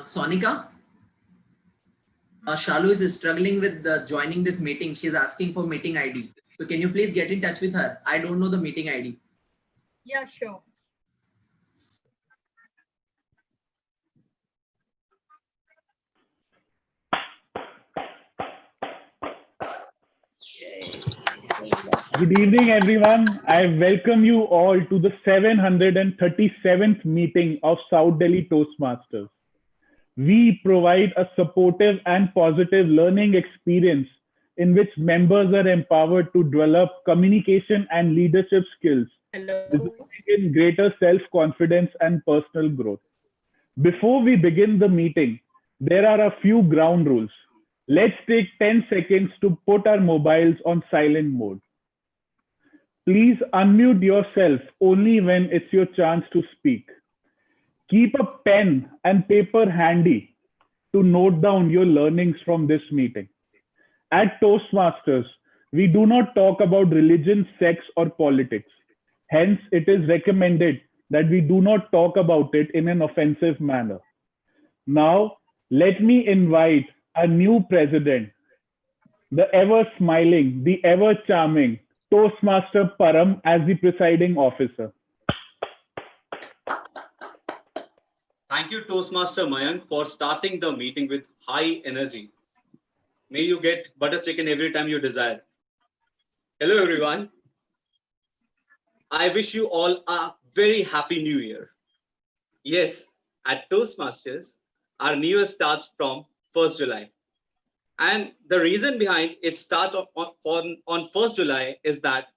Sonika, Shalu is struggling with joining this meeting. She's asking for meeting ID. So can you please get in touch with her? I don't know the meeting ID. Yeah, sure. Good evening, everyone. I welcome you all to the 737th meeting of South Delhi Toastmasters. We provide a supportive and positive learning experience in which members are empowered to develop communication and leadership skills, resulting in greater self-confidence and personal growth. Before we begin the meeting, there are a few ground rules. Let's take 10 seconds to put our mobiles on silent mode. Please unmute yourself only when it's your chance to speak. Keep a pen and paper handy to note down your learnings from this meeting. At Toastmasters, we do not talk about religion, sex, or politics. Hence, it is recommended that we do not talk about it in an offensive manner. Now, let me invite our new president, the ever smiling, the ever charming Toastmaster Param as the presiding officer. Thank you, Toastmaster Mayank, for starting the meeting with high energy. May you get butter chicken every time you desire. Hello, everyone. I wish you all a very happy new year. Yes, at Toastmasters, our new year starts from 1st July. And the reason behind it start on 1st July is that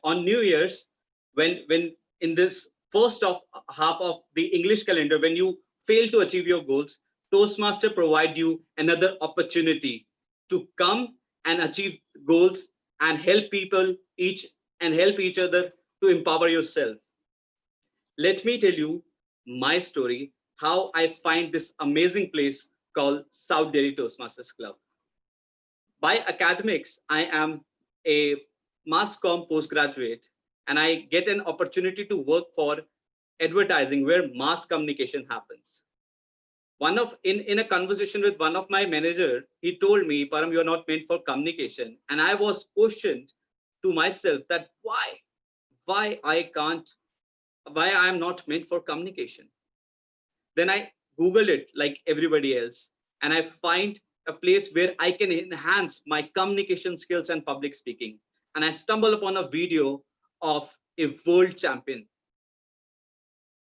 on New Year's, when in this first half of the English calendar, when you fail to achieve your goals, Toastmaster provide you another opportunity to come and achieve goals and help people each other to empower yourself. Let me tell you my story, how I find this amazing place called South Delhi Toastmasters Club. By academics, I am a mass comm postgraduate, and I get an opportunity to work for advertising where mass communication happens. In a conversation with one of my manager, he told me, Param, you're not meant for communication. And I was questioned to myself that why I am not meant for communication. Then I Googled it like everybody else, and I find a place where I can enhance my communication skills and public speaking. And I stumble upon a video of a world champion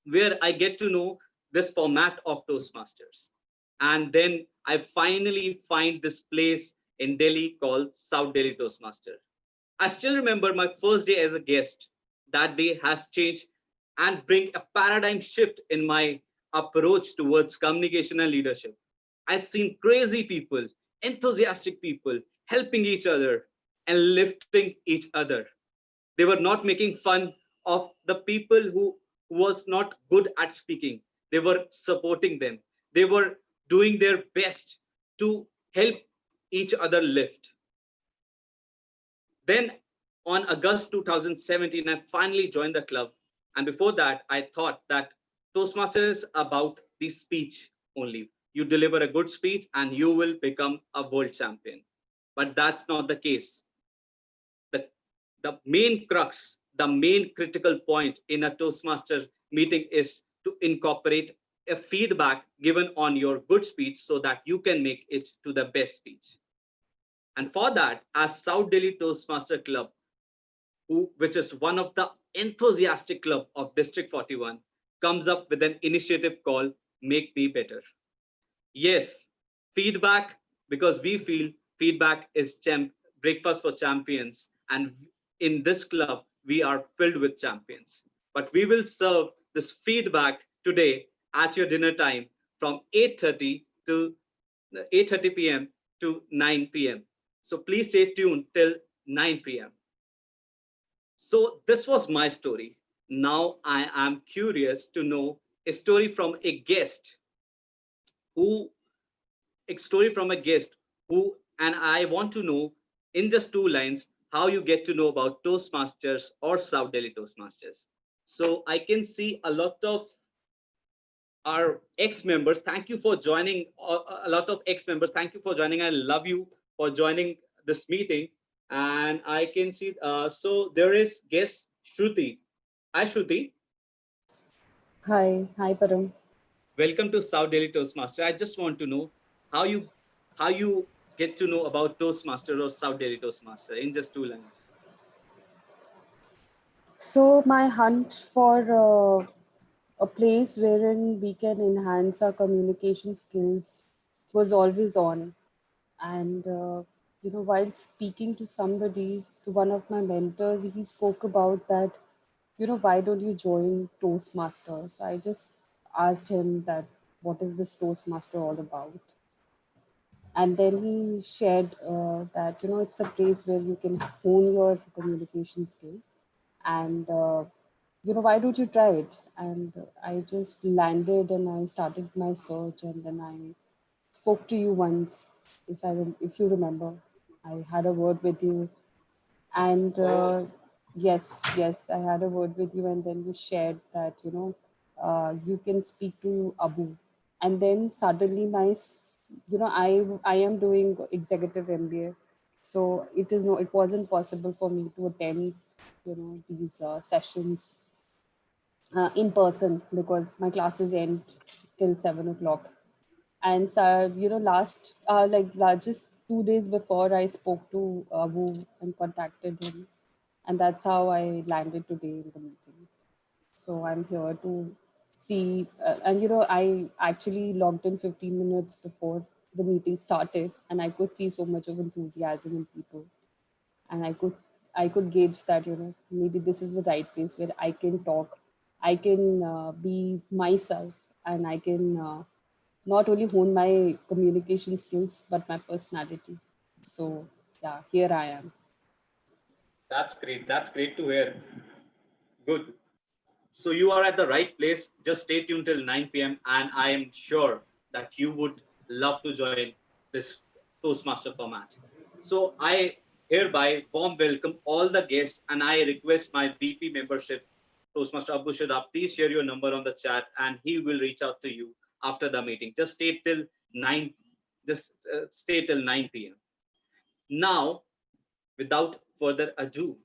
where I get to know this format of Toastmasters. And then I finally find this place in Delhi called South Delhi Toastmaster. I still remember my first day as a guest. That day has changed and bring a paradigm shift in my approach towards communication and leadership. I've seen crazy people, enthusiastic people helping each other and lifting each other. They were not making fun of the people who was not good at speaking. They were supporting them. They were doing their best to help each other lift. Then on August 2017, I finally joined the club. And before that, I thought that Toastmasters is about the speech only. You deliver a good speech and you will become a world champion. But that's not the case. The main crux, the main critical point in a Toastmaster meeting is to incorporate a feedback given on your good speech so that you can make it to the best speech. And for that, as South Delhi Toastmaster Club, which is one of the enthusiastic club of District 41, comes up with an initiative called Make Me Better. Yes, feedback, because we feel feedback is breakfast for champions. And in this club, we are filled with champions. But we will serve this feedback today at your dinner time from 8:30 p.m. to 9 p.m. So please stay tuned till 9 p.m. So this was my story. Now I am curious to know a story from a guest and I want to know in just 2 lines, how you get to know about Toastmasters or South Delhi Toastmasters. So I can see a lot of our ex-members. Thank you for joining. A lot of ex-members. Thank you for joining. I love you for joining this meeting. And I can see. So there is guest Shruti. Hi, Shruti. Hi, Param. Welcome to South Delhi Toastmaster. I just want to know how you get to know about Toastmaster or South Delhi Toastmaster in just 2 lines. So my hunt for a place wherein we can enhance our communication skills was always on. And while speaking to somebody, to one of my mentors, he spoke about that. Why don't you join Toastmasters? So I just asked him that, what is this Toastmaster all about? And then he shared that it's a place where you can hone your communication skill, and why don't you try it? And I just landed and I started my search, and then I spoke to you once, if you remember. I had a word with you, and yes, I had a word with you, and then you shared that you can speak to Abu. And then suddenly I am doing executive MBA, so it wasn't possible for me to attend these sessions in person, because my classes end till 7 o'clock. And so, just 2 days before, I spoke to Abu and contacted him, and that's how I landed today in the meeting. So I'm here to see, and I actually logged in 15 minutes before the meeting started, and I could see so much of enthusiasm in people, and I could gauge that maybe this is the right place where I can talk, I can be myself, and I can not only hone my communication skills but my personality. So yeah, here I am. That's great. That's great to hear. Good. So you are at the right place. Just stay tuned till 9 p.m. and I am sure that you would love to join this Toastmaster format. So I hereby warm welcome all the guests and I request my VP membership, Toastmaster Abu Shada, please share your number on the chat and he will reach out to you after the meeting. Just stay till 9. Just stay till 9 p.m. Now, without further ado,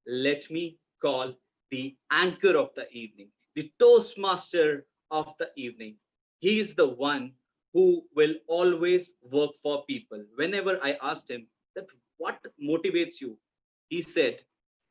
let me call the anchor of the evening, the Toastmaster of the evening. He is the one who will always work for people. Whenever I asked him that what motivates you, he said,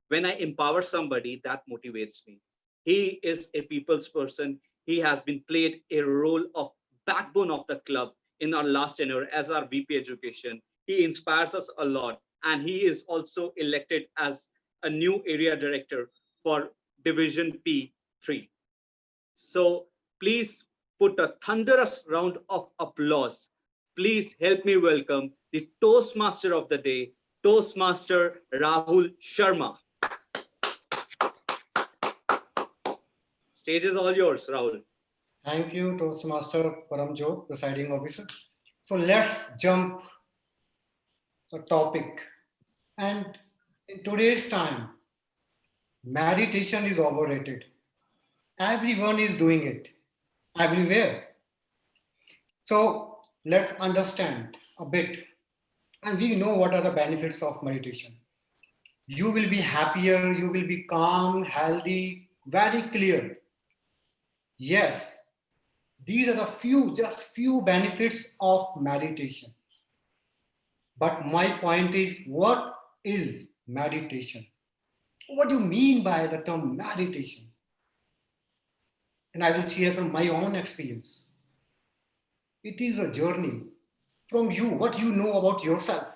when I empower somebody, that motivates me. He is a people's person. He has been played a role of backbone of the club in our last tenure as our VP education. He inspires us a lot, and he is also elected as a new area director for Division P3. So please put a thunderous round of applause. Please help me welcome the Toastmaster of the day, Toastmaster Rahul Sharma. Stage is all yours, Rahul. Thank you, Toastmaster Paramjot, presiding officer. So let's jump the topic. And in today's time, meditation is overrated. Everyone is doing it, everywhere. So let's understand a bit. And we know what are the benefits of meditation. You will be happier, you will be calm, healthy, very clear. Yes, these are the just few benefits of meditation. But my point is, what is meditation? What do you mean by the term meditation? And I will share from my own experience. It is a journey from you, what you know about yourself,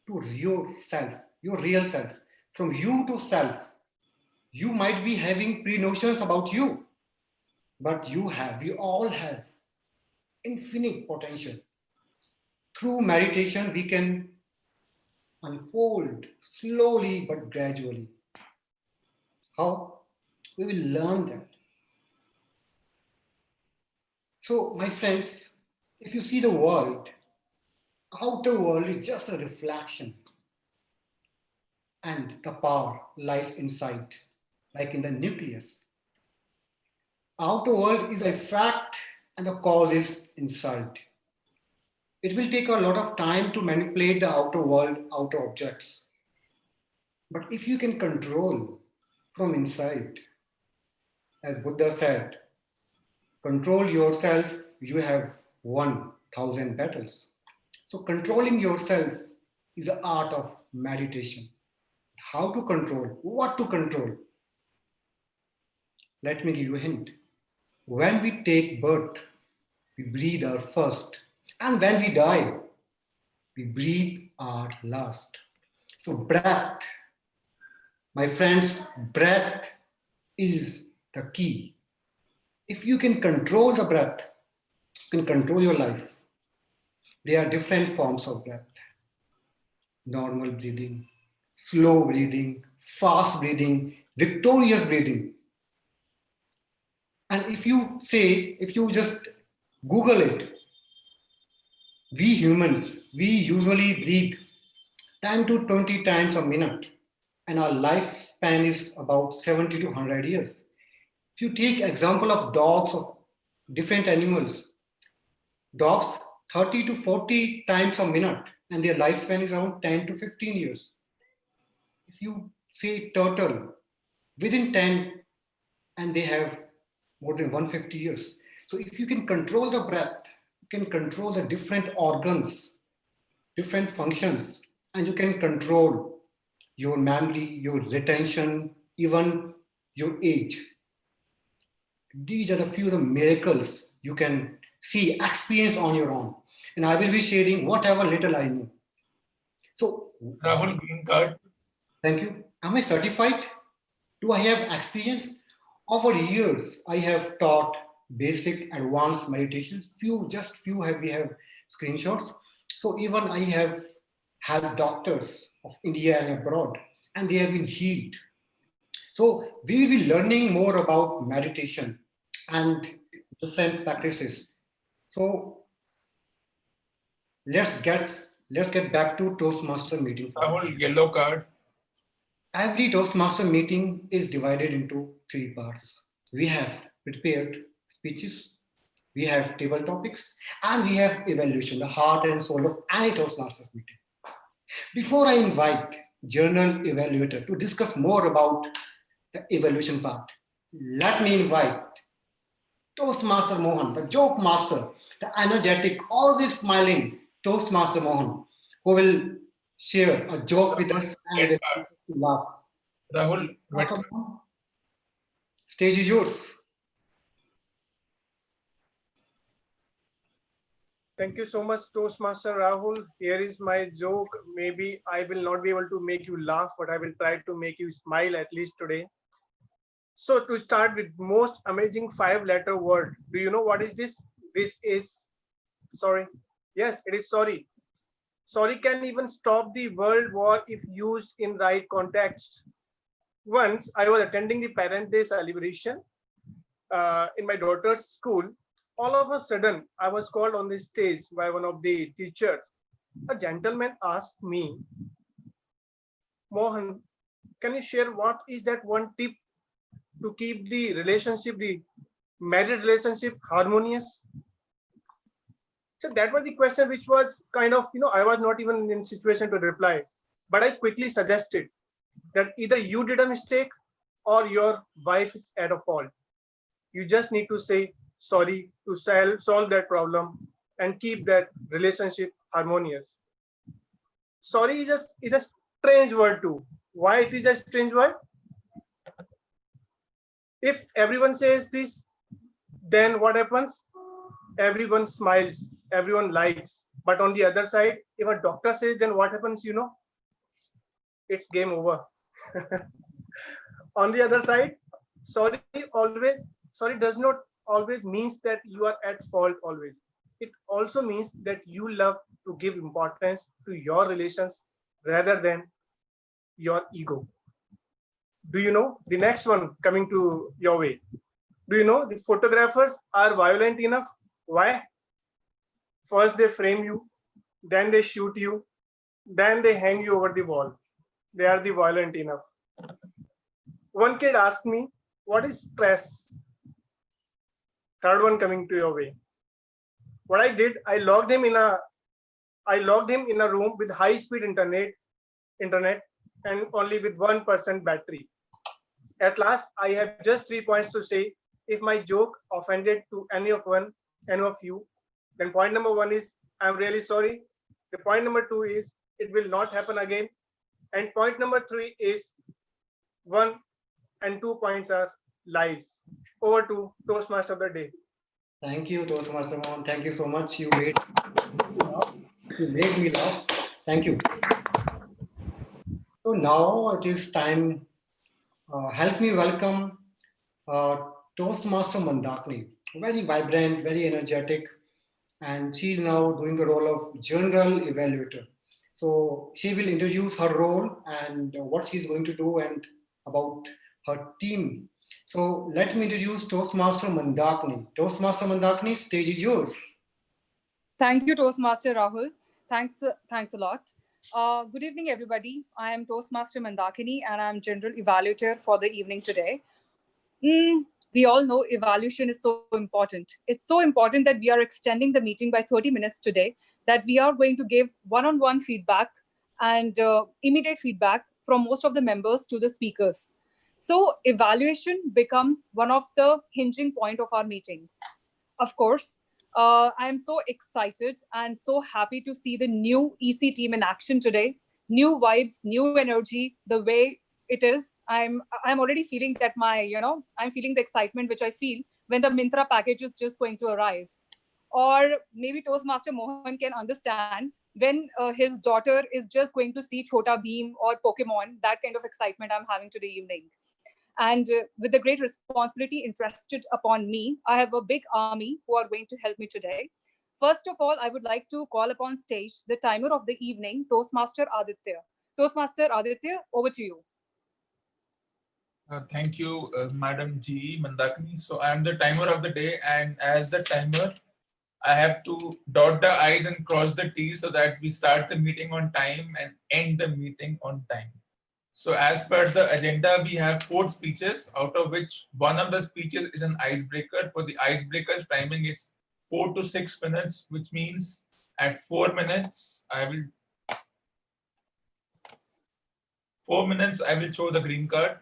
to yourself, your real self. From you to self. You might be having pre-notions about you, but we all have infinite potential. Through meditation, we can unfold slowly but gradually. How? We will learn that. So, my friends, if you see the world, outer world is just a reflection. and the power lies inside, like in the nucleus. Outer world is a fact and the cause is inside. It will take a lot of time to manipulate the outer world, outer objects. But if you can control from inside, as Buddha said, control yourself, you have won 1,000 battles. So controlling yourself is the art of meditation. How to control, what to control. Let me give you a hint. When we take birth, we breathe our first. And when we die, we breathe our last. So breath, my friends, breath is the key. If you can control the breath, you can control your life. There are different forms of breath. Normal breathing, slow breathing, fast breathing, victorious breathing. And if you just Google it, we humans, we usually breathe 10 to 20 times a minute, and our lifespan is about 70 to 100 years. If you take example of dogs of different animals, dogs 30 to 40 times a minute, and their lifespan is around 10 to 15 years. If you say turtle, within 10, and they have more than 150 years. So if you can control the breath, you can control the different organs, different functions, and you can control your memory, your retention, even your age. These are the few of the miracles you can see, experience on your own. And I will be sharing whatever little I know. So, Rahul, green card. thank you. Am I certified? Do I have experience? Over years, I have taught basic, advanced meditations. Just few we have screenshots. So even I have had doctors of India and abroad, and they have been healed. So we will be learning more about meditation and different practices. So let's get back to Toastmaster meeting. Rahul, yellow card. Every Toastmaster meeting is divided into 3 parts. We have prepared speeches, we have table topics, and we have evaluation, the heart and soul of any Toastmasters meeting. Before I invite journal evaluator to discuss more about the evaluation part, let me invite Toastmaster Mohan, the joke master, the energetic, always smiling Toastmaster Mohan, who will share a joke with us and laugh. Rahul, Stage is yours. Thank you so much, Toastmaster Rahul. Here is my joke. Maybe I will not be able to make you laugh, but I will try to make you smile at least today. So to start with most amazing 5-letter word. Do you know what is this? This is sorry. Yes, it is sorry. Sorry can even stop the world war if used in right context. Once I was attending the Parent Day celebration in my daughter's school. All of a sudden, I was called on the stage by one of the teachers. A gentleman asked me, Mohan, can you share what is that one tip to keep the relationship, the married relationship, harmonious? So that was the question, which was kind of, I was not even in situation to reply, but I quickly suggested that either you did a mistake or your wife is at a fault. You just need to say sorry to solve that problem and keep that relationship harmonious. Sorry is a strange word too. Why it is a strange word? If everyone says this, then what happens? Everyone smiles, everyone likes. But on the other side, if a doctor says, then what happens? It's game over. On the other side, sorry does not always means that you are at fault always. It also means that you love to give importance to your relations rather than your ego. Do you know the next one coming to your way? Do you know the photographers are violent enough? Why? First they frame you, then they shoot you, then they hang you over the wall. they are the violent enough. One kid asked me, what is stress? Third one coming to your way. What I did, I logged him in a room with high-speed internet and only with 1% battery. At last, I have just 3 points to say. If my joke offended to any of you, then point number 1 is I'm really sorry. The point number 2 is it will not happen again. And point number 3 is 1 and 2 points are lies. Over to Toastmaster of the day. Thank you, Toastmaster Mohan. Thank you so much. You made me laugh. Thank you. So now it is time. Help me welcome Toastmaster Mandakini. Very vibrant, very energetic, and she is now doing the role of general evaluator. So she will introduce her role and what she's going to do and about her team. So let me introduce Toastmaster Mandakini. Toastmaster Mandakini, stage is yours. Thank you, Toastmaster Rahul. Thanks a lot. Good evening, everybody. I am Toastmaster Mandakini, and I'm General Evaluator for the evening today. We all know evaluation is so important. It's so important that we are extending the meeting by 30 minutes today, that we are going to give one-on-one feedback and immediate feedback from most of the members to the speakers. So evaluation becomes one of the hinging point of our meetings. Of course, I am so excited and so happy to see the new EC team in action today. New vibes, new energy, the way it is. I'm already feeling that I'm feeling the excitement which I feel when the Myntra package is just going to arrive. Or maybe Toastmaster Mohan can understand when his daughter is just going to see Chota Bheem or Pokemon, that kind of excitement I'm having today evening. And with the great responsibility entrusted upon me, I have a big army who are going to help me today. First of all, I would like to call upon stage the timer of the evening, Toastmaster Aditya. Toastmaster Aditya, over to you. Thank you, Madam G. Mandakini. So I am the timer of the day, and as the timer, I have to dot the I's and cross the T's so that we start the meeting on time and end the meeting on time. So as per the agenda, we have 4 speeches, out of which one of the speeches is an icebreaker. For the icebreaker's timing, it's 4 to 6 minutes, which means at 4 minutes, I will show the green card.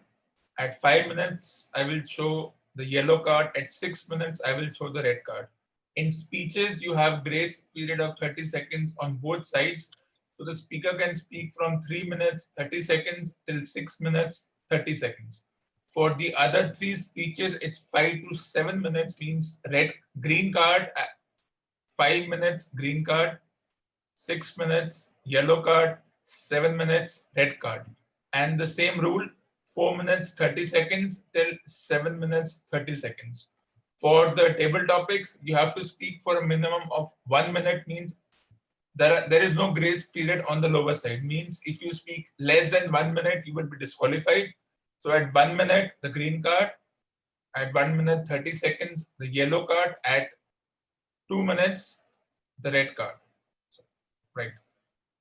At 5 minutes, I will show the yellow card. At 6 minutes, I will show the red card. In speeches, you have grace period of 30 seconds on both sides. So the speaker can speak from 3 minutes, 30 seconds till 6 minutes, 30 seconds. For the other 3 speeches, it's 5 to 7 minutes, means green card, 5 minutes, green card, 6 minutes, yellow card, 7 minutes, red card. And the same rule, 4 minutes, 30 seconds till 7 minutes, 30 seconds. For the table topics, you have to speak for a minimum of 1 minute, means there is no grace period on the lower side. Means if you speak less than 1 minute, you will be disqualified. So at 1 minute, the green card. At 1 minute, 30 seconds, the yellow card. At 2 minutes, the red card. Right.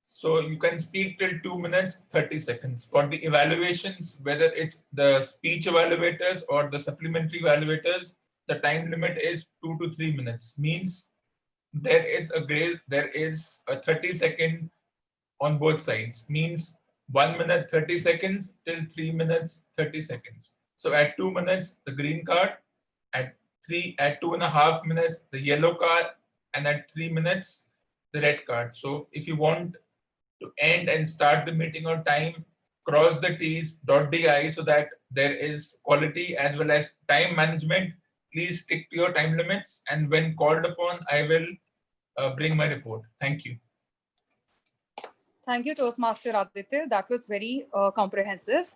So you can speak till 2 minutes, 30 seconds. For the evaluations, whether it's the speech evaluators or the supplementary evaluators, the time limit is 2 to 3 minutes. Means there is a 30-second on both sides. Means 1 minute 30 seconds till 3 minutes 30 seconds. So at 2 minutes the green card, at 2.5 minutes the yellow card, and at 3 minutes the red card. So if you want to end and start the meeting on time, cross the T's, dot the I's, so that there is quality as well as time management. Please stick to your time limits, and when called upon, I will bring my report. Thank you. Thank you, Toastmaster Aditya. That was very comprehensive.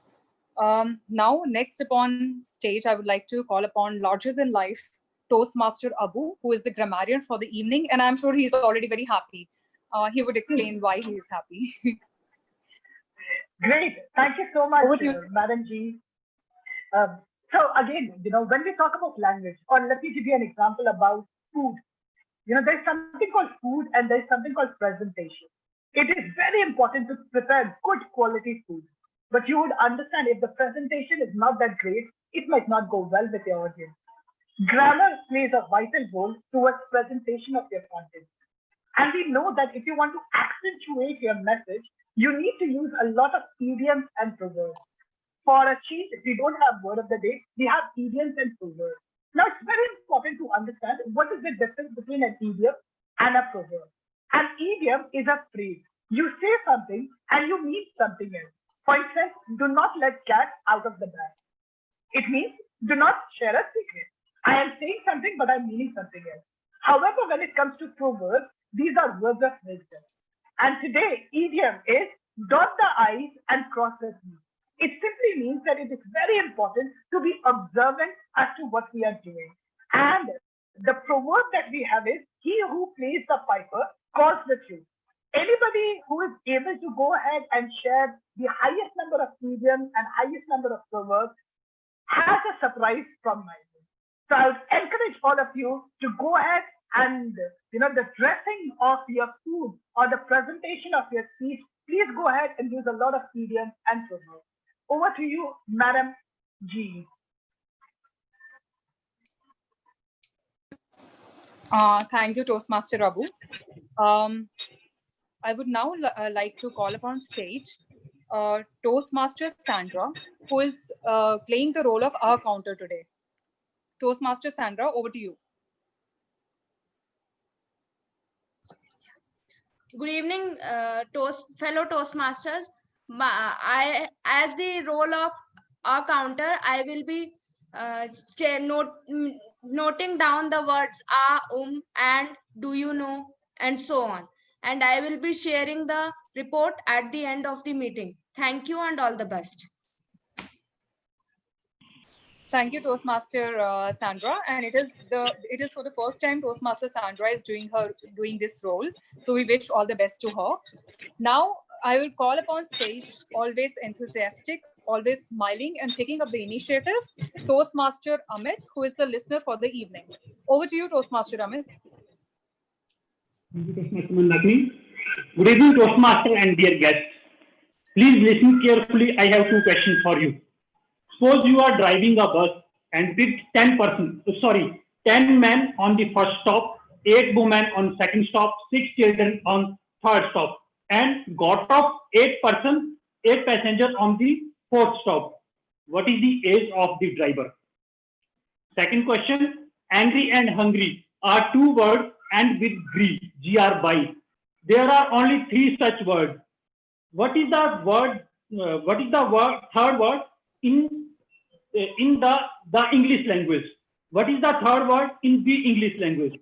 Now, next upon stage, I would like to call upon larger than life Toastmaster Abu, who is the grammarian for the evening, and I'm sure he's already very happy. He would explain why he is happy. Great. Thank you so much, Madam G. So again, when we talk about language, or let me give you an example about food. There's something called food and there's something called presentation. It is very important to prepare good quality food. but you would understand if the presentation is not that great, it might not go well with your audience. Grammar plays a vital role towards presentation of your content. And we know that if you want to accentuate your message, you need to use a lot of idioms and proverbs. For a change, if we don't have word of the day, we have idioms and proverbs. Now, it's very important to understand what is the difference between an idiom and a proverb. An idiom is a phrase. You say something and you mean something else. For instance, do not let cat out of the bag. It means do not share a secret. I am saying something, but I'm meaning something else. However, when it comes to proverbs, these are words of wisdom. And today, idiom is dot the I's and cross the T's. It simply means that it is very important to be observant as to what we are doing. And the proverb that we have is, he who plays the piper calls the tune. Anybody who is able to go ahead and share the highest number of idioms and highest number of proverbs has a surprise from my end. So I would encourage all of you to go ahead and, the dressing of your food or the presentation of your speech, please go ahead and use a lot of idioms and proverbs. Over to you, Madam G. Thank you, Toastmaster Rabu. I would now like to call upon stage Toastmaster Sandra, who is playing the role of our counter today. Toastmaster Sandra, over to you. Good evening, fellow Toastmasters. As the role of our counter, I will be noting down the words and do you know, and so on. And I will be sharing the report at the end of the meeting. Thank you and all the best. Thank you, Toastmaster Sandra. And it is for the first time Toastmaster Sandra is doing this role. So we wish all the best to her. Now I will call upon stage, always enthusiastic, always smiling and taking up the initiative, Toastmaster Amit, who is the listener for the evening. Over to you, Toastmaster Amit. Thank you, Toastmaster Mandakini. Good evening, Toastmaster and dear guests. Please listen carefully. I have two questions for you. Suppose you are driving a bus and with 10 men on the first stop, 8 women on second stop, 6 children on third stop, and got off 8 passengers on the fourth stop. What is the age of the driver? Second question, angry and hungry are 2 words and with gr, by. There are only 3 such words. What is the third word in the English language? What is the third word in the English language?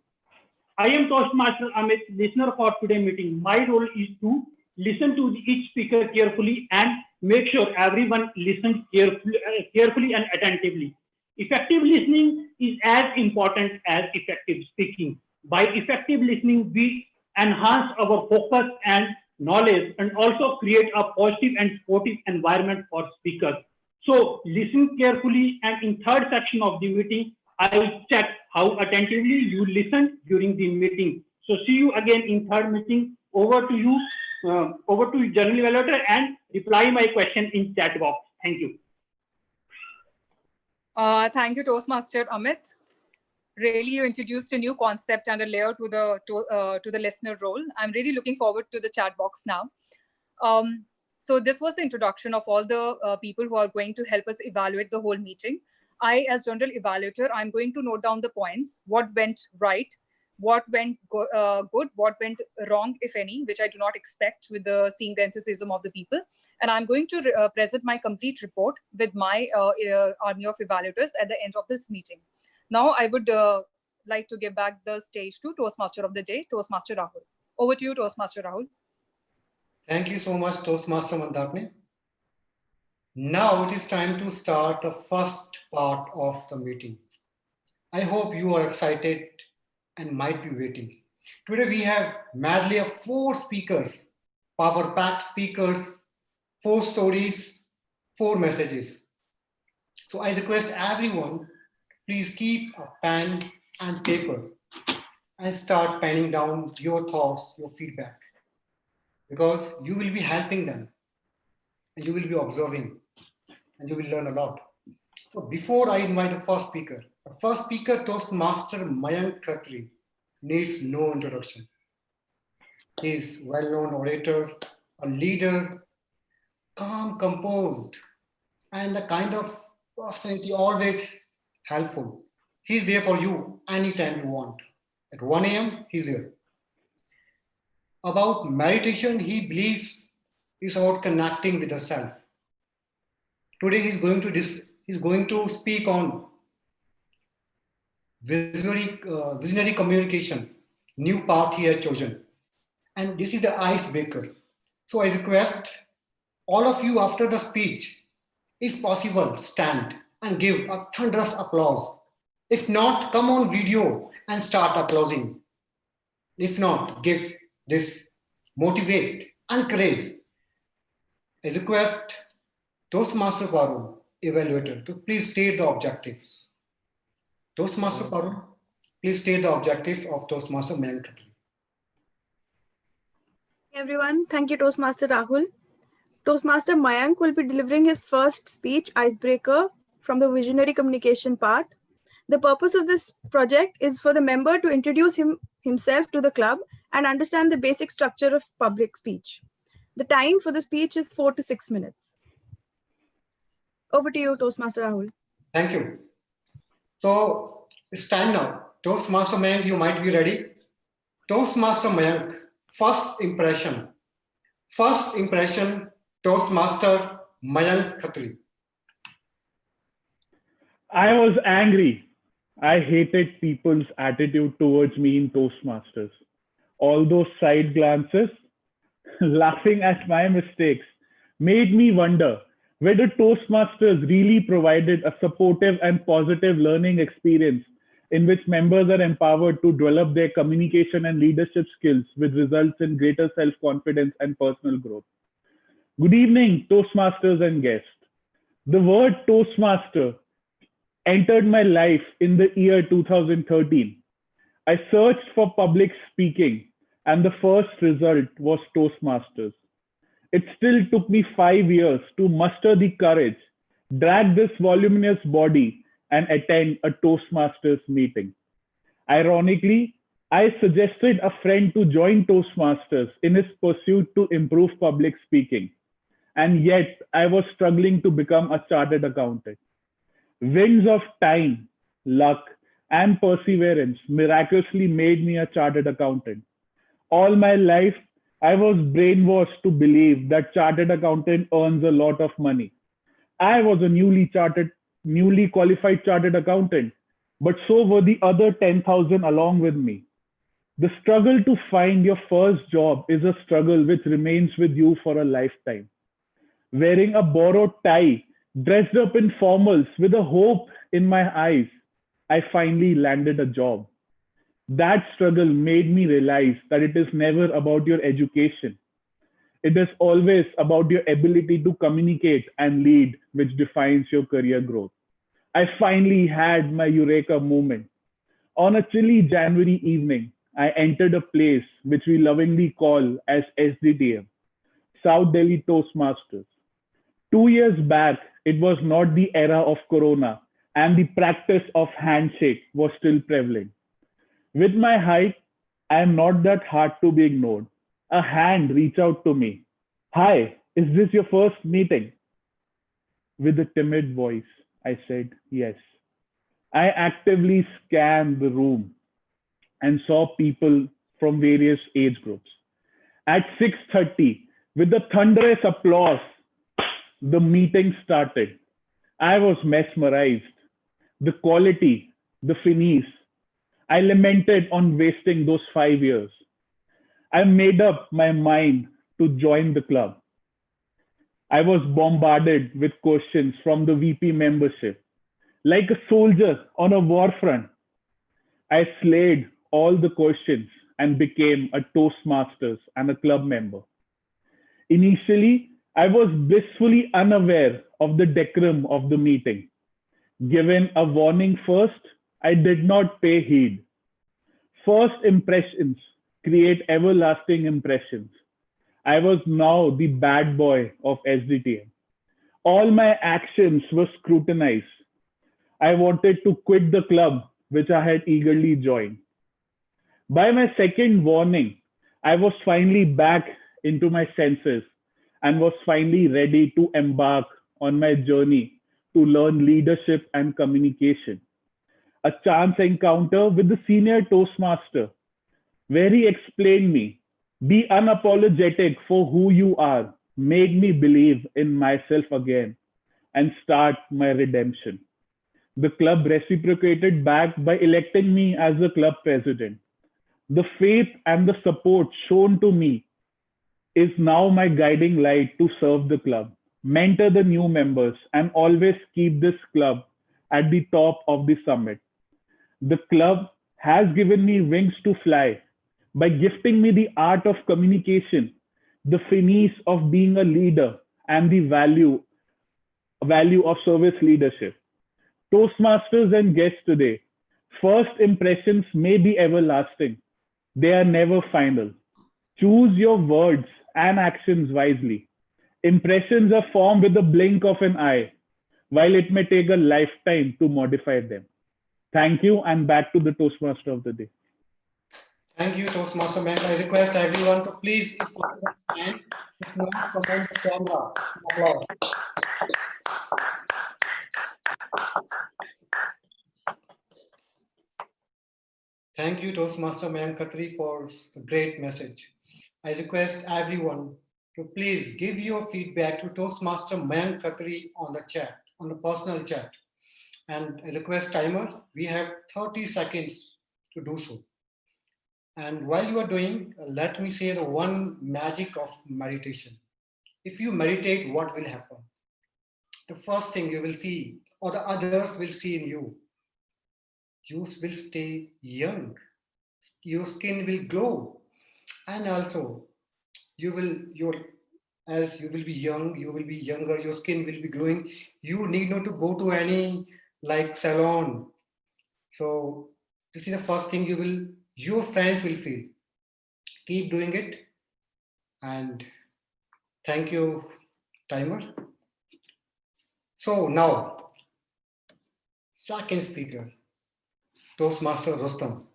I am Toastmaster Amit, listener for today's meeting. My role is to listen to each speaker carefully and make sure everyone listens carefully and attentively. Effective listening is as important as effective speaking. By effective listening, we enhance our focus and knowledge and also create a positive and supportive environment for speakers. So listen carefully, and in third section of the meeting, I will check how attentively you listened during the meeting. So see you again in third meeting. Over to you, General Evaluator, and reply my question in chat box. Thank you. Thank you, Toastmaster Amit. Really, you introduced a new concept and a layer to the listener role. I'm really looking forward to the chat box now. So this was the introduction of all the people who are going to help us evaluate the whole meeting. I, as general evaluator, I'm going to note down the points, what went right, what went good, what went wrong, if any, which I do not expect with seeing the enthusiasm of the people. And I'm going to present my complete report with my army of evaluators at the end of this meeting. Now, I would like to give back the stage to Toastmaster of the day, Toastmaster Rahul. Over to you, Toastmaster Rahul. Thank you so much, Toastmaster Mandakini. Now it is time to start the first part of the meeting. I hope you are excited and might be waiting. Today we have medley of 4 speakers, power-packed speakers, 4 stories, 4 messages. So I request everyone, please keep a pen and paper and start penning down your thoughts, your feedback, because you will be helping them. and you will be observing and you will learn a lot. So before I invite the first speaker, Toastmaster Mayank Khatri, needs no introduction. He is well-known orator, a leader, calm, composed, and the kind of personality always helpful. He's there for you anytime you want. At 1 a.m., he's here. About meditation, he believes is about connecting with the self. Today he's going to speak on visionary communication, new path he has chosen. And this is the icebreaker. So I request all of you after the speech, if possible, stand and give a thunderous applause. If not, come on video and start applauding. If not, give this motivate, encourage. I request Toastmaster Parul, evaluator, to please state the objectives. Toastmaster Parul, please state the objectives of Toastmaster Mayank Khatri. Everyone, thank you, Toastmaster Rahul. Toastmaster Mayank will be delivering his first speech, Icebreaker, from the visionary communication part. The purpose of this project is for the member to introduce himself to the club and understand the basic structure of public speech. The time for the speech is 4 to 6 minutes. Over to you, Toastmaster Rahul. Thank you. So it's time now. Toastmaster Mayank, you might be ready. Toastmaster Mayank, first impression. First impression, Toastmaster Mayank Khatri. I was angry. I hated people's attitude towards me in Toastmasters. All those side glances, laughing at my mistakes, made me wonder whether Toastmasters really provided a supportive and positive learning experience in which members are empowered to develop their communication and leadership skills, which results in greater self-confidence and personal growth. Good evening, Toastmasters and guests. The word Toastmaster entered my life in the year 2013. I searched for public speaking, and the first result was Toastmasters. It still took me 5 years to muster the courage, drag this voluminous body, and attend a Toastmasters meeting. Ironically, I suggested a friend to join Toastmasters in his pursuit to improve public speaking, and yet I was struggling to become a chartered accountant. Winds of time, luck, and perseverance miraculously made me a chartered accountant. All my life, I was brainwashed to believe that chartered accountant earns a lot of money. I was a newly qualified chartered accountant, but so were the other 10,000 along with me. The struggle to find your first job is a struggle which remains with you for a lifetime. Wearing a borrowed tie, dressed up in formals with a hope in my eyes, I finally landed a job. That struggle made me realize that it is never about your education. It is always about your ability to communicate and lead, which defines your career growth. I finally had my eureka moment. On a chilly January evening, I entered a place which we lovingly call as SDTM, South Delhi Toastmasters. 2 years back, it was not the era of Corona, and the practice of handshake was still prevalent. With my height, I am not that hard to be ignored. A hand reached out to me. Hi, is this your first meeting? With a timid voice, I said yes. I actively scanned the room and saw people from various age groups. At 6:30, with a thunderous applause, the meeting started. I was mesmerized. The quality, the finesse. I lamented on wasting those 5 years. I made up my mind to join the club. I was bombarded with questions from the VP membership. Like a soldier on a war front, I slayed all the questions and became a Toastmasters and a club member. Initially, I was blissfully unaware of the decorum of the meeting. Given a warning first, I did not pay heed. First impressions create everlasting impressions. I was now the bad boy of SDTM. All my actions were scrutinized. I wanted to quit the club, which I had eagerly joined. By my second warning, I was finally back into my senses and was finally ready to embark on my journey to learn leadership and communication. A chance encounter with the senior Toastmaster where he explained me, be unapologetic for who you are, made me believe in myself again and start my redemption. The club reciprocated back by electing me as the club president. The faith and the support shown to me is now my guiding light to serve the club, mentor the new members, and always keep this club at the top of the summit. The club has given me wings to fly by gifting me the art of communication, the finesse of being a leader, and the value of service leadership. Toastmasters and guests today, first impressions may be everlasting. They are never final. Choose your words and actions wisely. Impressions are formed with the blink of an eye, while it may take a lifetime to modify them. Thank you, and back to the Toastmaster of the day. Thank you, Toastmaster man. I request everyone to please, if possible, stand. If not, comment the camera. Applause. Thank you, Toastmaster Mayank Khatri, for the great message. I request everyone to please give your feedback to Toastmaster Mayank Khatri on the chat, on the personal chat. And I request timer, we have 30 seconds to do so. And while you are doing, let me say the one magic of meditation. If you meditate, what will happen? The first thing you will see, or the others will see in you, you will stay young. Your skin will glow, and also you will as you will be young, you will be younger. Your skin will be glowing. You need not to go to any like salon. So this is the first thing your fans will feel. Keep doing it, and thank you, timer. So now, second speaker, Toastmaster Rustam.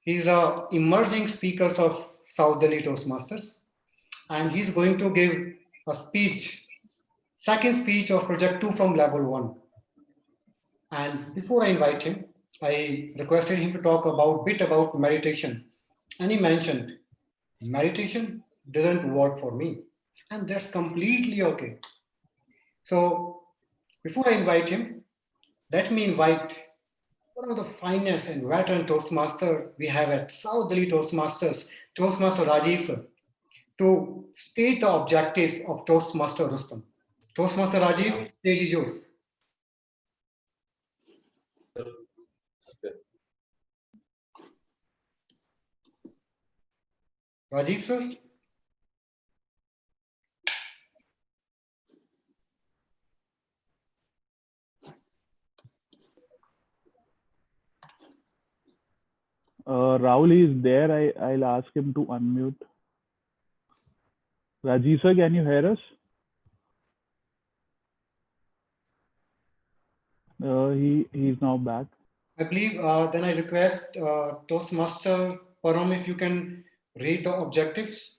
He's a emerging speaker of South Delhi Toastmasters, and he's going to give a speech, second speech of Project 2 from Level 1. And before I invite him, I requested him to talk a bit about meditation. And he mentioned, meditation doesn't work for me. And that's completely okay. So before I invite him, let me invite one of the finest and veteran Toastmaster we have at South Delhi Toastmasters, Toastmaster Rajiv sir, to state the objectives of Toastmaster Rustam. Toastmaster Rajiv, stage is yours. Rajiv sir. Rahul is there. I'll ask him to unmute. Rajiv sir, can you hear us? He's now back. I believe then I request Toastmaster Param if you can read the objectives.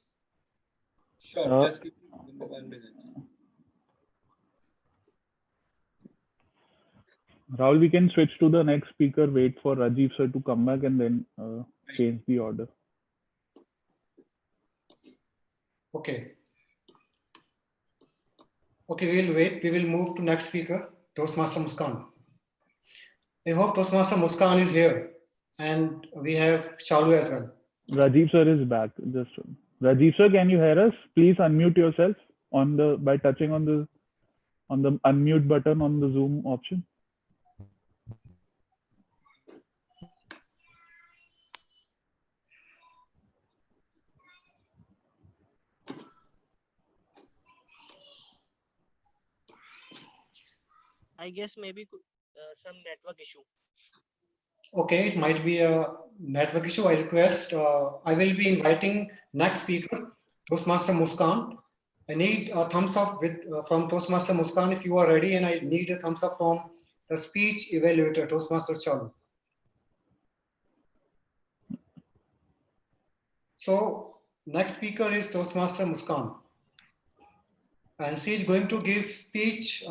Sure, just give me 1 minute. Rahul, we can switch to the next speaker, wait for Rajiv sir to come back and then change the order. Okay. Okay, we'll wait. We will move to next speaker, Toastmaster Muskan. I hope Toastmaster Muskan is here. And we have Shalu as well. Rajiv sir is back. Rajiv sir, can you hear us? Please unmute yourself by touching on the unmute button on the Zoom option. I guess maybe some network issue. Okay, it might be a network issue. I request, I will be inviting next speaker, Toastmaster Muskan. I need a thumbs up from Toastmaster Muskan if you are ready, and I need a thumbs up from the speech evaluator, Toastmaster Chalu. So next speaker is Toastmaster Muskan. And she is going to give speech,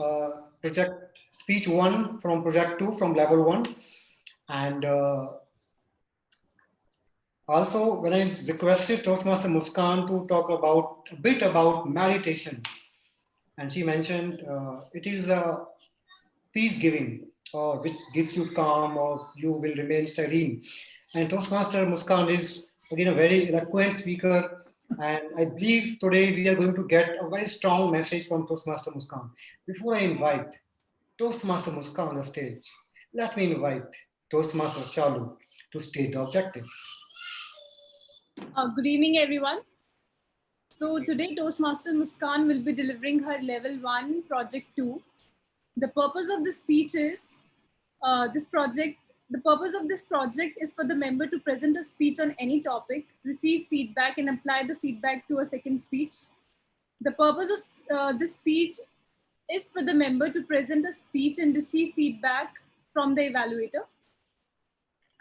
speech 1 from project 2 from level 1. And also when I requested Toastmaster Muskan to talk a bit about meditation. And she mentioned it is a peace giving, or which gives you calm, or you will remain serene. And Toastmaster Muskan is again a very eloquent speaker. And I believe today we are going to get a very strong message from Toastmaster Muskan. Before I invite Toastmaster Muskan on the stage, let me invite Toastmaster Shalu to state the objective. Good evening, everyone. So today Toastmaster Muskan will be delivering her level 1 project 2. The purpose of this speech is the purpose of this project is for the member to present a speech on any topic, receive feedback and apply the feedback to a second speech. The purpose of this speech is for the member to present a speech and receive feedback from the evaluator.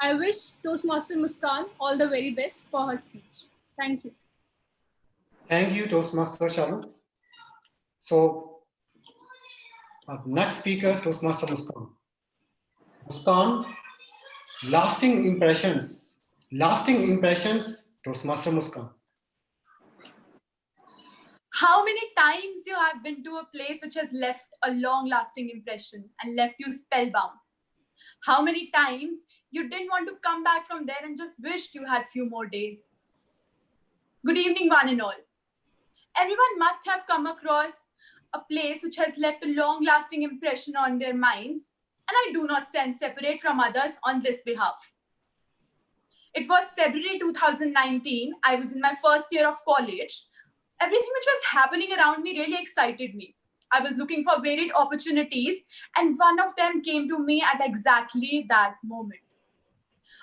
I wish Toastmaster Muskan all the very best for her speech. Thank you. Thank you, Toastmaster Shalu. So, next speaker, Toastmaster Muskan. Muskan, lasting impressions. Lasting impressions, Toastmaster Muskan. How many times you have been to a place which has left a long-lasting impression and left you spellbound? How many times you didn't want to come back from there and just wished you had few more days? Good evening, one and all. Everyone must have come across a place which has left a long-lasting impression on their minds, and I do not stand separate from others on this behalf. It was February 2019. I was in my first year of college. Everything which was happening around me really excited me. I was looking for varied opportunities, and one of them came to me at exactly that moment.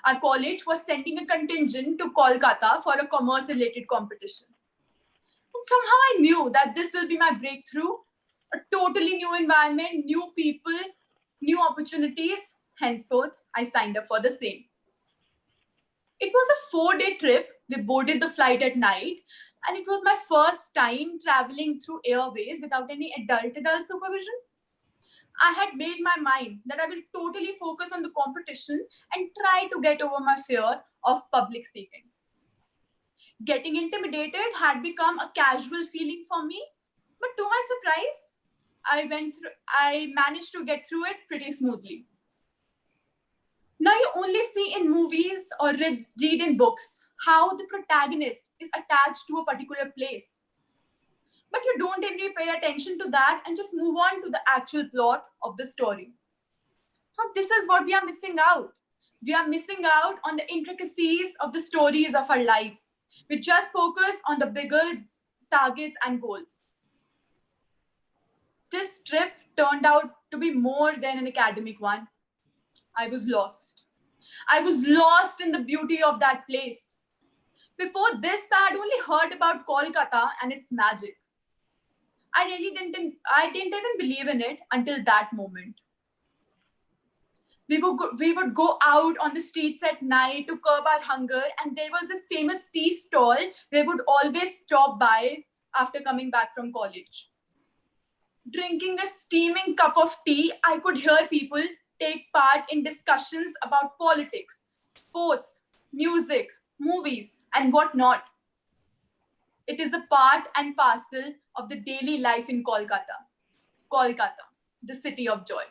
Our college was sending a contingent to Kolkata for a commerce-related competition. And somehow I knew that this will be my breakthrough, a totally new environment, new people, new opportunities. Henceforth, I signed up for the same. It was a 4-day trip. We boarded the flight at night, and it was my first time traveling through airways without any adult supervision. I had made my mind that I will totally focus on the competition and try to get over my fear of public speaking. Getting intimidated had become a casual feeling for me, but to my surprise, I managed to get through it pretty smoothly. Now you only see in movies or read in books how the protagonist is attached to a particular place. But you don't really pay attention to that and just move on to the actual plot of the story. Now, this is what we are missing out. We are missing out on the intricacies of the stories of our lives. We just focus on the bigger targets and goals. This trip turned out to be more than an academic one. I was lost. I was lost in the beauty of that place. Before this, I had only heard about Kolkata and its magic. I didn't even believe in it until that moment. We would go out on the streets at night to curb our hunger, and there was this famous tea stall we would always stop by after coming back from college. Drinking a steaming cup of tea, I could hear people take part in discussions about politics, sports, music, movies, and whatnot. It is a part and parcel of the daily life in Kolkata. Kolkata, the city of joy.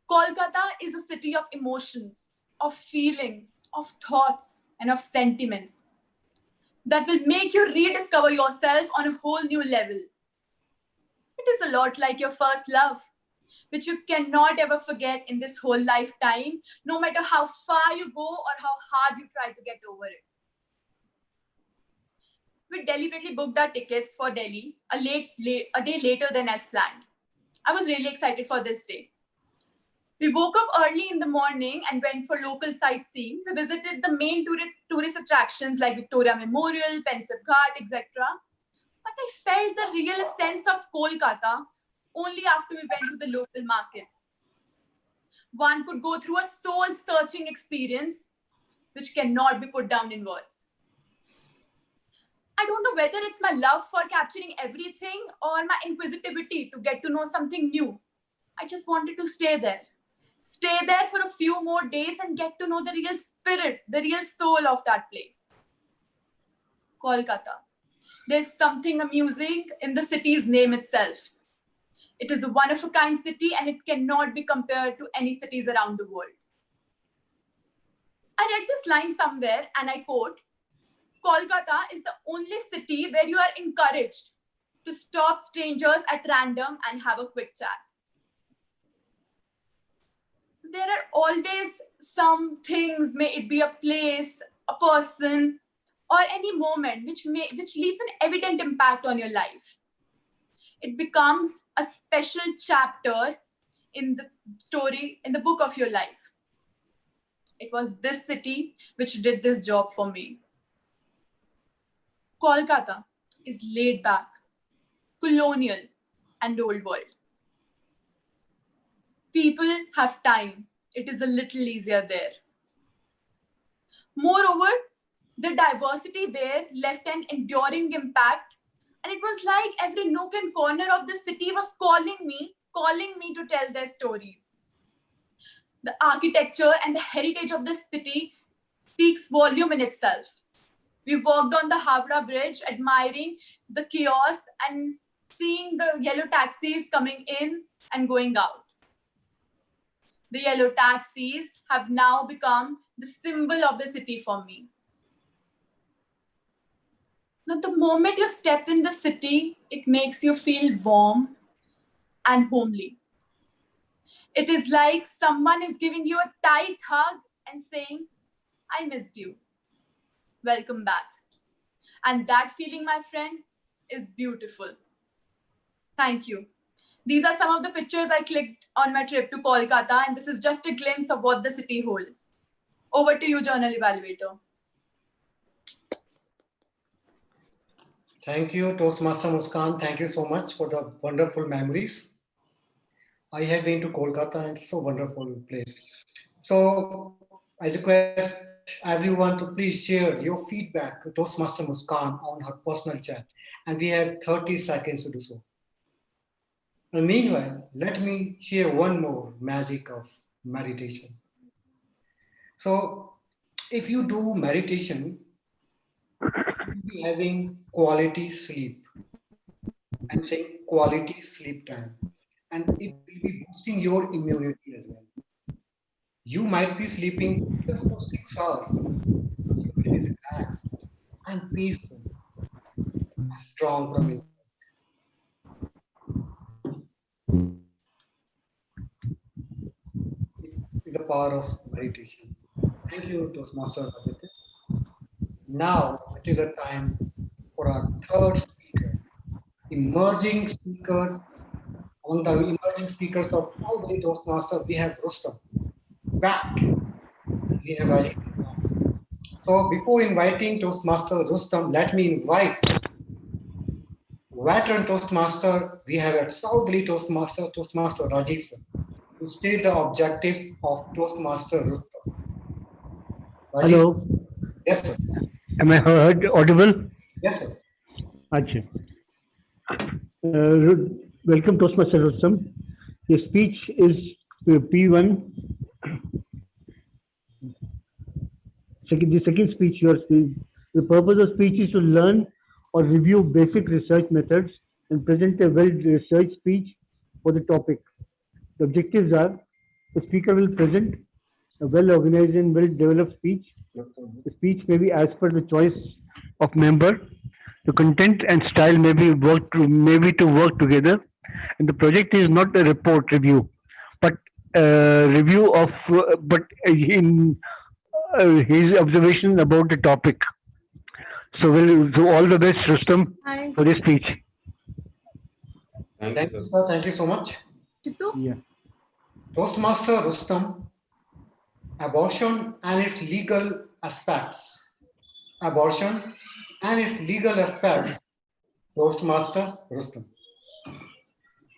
Kolkata is a city of emotions, of feelings, of thoughts, and of sentiments that will make you rediscover yourself on a whole new level. It is a lot like your first love, which you cannot ever forget in this whole lifetime, no matter how far you go or how hard you try to get over it. We deliberately booked our tickets for Delhi a day later than as planned. I was really excited for this day. We woke up early in the morning and went for local sightseeing. We visited the main tourist attractions like Victoria Memorial, Pensive Ghat, etc. But I felt the real sense of Kolkata only after we went to the local markets. One could go through a soul-searching experience which cannot be put down in words. I don't know whether it's my love for capturing everything or my inquisitivity to get to know something new. I just wanted to stay there. Stay there for a few more days and get to know the real spirit, the real soul of that place. Kolkata. There's something amusing in the city's name itself. It is a one-of-a-kind city and it cannot be compared to any cities around the world. I read this line somewhere and I quote, Kolkata is the only city where you are encouraged to stop strangers at random and have a quick chat. There are always some things, may it be a place, a person, or any moment which leaves an evident impact on your life. It becomes a special chapter in the story, in the book of your life. It was this city which did this job for me. Kolkata is laid back, colonial, and old world. People have time. It is a little easier there. Moreover, the diversity there left an enduring impact, and it was like every nook and corner of the city was calling me to tell their stories. The architecture and the heritage of the city speaks volume in itself. We walked on the Howrah Bridge, admiring the chaos and seeing the yellow taxis coming in and going out. The yellow taxis have now become the symbol of the city for me. Now, the moment you step in the city, it makes you feel warm and homely. It is like someone is giving you a tight hug and saying, I missed you. Welcome back. And that feeling, my friend, is beautiful. Thank you. These are some of the pictures I clicked on my trip to Kolkata, and this is just a glimpse of what the city holds. Over to you, Journal Evaluator. Thank you, Toastmaster Muskan. Thank you so much for the wonderful memories. I have been to Kolkata and it's a wonderful place. So I request everyone to please share your feedback to Toastmaster Muskan on her personal chat. And we have 30 seconds to do so. And meanwhile, let me share one more magic of meditation. So if you do meditation, you'll be having quality sleep. I'm saying quality sleep time. And it will be boosting your immunity as well. You might be sleeping just for 6 hours. You will be relaxed and peaceful, strong from inside. It is the power of meditation. Thank you, Toastmaster Aditya. Now it is a time for our third speaker, emerging speakers. On the emerging speakers of South Delhi Toastmaster, we have Rustam back, and we have Rajiv. So before inviting Toastmaster Rustam, let me invite veteran Toastmaster we have at South Delhi Toastmaster, Toastmaster Rajiv sir, to state the objectives of Toastmaster Rustam. Rajiv? Hello. Yes, sir. Am I heard audible? Yes, sir. Achha. Welcome, Toastmaster Rustam. Your speech is P1. The second speech, your speech. The purpose of speech is to learn or review basic research methods and present a well-researched speech for the topic. The objectives are: the speaker will present a well-organized and well-developed speech. The speech may be as per the choice of member. The content and style may be to work together. And the project is not a report review, but review of in his observation about the topic. So we'll do all the best, Rustam, for this speech. Thank you, sir. Thank you so much. Chitu? Yeah. Toastmaster Rustam, abortion and its legal aspects. Abortion and its legal aspects. Toastmaster Rustam.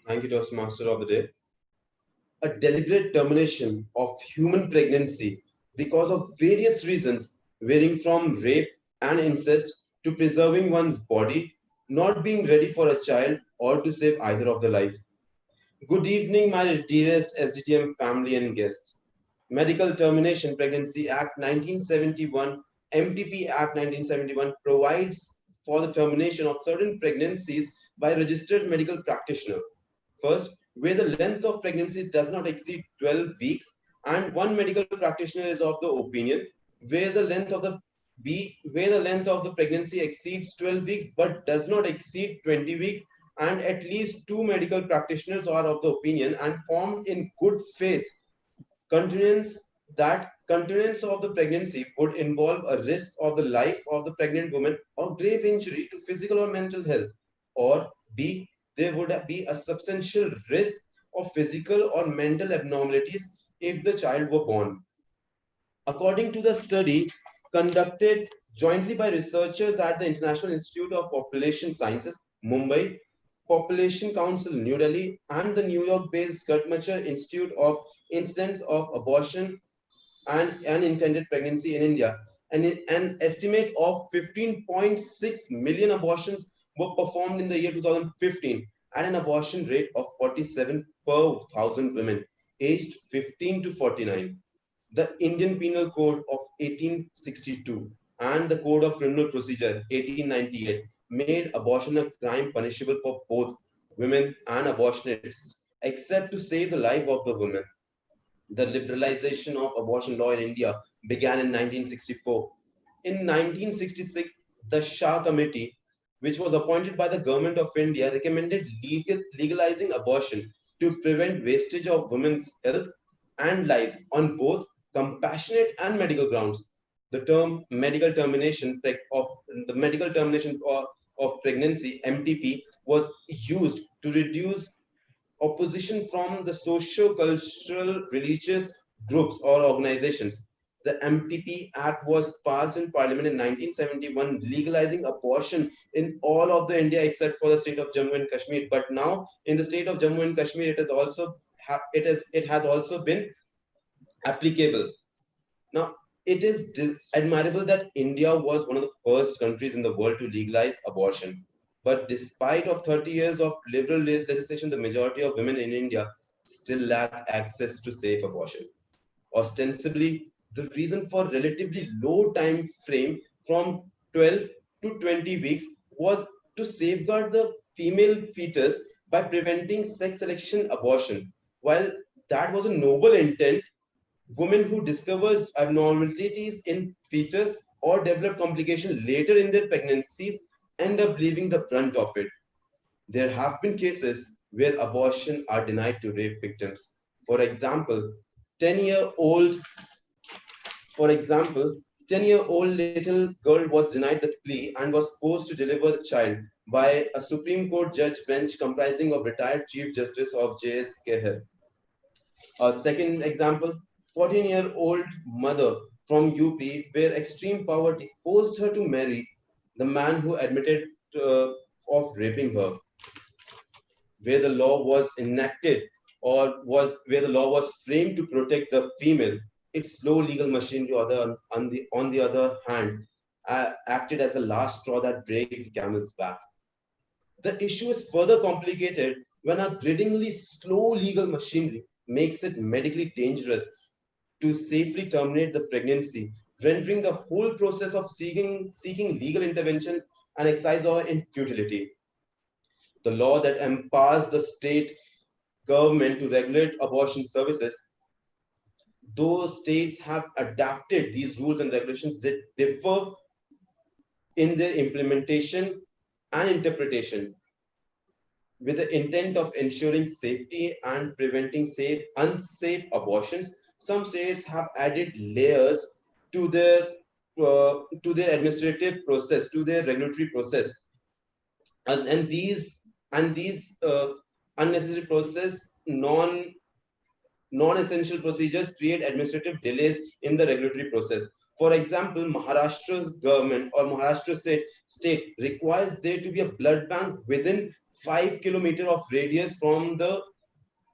Thank you, Toastmaster of the day. A deliberate termination of human pregnancy because of various reasons, varying from rape and incest to preserving one's body, not being ready for a child, or to save either of the life. Good evening, my dearest SDTM family and guests. Medical Termination Pregnancy Act 1971, MTP Act 1971 provides for the termination of certain pregnancies by registered medical practitioner. First, where the length of pregnancy does not exceed 12 weeks, and one medical practitioner is of the opinion where the length of the pregnancy exceeds 12 weeks but does not exceed 20 weeks, and at least two medical practitioners are of the opinion and formed in good faith continuance that continuance of the pregnancy would involve a risk of the life of the pregnant woman or grave injury to physical or mental health, or B, there would be a substantial risk of physical or mental abnormalities if the child were born. According to the study conducted jointly by researchers at the International Institute of Population Sciences, Mumbai, Population Council, New Delhi, and the New York-based Guttmacher Institute of Incidence of Abortion and Unintended Pregnancy in India, an estimate of 15.6 million abortions were performed in the year 2015 at an abortion rate of 47 per 1,000 women aged 15 to 49. The Indian Penal Code of 1862 and the Code of Criminal Procedure 1898 made abortion a crime punishable for both women and abortionists, except to save the life of the woman. The liberalization of abortion law in India began in 1964. In 1966, the Shah Committee, which was appointed by the Government of India, recommended legalizing abortion to prevent wastage of women's health and lives on both compassionate and medical grounds. The term medical termination of pregnancy (MTP) was used to reduce opposition from the socio-cultural, religious groups or organizations. The MTP Act was passed in Parliament in 1971, legalizing abortion in all of the India except for the state of Jammu and Kashmir. But now, in the state of Jammu and Kashmir, it has also been applicable. Now, it is admirable that India was one of the first countries in the world to legalize abortion. But despite of 30 years of liberal legislation, the majority of women in India still lack access to safe abortion. Ostensibly, the reason for relatively low time frame from 12 to 20 weeks was to safeguard the female fetus by preventing sex selection abortion. While that was a noble intent, women who discovers abnormalities in fetus or develop complications later in their pregnancies end up leaving the brunt of it. There have been cases where abortion are denied to rape victims. For example, 10-year-old for example, 10-year-old little girl was denied the plea and was forced to deliver the child by a Supreme Court judge bench comprising of retired Chief Justice of J.S. Keher. A second example, 14-year-old mother from UP, where extreme poverty forced her to marry the man who admitted of raping her, where the law was enacted where the law was framed to protect the female. Its slow legal machinery, on the other hand, acted as a last straw that breaks the camel's back. The issue is further complicated when a griddingly slow legal machinery makes it medically dangerous to safely terminate the pregnancy, rendering the whole process of seeking legal intervention an exercise in futility. The law that empowers the state government to regulate abortion services, those states have adapted these rules and regulations that differ in their implementation and interpretation with the intent of ensuring safety and preventing unsafe abortions. Some states have added layers to their administrative process, to their regulatory process, and these unnecessary process Non-essential procedures create administrative delays in the regulatory process. For example, Maharashtra's government or Maharashtra state requires there to be a blood bank within 5 kilometers of radius from the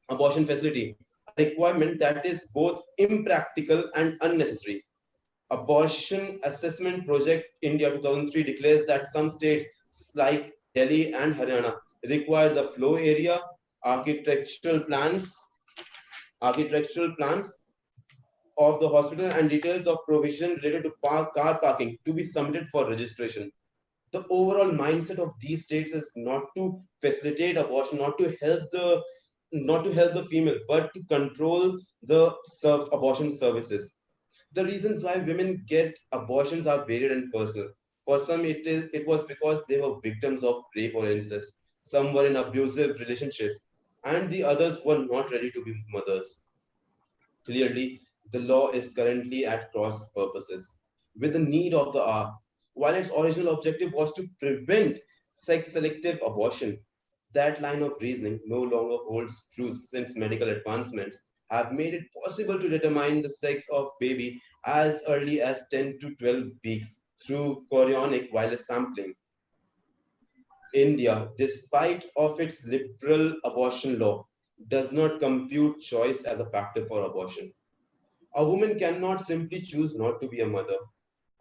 abortion facility, a requirement that is both impractical and unnecessary. Abortion Assessment Project India 2003 declares that some states like Delhi and Haryana require the flow area, architectural plans, architectural plans of the hospital and details of provision related to car parking to be submitted for registration. The overall mindset of these states is not to facilitate abortion, not to help the female, but to control the abortion services. The reasons why women get abortions are varied and personal. For some, it was because they were victims of rape or incest. Some were in abusive relationships, and the others were not ready to be mothers. Clearly, the law is currently at cross purposes with the need of the hour. While its original objective was to prevent sex selective abortion, that line of reasoning no longer holds true since medical advancements have made it possible to determine the sex of baby as early as 10 to 12 weeks through chorionic wireless sampling. India, despite of its liberal abortion law, does not compute choice as a factor for abortion. A woman cannot simply choose not to be a mother.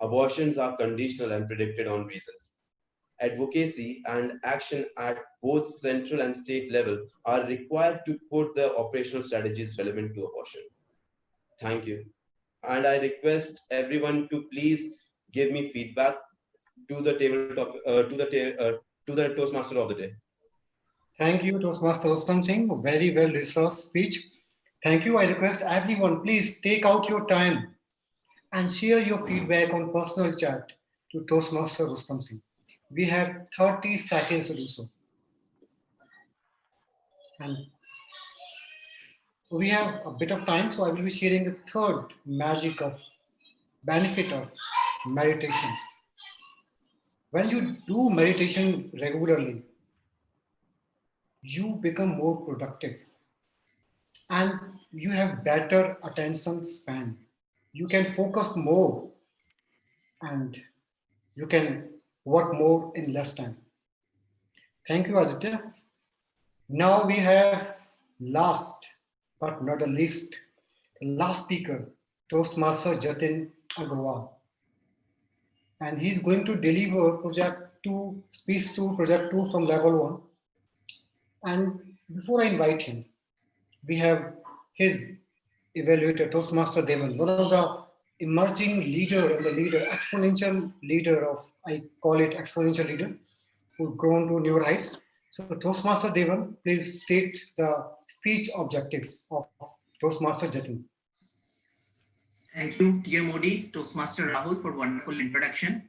Abortions are conditional and predicted on reasons. Advocacy and action at both central and state level are required to put the operational strategies relevant to abortion. Thank you. And I request everyone to please give me feedback to the tabletop, to the Toastmaster of the day. Thank you, Toastmaster Rustam Singh. Very well researched speech. Thank you. I request everyone, please take out your time and share your feedback on personal chat to Toastmaster Rustam Singh. We have 30 seconds to do so. And so we have a bit of time, so I will be sharing the third benefit of meditation. When you do meditation regularly, you become more productive and you have better attention span. You can focus more and you can work more in less time. Thank you, Aditya. Now we have last but not the least, the last speaker, Toastmaster Jatin Agarwal. And he's going to deliver speech 2, project 2 from level 1. And before I invite him, we have his evaluator, Toastmaster Devan, one of the emerging leader and the exponential leader of, I call it exponential leader, who've grown to newer heights. So Toastmaster Devan, please state the speech objectives of Toastmaster Jatin. Thank you, TMOD, Toastmaster Rahul, for wonderful introduction.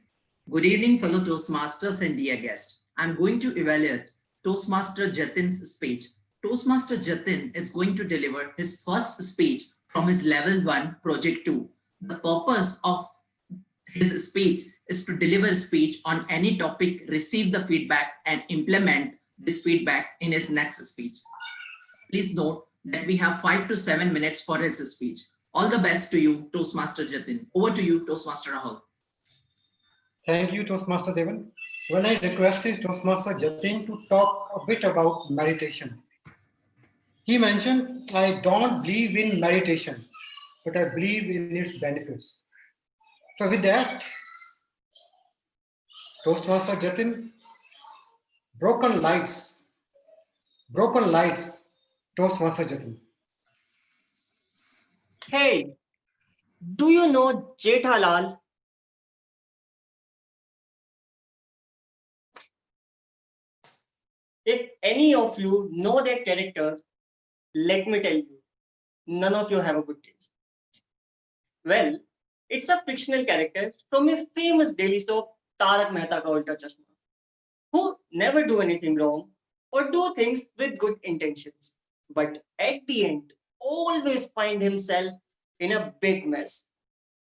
Good evening, fellow Toastmasters and dear guests. I'm going to evaluate Toastmaster Jatin's speech. Toastmaster Jatin is going to deliver his first speech from his level 1, project 2. The purpose of his speech is to deliver a speech on any topic, receive the feedback and implement this feedback in his next speech. Please note that we have 5 to 7 minutes for his speech. All the best to you, Toastmaster Jatin. Over to you, Toastmaster Rahul. Thank you, Toastmaster Devan. When I requested Toastmaster Jatin to talk a bit about meditation, he mentioned, I don't believe in meditation, but I believe in its benefits. So with that, Toastmaster Jatin, broken lights, Toastmaster Jatin. Hey, do you know Jethalal? If any of you know that character, let me tell you, none of you have a good taste. Well, it's a fictional character from a famous daily soap, Tarak Mehta Ka Ulta Chashma, who never do anything wrong or do things with good intentions, but at the end, always find himself in a big mess.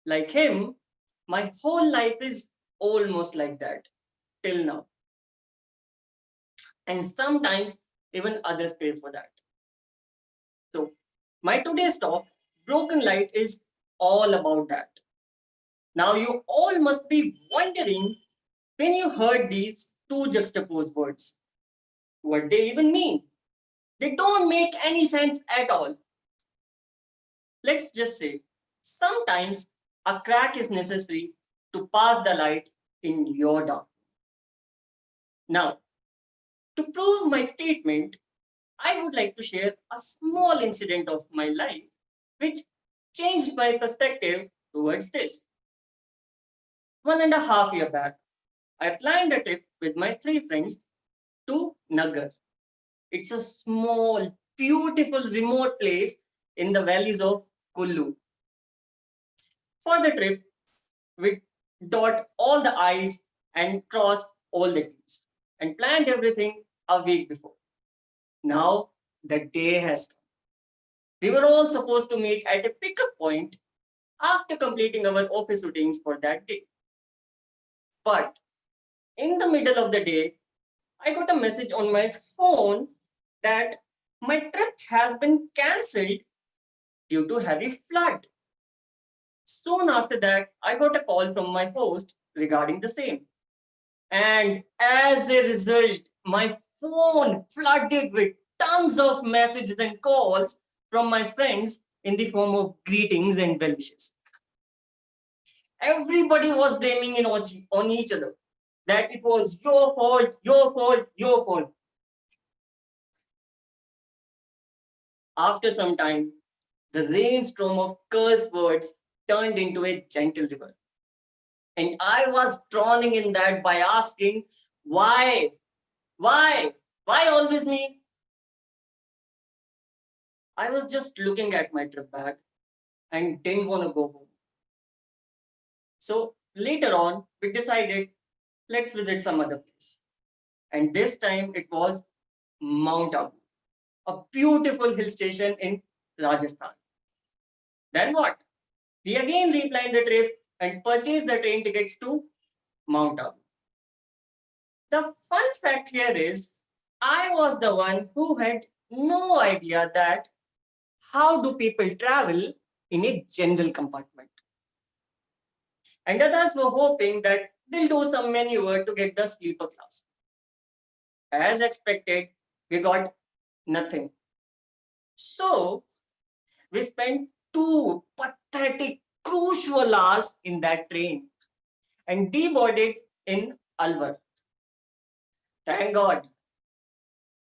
Like him, my whole life is almost like that, till now. And sometimes even others pay for that. So My today's talk, Broken Light, is all about that. Now you all must be wondering when you heard these two juxtaposed words, what they even mean. They don't make any sense at all. Let's just say, sometimes a crack is necessary to pass the light in your dark. Now, to prove my statement, I would like to share a small incident of my life which changed my perspective towards this. 1.5 years back, I planned a trip with my 3 friends to Nagar. It's a small, beautiful, remote place in the valleys of Kullu. For the trip, we dot all the I's and cross all the T's and planned everything a week before. Now the day has come. We were all supposed to meet at a pickup point after completing our office routines for that day. But in the middle of the day, I got a message on my phone that my trip has been cancelled due to heavy flood. Soon after that, I got a call from my host regarding the same. And as a result, my phone flooded with tons of messages and calls from my friends in the form of greetings and well wishes. Everybody was blaming it on each other, that it was your fault, your fault, your fault. After some time, the rainstorm of curse words turned into a gentle river. And I was drowning in that by asking, why? Why? Why always me? I was just looking at my trip bag and didn't want to go home. So later on, we decided, let's visit some other place. And this time it was Mount Abu, a beautiful hill station in Rajasthan. Then what? We again replanned the trip and purchased the train tickets to Mount Abu. The fun fact here is, I was the one who had no idea that how do people travel in a general compartment. And others were hoping that they'll do some maneuver to get the sleeper class. As expected, we got nothing. So we spent 2 pathetic, crucial hours in that train and deboarded in Alwar. Thank God.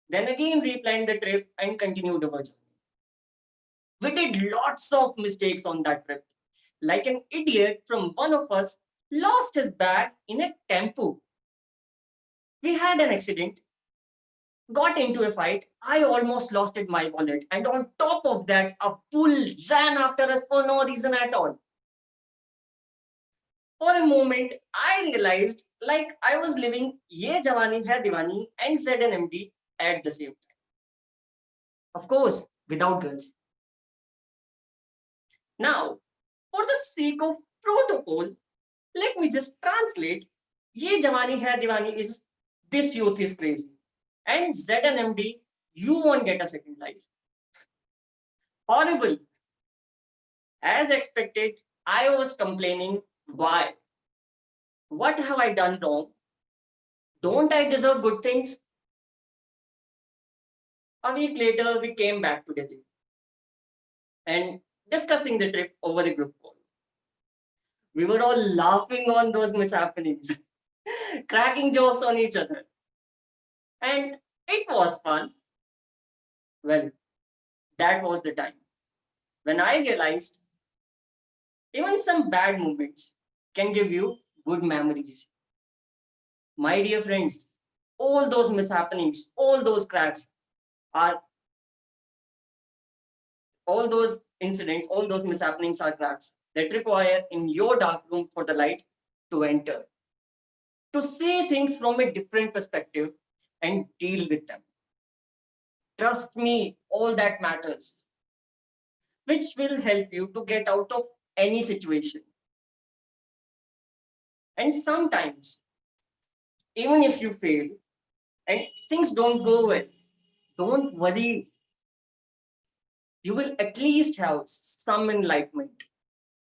Then again replanned the trip and continued our journey. We did lots of mistakes on that trip. Like an idiot from one of us lost his bag in a tempo. We had an accident, got into a fight. I almost lost my wallet. And on top of that, a bull ran after us for no reason at all. For a moment, I realized like I was living Ye Jawani Hai Diwani and ZNMD at the same time. Of course, without girls. Now, for the sake of protocol, let me just translate. Ye Jawani Hai Diwani is this youth is crazy. And ZNMD, you won't get a second life. Horrible. As expected, I was complaining, why? What have I done wrong? Don't I deserve good things? A week later, we came back to Delhi and discussing the trip over a group call. We were all laughing on those mishappenings, cracking jokes on each other. And it was fun. Well, that was the time when I realized even some bad moments can give you good memories. My dear friends, all those mishappenings, all those cracks all those incidents, all those mishappenings are cracks that require in your dark room for the light to enter, to see things from a different perspective and deal with them. Trust me, all that matters, which will help you to get out of any situation. And sometimes, even if you fail and things don't go well, don't worry. you will at least have some enlightenment.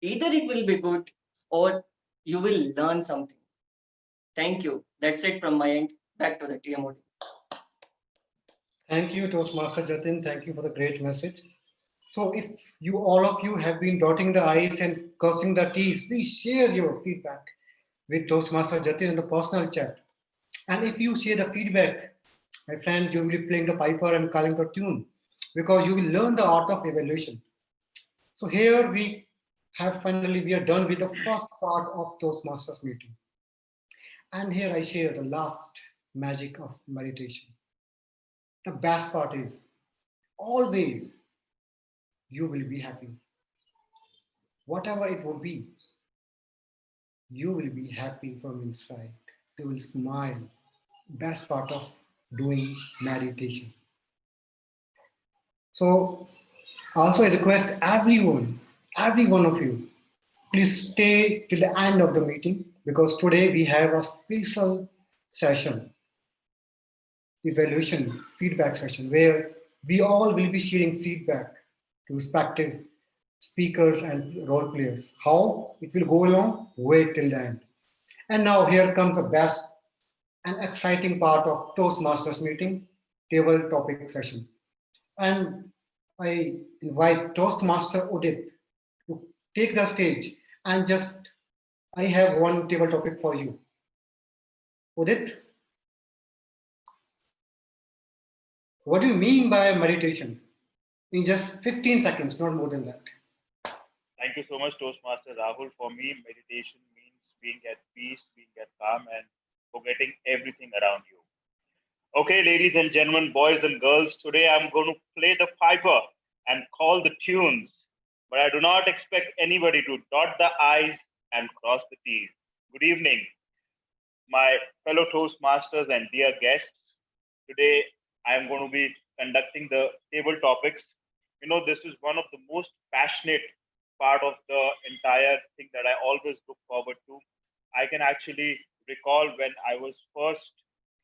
Either it will be good or you will learn something. Thank you. That's it from my end. Back to the TMOD. Thank you, Toastmaster Jatin. Thank you for the great message. So if you all of you have been dotting the I's and crossing the T's, please share your feedback with Toastmaster Jatin in the personal chat. And if you share the feedback, my friend, you will be playing the piper and calling the tune because you will learn the art of evaluation. So here we are done with the first part of Toastmasters meeting. And here I share the last magic of meditation. The best part is always you will be happy. Whatever it would be, you will be happy from inside. You will smile. Best part of doing meditation. So also I request every one of you, please stay till the end of the meeting because today we have a special session, evaluation feedback session, where we all will be sharing feedback to respective speakers and role players. How it will go along? Wait till the end. And now here comes the best and exciting part of Toastmasters meeting, table topic session. And I invite Toastmaster Udit to take the stage and I have one table topic for you. Udit, what do you mean by meditation? In just 15 seconds, not more than that. Thank you so much, Toastmaster Rahul. For me, meditation means being at peace, being at calm, and forgetting everything around you. Okay, ladies and gentlemen, boys and girls, today I'm going to play the piper and call the tunes, but I do not expect anybody to dot the I's and cross the T's. Good evening, my fellow Toastmasters and dear guests. Today I am going to be conducting the table topics. You know, this is one of the most passionate part of the entire thing that I always look forward to. I can actually recall when I was first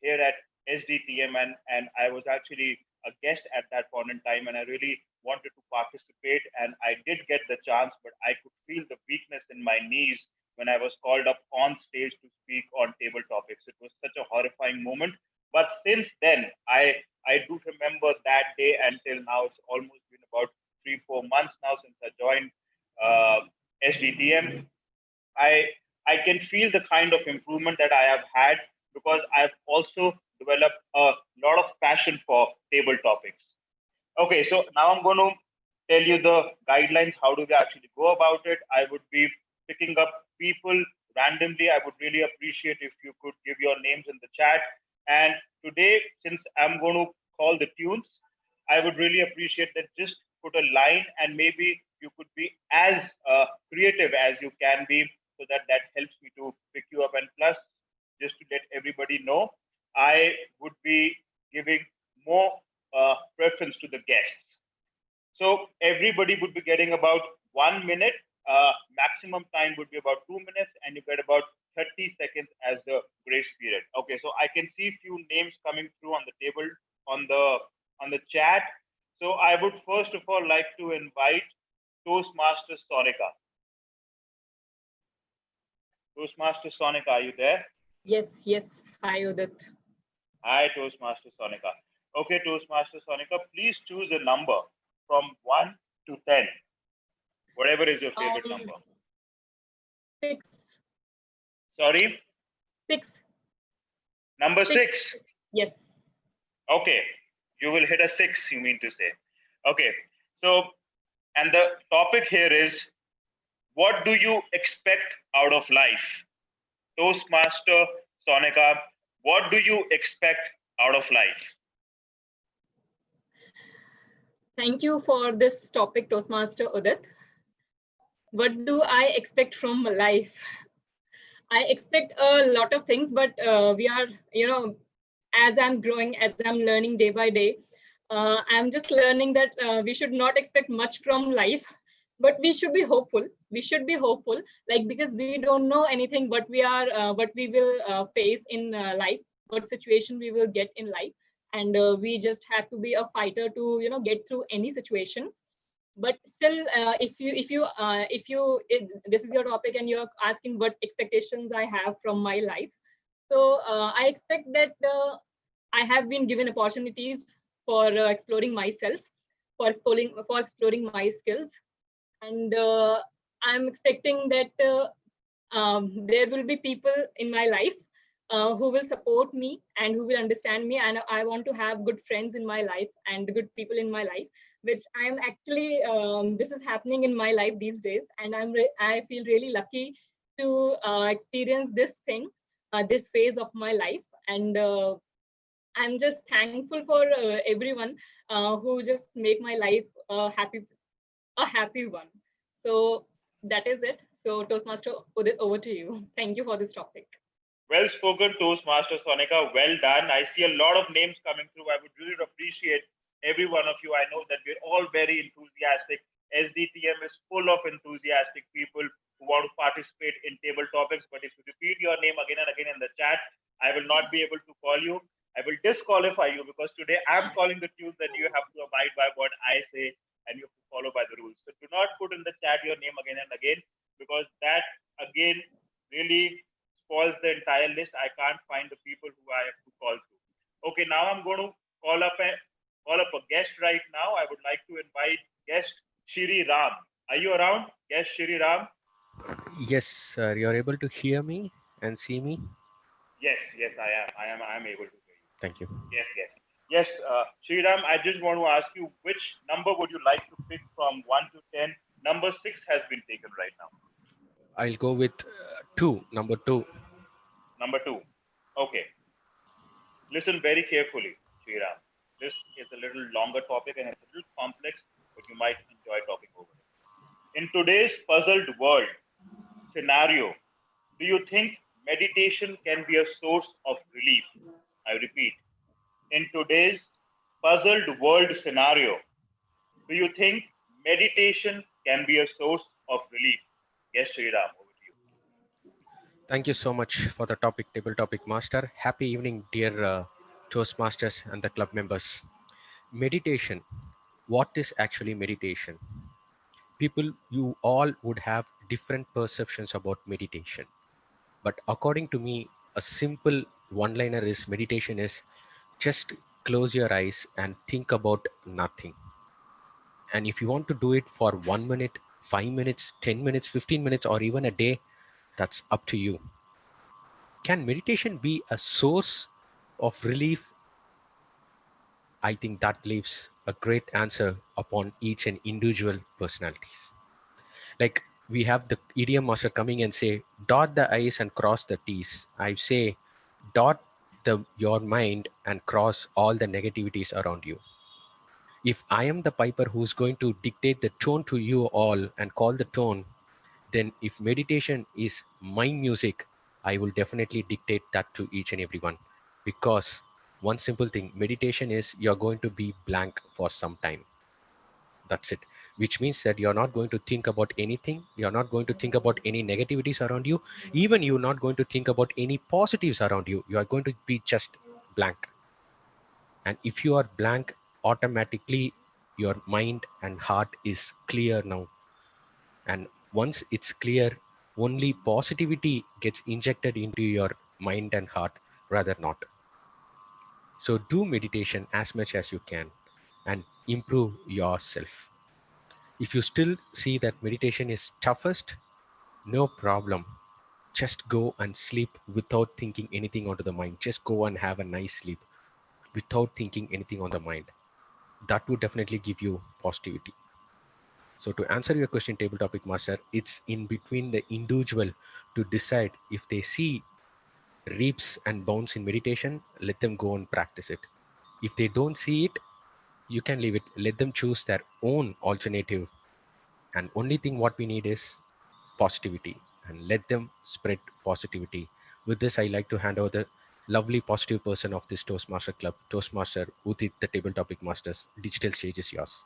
here at SDTM and I was actually a guest at that point in time and I really wanted to participate and I did get the chance, but I could feel the weakness in my knees when I was called up on stage to speak on table topics. It was such a horrifying moment. But since then, I do remember that day until now. It's almost been about 3-4 months now since I joined SDTM. I can feel the kind of improvement that I have had because I've also developed a lot of passion for table topics. Okay, so now I'm going to tell you the guidelines. How do we actually go about it? I would be picking up people randomly. I would really appreciate if you could give your names in the chat. And today, since I'm going to call the tunes, I would really appreciate that just put a line and maybe you could be as creative as you can be so that helps me to pick you up. And plus, just to let everybody know, I would be giving more preference to the guests. So everybody would be getting about 1 minute. Maximum time would be about 2 minutes, and you get about 30 seconds as the grace period. Okay, so I can see few names coming through on the table on the chat. So I would first of all like to invite Toastmaster Sonika. Toastmaster Sonika, are you there? Yes, yes. Hi, Udit. Hi, Toastmaster Sonika. Okay, Toastmaster Sonika, please choose a number from 1 to 10. Whatever is your favorite number. 6. Sorry? 6. Number 6? Yes. Okay. You will hit a 6, you mean to say. Okay. So, and the topic here is, what do you expect out of life? Toastmaster Sonika, what do you expect out of life? Thank you for this topic, Toastmaster Udit. What do I expect from life? I expect a lot of things, but we are, as I'm growing, as I'm learning day by day, I'm just learning that we should not expect much from life, but we should be hopeful. We should be hopeful, because we don't know anything what we will face in life, what situation we will get in life. And we just have to be a fighter to, get through any situation. But still, this is your topic and you're asking what expectations I have from my life. So I expect that I have been given opportunities for exploring myself, for exploring my skills, and I'm expecting that there will be people in my life who will support me and who will understand me, and I want to have good friends in my life and good people in my life, which I'm actually this is happening in my life these days, and I feel really lucky to experience this thing, this phase of my life, and I'm just thankful for everyone who just make my life a happy one. So that is it. So Toastmaster, over to you. Thank you for this topic. Well spoken, Toastmaster Sonika. Well done. I see a lot of names coming through. I would really appreciate every one of you. I know that we're all very enthusiastic. SDTM is full of enthusiastic people who want to participate in table topics. But if you repeat your name again and again in the chat, I will not be able to call you. I will disqualify you because today I'm calling the tunes that you have to abide by what I say and you have to follow by the rules. So do not put in the chat your name again and again, because that again really spoils the entire list. I can't find the people who I have to call to. Okay, now I'm going to call up a guest right now. I would like to invite guest Shri Ram. Are you around? Guest Shri Ram? Yes, sir. You're able to hear me and see me? Yes, I am able to hear you. Thank you. Yes, Shri Ram, I just want to ask you, which number would you like to pick from 1 to 10? Number 6 has been taken right now. I'll go with 2, number 2. Number 2. Okay. Listen very carefully, Shri Ram. This is a little longer topic and it's a little complex, but you might enjoy talking over it. In today's puzzled world scenario, do you think meditation can be a source of relief? I repeat, in today's puzzled world scenario, do you think meditation can be a source of relief? Yes, Shri Ram, over to you. Thank you so much for the topic, table topic master. Happy evening, dear Toastmasters and the club members. Meditation. What is actually meditation? People, you all would have different perceptions about meditation. But according to me, a simple one-liner is meditation is just close your eyes and think about nothing. And if you want to do it for 1 minute, 5 minutes, 10 minutes, 15 minutes, or even a day, that's up to you. Can meditation be a source of relief? I think that leaves a great answer upon each and individual personalities. Like we have the idiom master coming and say, dot the I's and cross the T's. I say, dot your mind and cross all the negativities around you. If I am the piper who's going to dictate the tone to you all and call the tone, then if meditation is my music, I will definitely dictate that to each and everyone. Because one simple thing, meditation is you're going to be blank for some time. That's it. Which means that you're not going to think about anything. You're not going to think about any negativities around you. Even you're not going to think about any positives around you. You are going to be just blank. And if you are blank, automatically your mind and heart is clear now. And once it's clear, only positivity gets injected into your mind and heart, rather not. So do meditation as much as you can and improve yourself. If you still see that meditation is toughest, no problem. Just go and sleep without thinking anything onto the mind. Just go and have a nice sleep without thinking anything on the mind. That would definitely give you positivity. So to answer your question, table topic master, it's in between the individual to decide if they see reaps and bounds in meditation, let them go and practice it. If they don't see it, you can leave it. Let them choose their own alternative. And only thing what we need is positivity, and let them spread positivity. With this, I like to hand over the lovely positive person of this Toastmaster Club, Toastmaster Udit, the table topic masters. Digital stage is yours.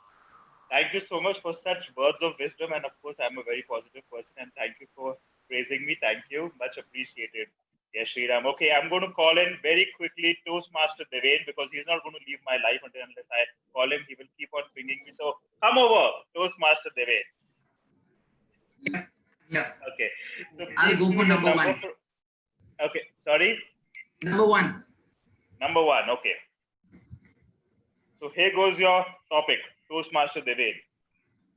Thank you so much for such words of wisdom. And of course, I'm a very positive person. And thank you for praising me. Thank you. Much appreciated. Yes, Sriram. Okay, I'm going to call in very quickly Toastmaster Deven, because he's not going to leave my life unless I call him. He will keep on pinging me. So come over, Toastmaster. Deven? Yeah. Okay. So I'll please go for choose a number one. Okay. Sorry. Number one. Number one. Okay. So here goes your topic, Toastmaster Deven.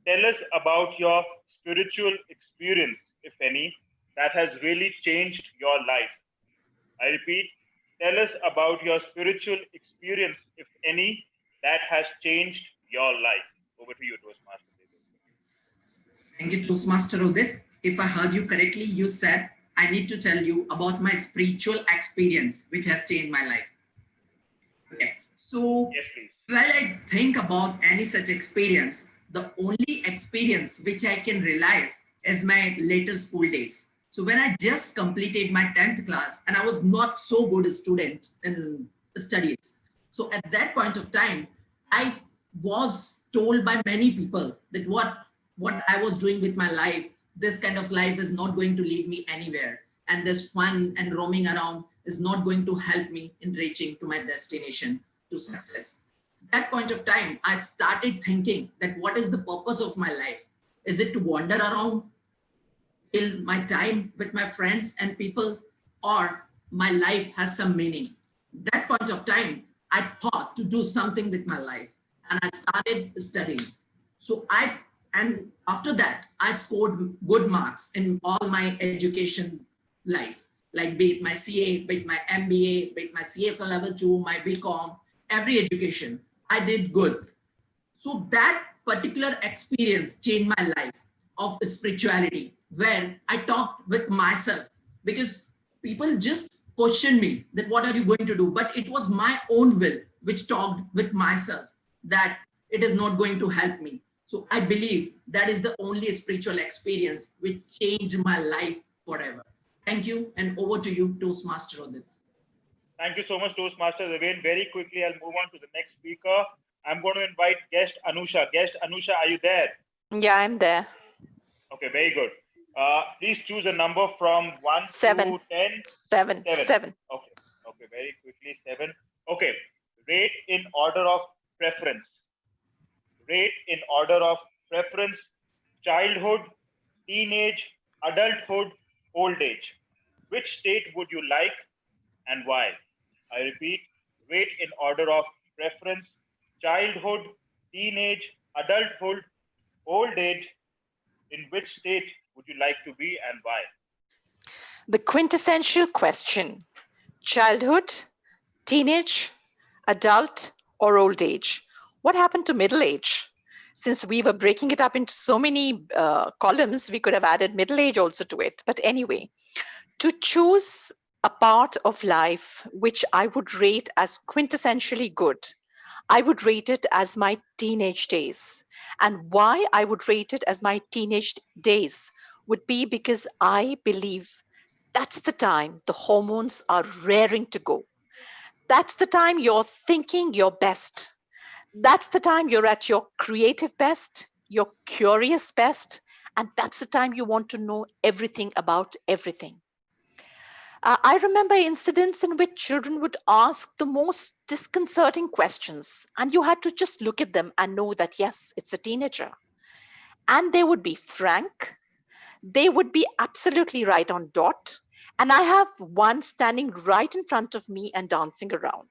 Tell us about your spiritual experience, if any, that has really changed your life. I repeat, tell us about your spiritual experience, if any, that has changed your life. Over to you, Toastmaster Deven. Thank you, Toastmaster Udit. If I heard you correctly, you said I need to tell you about my spiritual experience, which has changed my life. Okay. So yes, please. When I think about any such experience, the only experience which I can realize is my later school days. So when I just completed my 10th class and I was not so good a student in studies. So at that point of time, I was told by many people that what I was doing with my life, this kind of life is not going to lead me anywhere. And this fun and roaming around is not going to help me in reaching to my destination, to success. At that point of time, I started thinking that what is the purpose of my life? Is it to wander around, kill my time with my friends and people, or my life has some meaning? That point of time, I thought to do something with my life and I started studying. And after that, I scored good marks in all my education life, like be it my CA, be it my MBA, be it my CFA level 2, my BCom, every education, I did good. So that particular experience changed my life of spirituality, where I talked with myself, because people just questioned me that what are you going to do? But it was my own will which talked with myself that it is not going to help me. So I believe that is the only spiritual experience which changed my life forever. Thank you, and over to you, Toastmaster Udit. Thank you so much, Toastmaster Deven. Very quickly, I'll move on to the next speaker. I'm going to invite guest Anusha. Guest Anusha, are you there? Yeah, I'm there. Okay, very good. Please choose a number from 1 7. to 10. 7. 7. Okay. Okay, very quickly, 7. Okay. Rate in order of preference. Rate in order of preference: childhood, teenage, adulthood, old age. Which state would you like and why? I repeat, rate in order of preference: childhood, teenage, adulthood, old age. In which state would you like to be and why? The quintessential question: childhood, teenage, adult, or old age? What happened to middle age? Since we were breaking it up into so many columns, we could have added middle age also to it. But anyway, to choose a part of life which I would rate as quintessentially good, I would rate it as my teenage days. And why I would rate it as my teenage days would be because I believe that's the time the hormones are raring to go. That's the time you're thinking your best. That's the time you're at your creative best, your curious best, and that's the time you want to know everything about everything. I remember incidents in which children would ask the most disconcerting questions, and you had to just look at them and know that, yes, it's a teenager. And they would be frank, they would be absolutely right on dot. And I have one standing right in front of me and dancing around.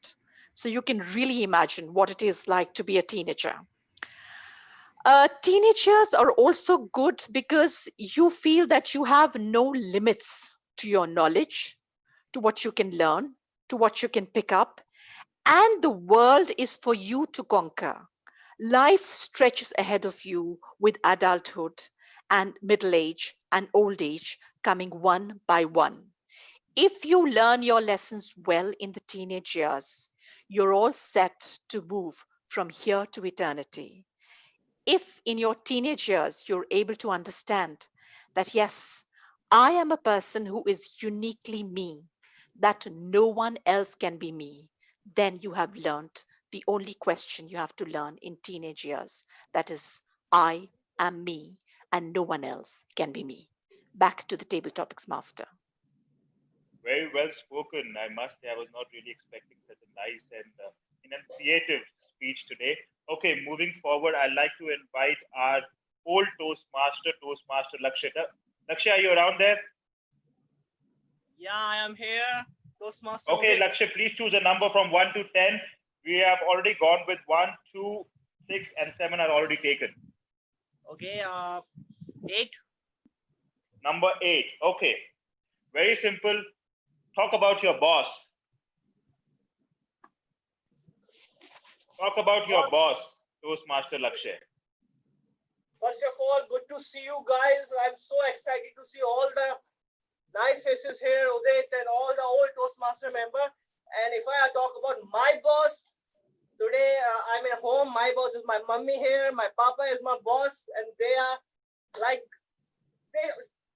So you can really imagine what it is like to be a teenager. Teenagers are also good because you feel that you have no limits to your knowledge, to what you can learn, to what you can pick up, and the world is for you to conquer. Life stretches ahead of you with adulthood and middle age and old age coming one by one. If you learn your lessons well in the teenage years, you're all set to move from here to eternity. If in your teenage years you're able to understand that, yes, I am a person who is uniquely me, that no one else can be me, then you have learned the only question you have to learn in teenage years. That is, I am me and no one else can be me. Back to the table topics master. Very well spoken. I must say, I was not really expecting such a nice and enunciative speech today. Okay, moving forward, I'd like to invite our old Toastmaster Lakshya. Lakshya, are you around there? Yeah, I am here. Toastmaster. Okay, Lakshya, please choose a number from 1 to 10. We have already gone with 1, 2, 6, and 7 are already taken. Okay, 8. Number 8. Okay. Very simple. Talk about your boss. Talk about your boss, Toastmaster Lakshya. First of all, good to see you guys. I'm so excited to see all the nice faces here, Udit, and all the old Toastmaster member. And if I talk about my boss, today I'm at home. My boss is my mummy here. My papa is my boss, and they are like,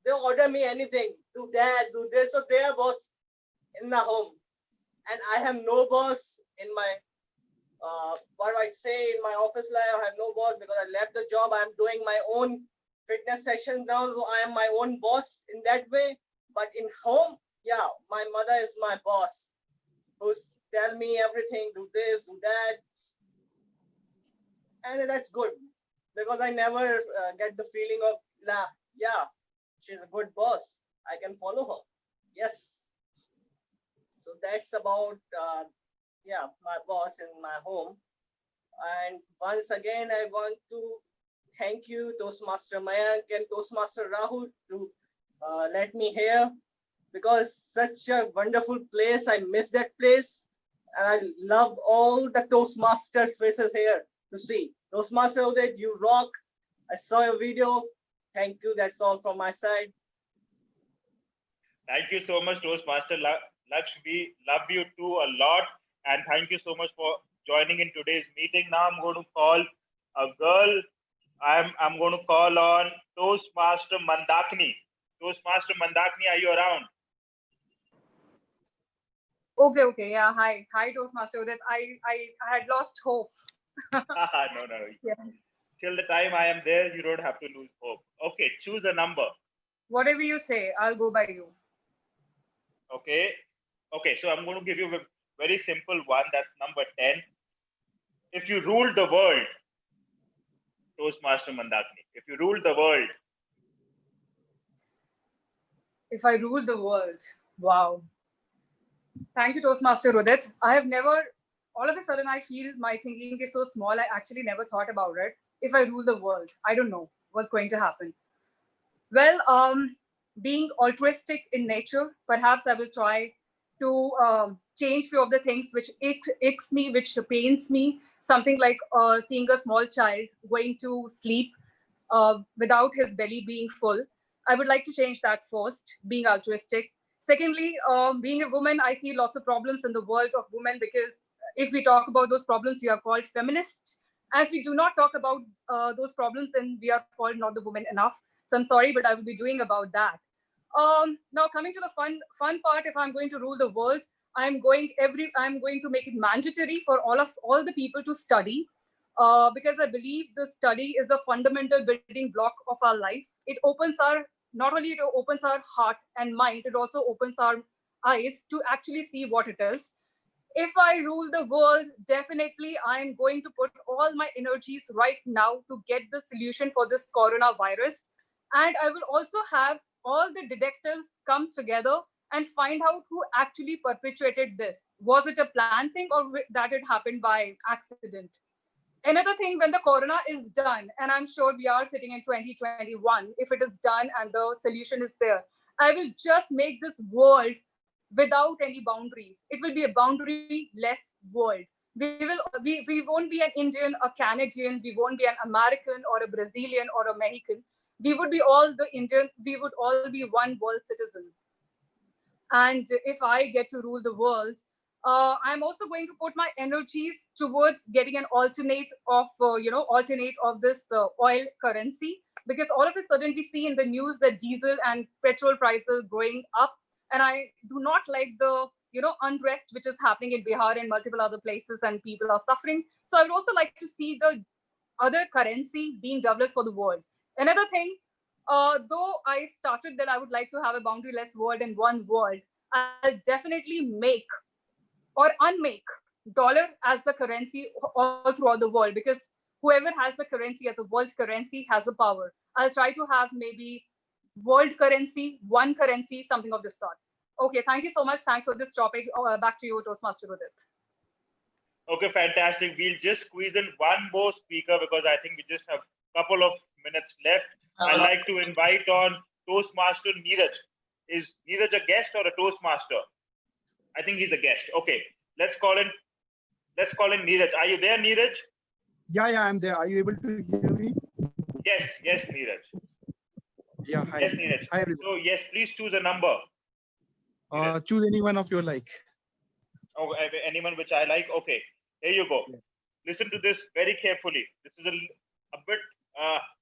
they order me anything. Do that, do this. So they are boss in the home. And I have no boss in my, what do I say, in my office life. I have no boss because I left the job. I'm doing my own fitness sessions now. So I am my own boss in that way. But in home, yeah, my mother is my boss, who's tell me everything, do this, do that. And that's good because I never get the feeling of, yeah, she's a good boss. I can follow her. Yes. So that's about, yeah, my boss in my home. And once again, I want to thank you, Toastmaster Mayank and Toastmaster Rahul, to let me here, because such a wonderful place. I miss that place. And I love all the Toastmasters faces here to see. Toastmaster Udit, you rock. I saw your video. Thank you. That's all from my side. Thank you so much, Toastmaster Laksh. We love you too a lot. And thank you so much for joining in today's meeting. Now I'm going to call a girl. I'm going to call on Toastmaster Mandakini. Toastmaster Mandakini, are you around? Okay, yeah, hi, Toastmaster Udit. I had lost hope. No. Yes. Till the time I am there, you don't have to lose hope. Okay, choose a number. Whatever you say, I'll go by you. Okay, so I'm going to give you a very simple one. That's number 10. If you ruled the world, Toastmaster Mandakini, if you ruled the world. If I rule the world, wow. Thank you, Toastmaster Udit. I have never, all of a sudden I feel my thinking is so small, I actually never thought about it. If I rule the world, I don't know what's going to happen. Well, being altruistic in nature, perhaps I will try to change few of the things which icks me, which pains me. Something like seeing a small child going to sleep without his belly being full. I would like to change that first, being altruistic. Secondly, being a woman, I see lots of problems in the world of women, because if we talk about those problems, we are called feminists. And if we do not talk about those problems, then we are called not the woman enough. So I'm sorry, but I will be doing about that. Now coming to the fun part, if I'm going to rule the world, I'm going to make it mandatory for all the people to study, because I believe the study is a fundamental building block of our life. It opens not only it opens our heart and mind, it also opens our eyes to actually see what it is. If I rule the world, definitely I'm going to put all my energies right now to get the solution for this coronavirus. And I will also have all the detectives come together and find out who actually perpetrated this. Was it a planned thing, or that it happened by accident? Another thing, when the corona is done, and I'm sure we are sitting in 2021, if it is done and the solution is there, I will just make this world without any boundaries. It will be a boundary-less world. We won't be an Indian, a Canadian, we won't be an American or a Brazilian or a Mexican. We would be all the Indian, we would all be one world citizen. And if I get to rule the world, I'm also going to put my energies towards getting an alternate of this oil currency, because all of a sudden we see in the news that diesel and petrol prices going up, and I do not like the unrest which is happening in Bihar and multiple other places, and people are suffering. So I would also like to see the other currency being developed for the world. Another thing, though I started that I would like to have a boundaryless world and one world, I'll definitely make or unmake dollar as the currency all throughout the world, because whoever has the currency as a world currency has the power. I'll try to have maybe world currency, one currency, something of this sort. Okay, thank you so much. Thanks for this topic. Back to you, Toastmaster Udit. Okay, fantastic. We'll just squeeze in one more speaker because I think we just have a couple of minutes left. I'd like to invite on Toastmaster Neeraj. Is Neeraj a guest or a Toastmaster? I think he's a guest. Okay, let's call in Neeraj. Are you there, Neeraj? Yeah, I'm there. Are you able to hear me? Yes, Neeraj. Yeah, hi. Yes, Neeraj. Hi, everyone. So yes, please choose a number. Choose any one of your like. Oh, anyone which I like. Okay, here you go. Yeah. Listen to this very carefully. This is a bit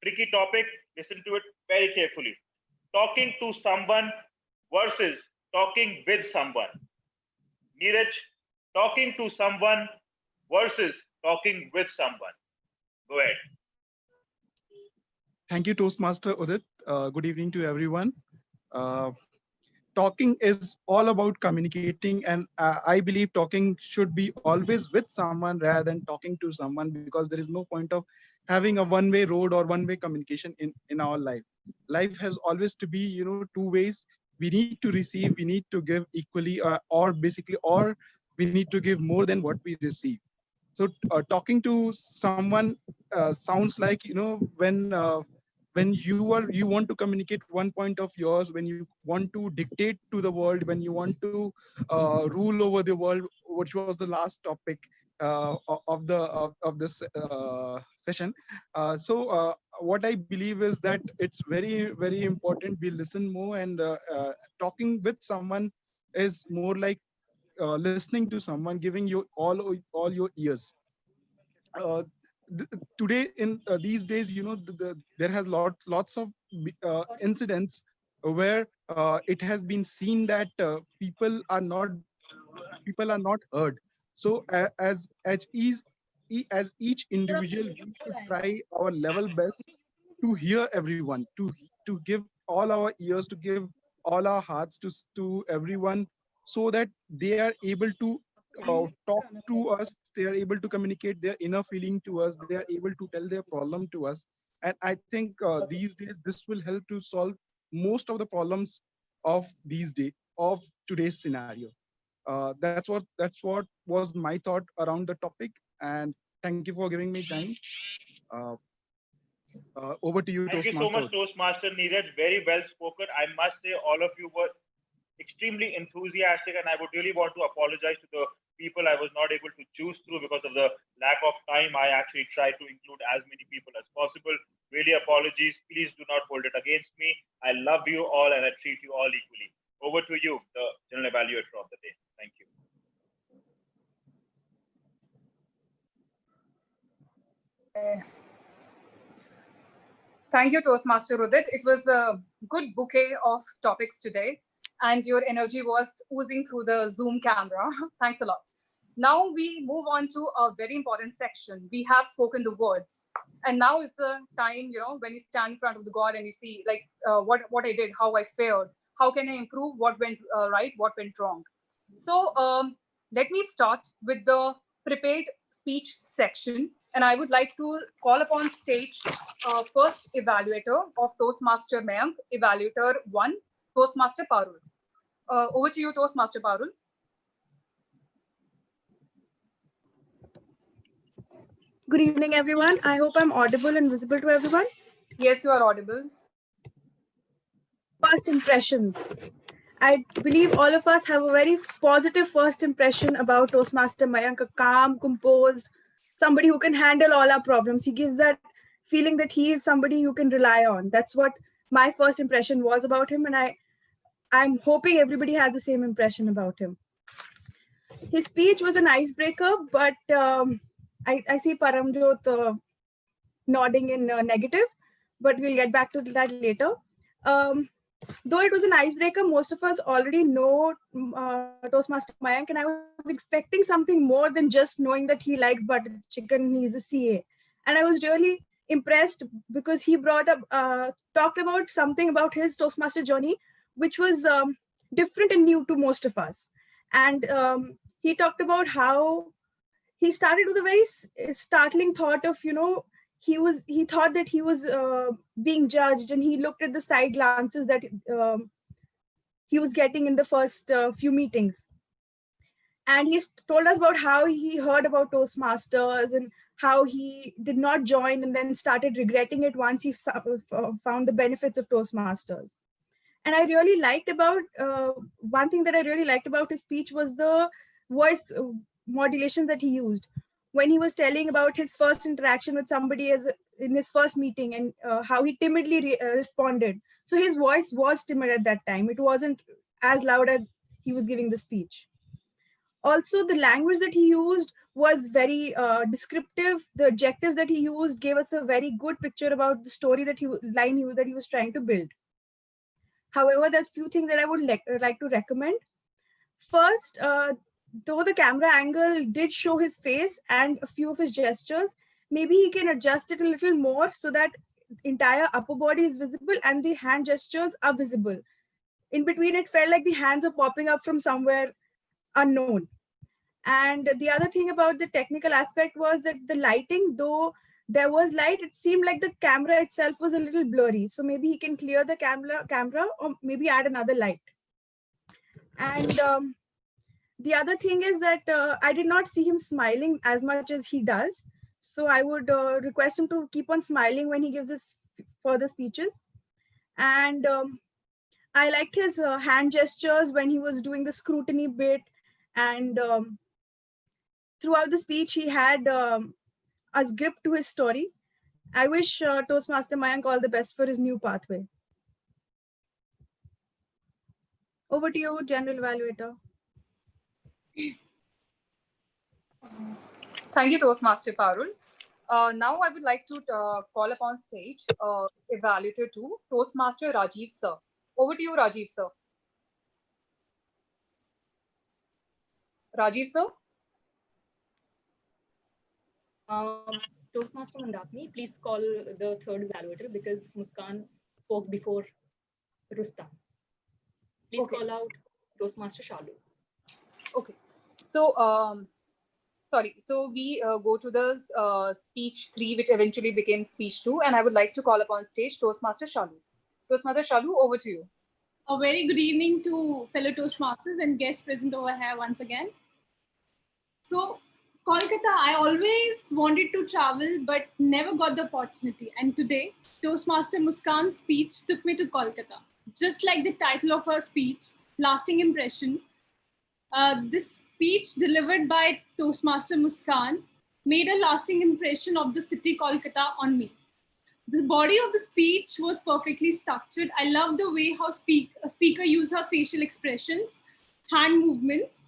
tricky topic. Listen to it very carefully. Talking to someone versus talking with someone. Neeraj, talking to someone versus talking with someone. Go ahead. Thank you, Toastmaster Udit. Good evening to everyone. Talking is all about communicating, and I believe talking should be always with someone rather than talking to someone, because there is no point of having a one-way road or one-way communication in our life. Life has always to be, two ways. We need to receive, we need to give equally, or we need to give more than what we receive. So talking to someone sounds like, when you want to communicate one point of yours, when you want to dictate to the world, when you want to rule over the world, which was the last topic of this session. So what I believe is that it's very, very important we listen more, and talking with someone is more like listening to someone, giving you all your ears. Today, in these days, there has lots of incidents where it has been seen that people are not heard. So as each individual, we should try our level best to hear everyone, to give all our ears, to give all our hearts to everyone, so that they are able to talk to us, they are able to communicate their inner feeling to us, they are able to tell their problem to us. And I think these days this will help to solve most of the problems of today's scenario. That's what was my thought around the topic, and thank you for giving me time. uh, Over to you, Thank you so Toastmaster. much, Toastmaster Neeraj. Very well spoken. I must say, all of you were extremely enthusiastic, and I would really want to apologize to the people I was not able to choose through because of the lack of time. I actually tried to include as many people as possible. Really apologies. Please do not hold it against me. I love you all and I treat you all equally. Over to you, the general evaluator of the day. Thank you. Thank you, Toastmaster Udit. It was a good bouquet of topics today, and your energy was oozing through the Zoom camera. Thanks a lot. Now we move on to a very important section. We have spoken the words, and now is the time, when you stand in front of the God and you see like what I did, how I failed, how can I improve, what went right, what went wrong. So let me start with the prepared speech section. And I would like to call upon stage first evaluator of Toastmaster Mayank, evaluator 1, Toastmaster Parul. Over to you, Toastmaster Parul. Good evening, everyone. I hope I'm audible and visible to everyone. Yes, you are audible. First impressions. I believe all of us have a very positive first impression about Toastmaster Mayank, a calm, composed, somebody who can handle all our problems. He gives that feeling that he is somebody you can rely on. That's what my first impression was about him, and I'm hoping everybody has the same impression about him. His speech was an icebreaker, but I see Paramjot nodding in negative, but we'll get back to that later. Though it was an icebreaker, most of us already know Toastmaster Mayank, and I was expecting something more than just knowing that he likes butter chicken, he's a CA. And I was really impressed because he talked about something about his Toastmaster journey, which was different and new to most of us. And he talked about how he started with a very startling thought of, he thought that he was being judged, and he looked at the side glances that he was getting in the first few meetings. And he told us about how he heard about Toastmasters and how he did not join and then started regretting it once he found the benefits of Toastmasters. And I really liked about one thing that I really liked about his speech was the voice modulation that he used when he was telling about his first interaction with somebody in his first meeting, and how he timidly responded. So his voice was timid at that time. It wasn't as loud as he was giving the speech. Also, the language that he used was very descriptive. The adjectives that he used gave us a very good picture about the story that he was trying to build. However, there's few things that I would like to recommend. First, though the camera angle did show his face and a few of his gestures, maybe he can adjust it a little more so that entire upper body is visible and the hand gestures are visible. In between, it felt like the hands were popping up from somewhere unknown. And the other thing about the technical aspect was that the lighting, though there was light, it seemed like the camera itself was a little blurry. So maybe he can clear the camera or maybe add another light. And the other thing is that I did not see him smiling as much as he does. So I would request him to keep on smiling when he gives his further speeches. And I liked his hand gestures when he was doing the scrutiny bit. And throughout the speech, he had a grip to his story. I wish Toastmaster Mayank all the best for his new pathway. Over to you, General Evaluator. Thank you, Toastmaster Parul. Now I would like to call upon stage Evaluator 2, Toastmaster Rajiv sir. Over to you, Rajiv sir. Rajiv sir? Toastmaster Mandakini, please call the third evaluator because Muskan spoke before Rustam. Please call out Toastmaster Shalu. Okay. So, sorry. So we go to the speech 3, which eventually became speech 2, and I would like to call upon stage Toastmaster Shalu. Toastmaster Shalu, over to you. A very good evening to fellow Toastmasters and guests present over here once again. So, Kolkata, I always wanted to travel but never got the opportunity. And today, Toastmaster Muskan's speech took me to Kolkata. Just like the title of her speech, Lasting Impression, this speech delivered by Toastmaster Muskan made a lasting impression of the city Kolkata on me. The body of the speech was perfectly structured. I love the way how a speaker used her facial expressions, hand movements.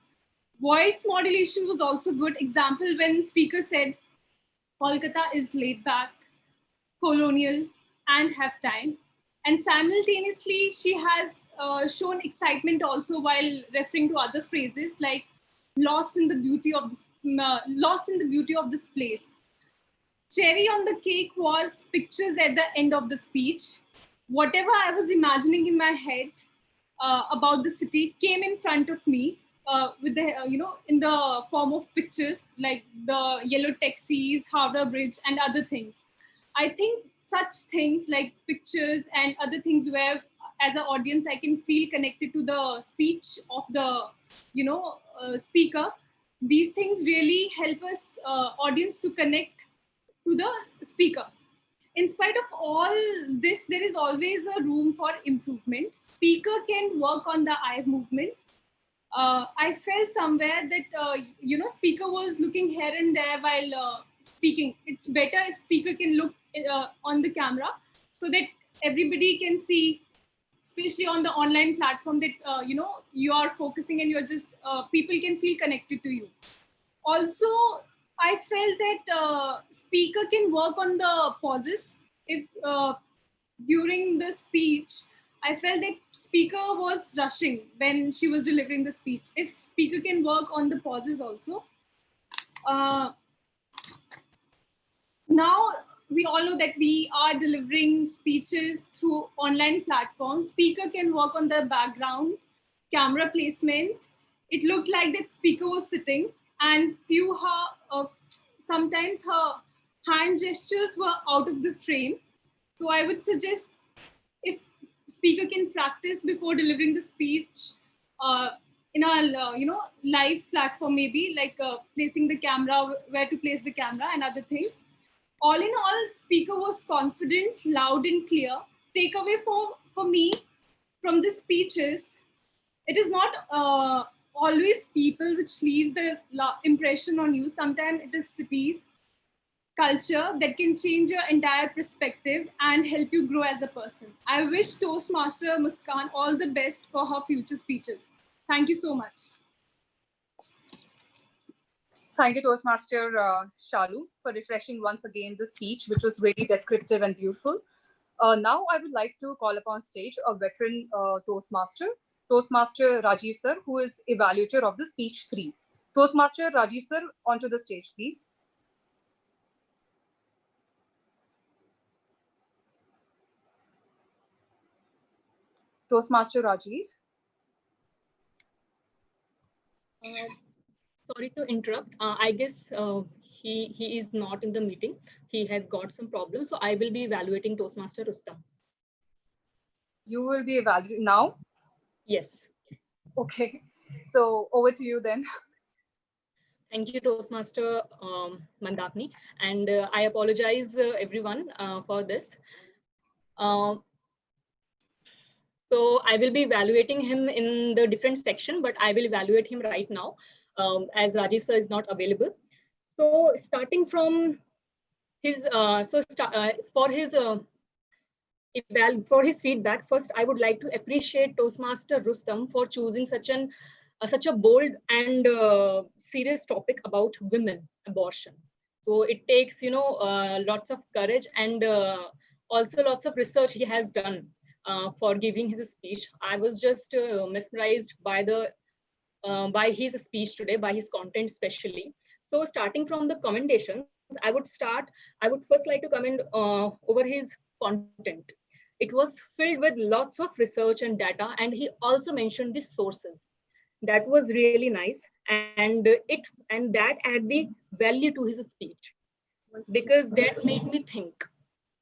Voice modulation was also good. Example, when speaker said, Kolkata is laid back, colonial, and have time. And simultaneously, she has shown excitement also while referring to other phrases like lost in the beauty of this place. Cherry on the cake was pictures at the end of the speech. Whatever I was imagining in my head about the city came in front of me with the in the form of pictures like the yellow taxis, Howrah Bridge, and other things. I think such things like pictures and other things where, as an audience, I can feel connected to the speech of the speaker. These things really help us audience to connect to the speaker. In spite of all this, there is always a room for improvement. Speaker can work on the eye movement. I felt somewhere that speaker was looking here and there while speaking. It's better if speaker can look on the camera so that everybody can see, especially on the online platform, that you are focusing and you're just people can feel connected to you. Also, I felt that speaker can work on the pauses. If during the speech, I felt that speaker was rushing when she was delivering the speech. If speaker can work on the pauses also. Now, we all know that we are delivering speeches through online platforms. Speaker can work on the background, camera placement. It looked like that speaker was sitting, and sometimes her hand gestures were out of the frame. So I would suggest if speaker can practice before delivering the speech in our live platform, maybe like placing the camera, where to place the camera and other things. All in all, speaker was confident, loud and clear. Takeaway for me from the speeches, it is not always people which leaves the impression on you. Sometimes it is cities, culture that can change your entire perspective and help you grow as a person. I wish Toastmaster Muskan all the best for her future speeches. Thank you so much. Thank you, Toastmaster Shalu, for refreshing once again the speech, which was really descriptive and beautiful. Now I would like to call upon stage a veteran Toastmaster, Toastmaster Rajiv sir, who is evaluator of the speech 3. Toastmaster Rajiv sir, onto the stage, please. Toastmaster Rajiv. Sorry to interrupt. I guess he is not in the meeting. He has got some problems. So I will be evaluating Toastmaster Rustam. You will be evaluating now? Yes. Okay. So over to you then. Thank you, Toastmaster Mandakini. And I apologize everyone for this. So I will be evaluating him in the different section, but I will evaluate him right now as Rajiv sir is not available. So starting from his, for his feedback, first I would like to appreciate Toastmaster Rustam for choosing such a bold and serious topic about women abortion. So it takes lots of courage and also lots of research he has done for giving his speech. I was just mesmerized by his speech today, by his content especially. So starting from the commendations, I would first like to comment over his content. It was filled with lots of research and data, and he also mentioned the sources. That was really nice, and that added the value to his speech, because that made me think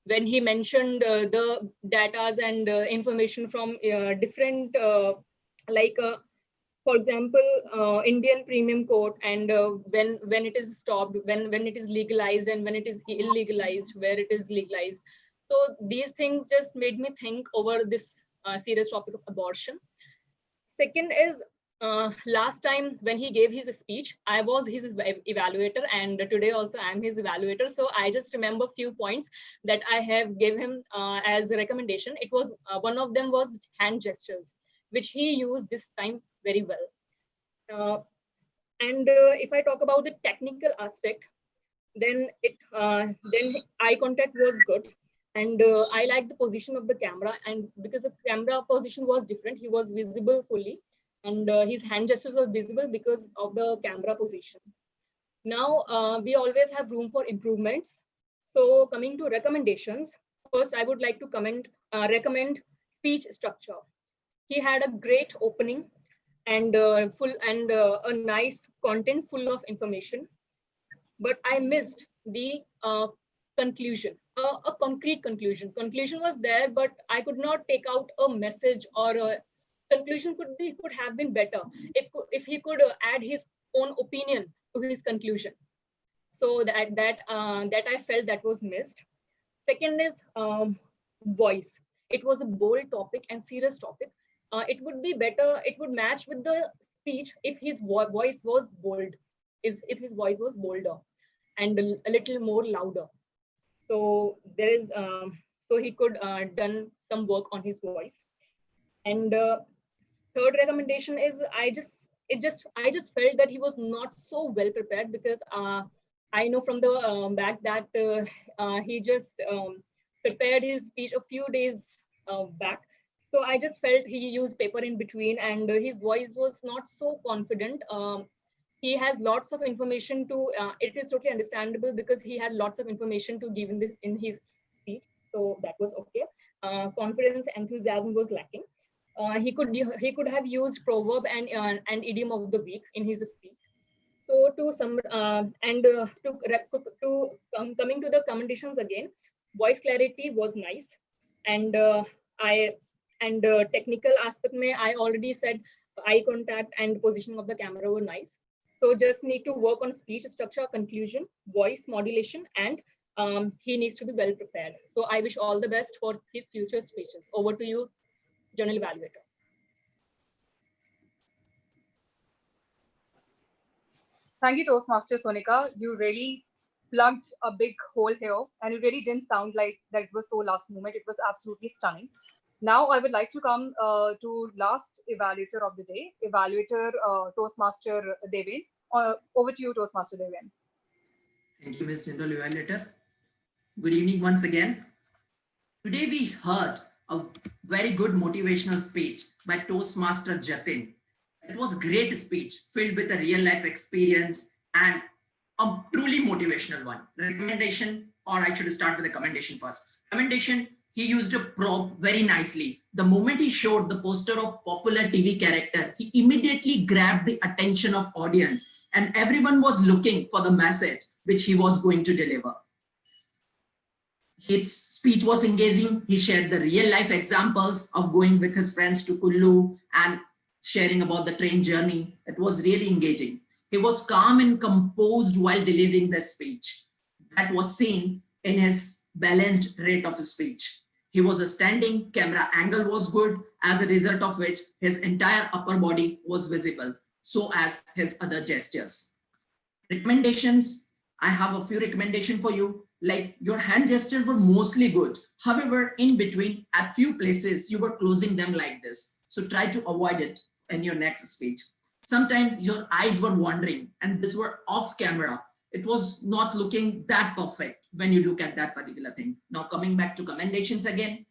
when he mentioned the datas and information from different for example, Indian premium court, and when it is stopped, when it is legalized, and when it is illegalized, where it is legalized. So these things just made me think over this serious topic of abortion. Second is last time when he gave his speech, I was his evaluator, and today also I'm his evaluator. So I just remember few points that I have gave him as a recommendation. It was one of them was hand gestures, which he used this time very well. And if I talk about the technical aspect, then eye contact was good, and I like the position of the camera, and because the camera position was different, he was visible fully, and his hand gestures were visible because of the camera position. Now we always have room for improvements. So coming to recommendations, first I would like to recommend speech structure. He had a great opening and a nice content full of information, but I missed the conclusion, a concrete conclusion. Conclusion was there, but I could not take out a message, or a conclusion could have been better if he could add his own opinion to his conclusion. So that I felt that was missed. Second is voice. It was a bold topic and serious topic. It would be better, it would match with the speech if his voice was bold, if his voice was bolder and a little more louder. So there is so he could done some work on his voice. And third recommendation is I just felt that he was not so well prepared, because I know from the back that he just prepared his speech a few days back. So I just felt he used paper in between, and his voice was not so confident. He has lots of information to, it is totally understandable because he had lots of information to give in his speech. So that was okay. Confidence, enthusiasm was lacking. He could have used proverb and idiom of the week in his speech. So to some coming to the commendations again, voice clarity was nice, and technical aspect mein I already said eye contact and positioning of the camera were nice. So just need to work on speech structure, conclusion, voice modulation, and he needs to be well prepared. So I wish all the best for his future speeches. Over to you, General Evaluator. Thank you, Toastmaster Sonika. You really plugged a big hole here, and it really didn't sound like that it was so last moment. It was absolutely stunning. Now, I would like to come to last evaluator of the day, evaluator Toastmaster Deven. Over to you, Toastmaster Deven. Thank you, Ms. General Evaluator. Good evening once again. Today we heard a very good motivational speech by Toastmaster Jatin. It was a great speech filled with a real life experience and a truly motivational one. Recommendation, or I should start with the commendation first. Commendation, he used a prop very nicely. The moment he showed the poster of popular TV character, he immediately grabbed the attention of audience and everyone was looking for the message which he was going to deliver. His speech was engaging. He shared the real life examples of going with his friends to Kullu and sharing about the train journey. It was really engaging. He was calm and composed while delivering the speech. That was seen in his balanced rate of speech. He was a standing, camera angle was good, as a result of which his entire upper body was visible, so as his other gestures. Recommendations, I have a few recommendations for you. Like your hand gestures were mostly good. However, in between, at few places, you were closing them like this. So try to avoid it in your next speech. Sometimes your eyes were wandering and these were off camera. It was not looking that perfect when you look at that particular thing. Now coming back to commendations again,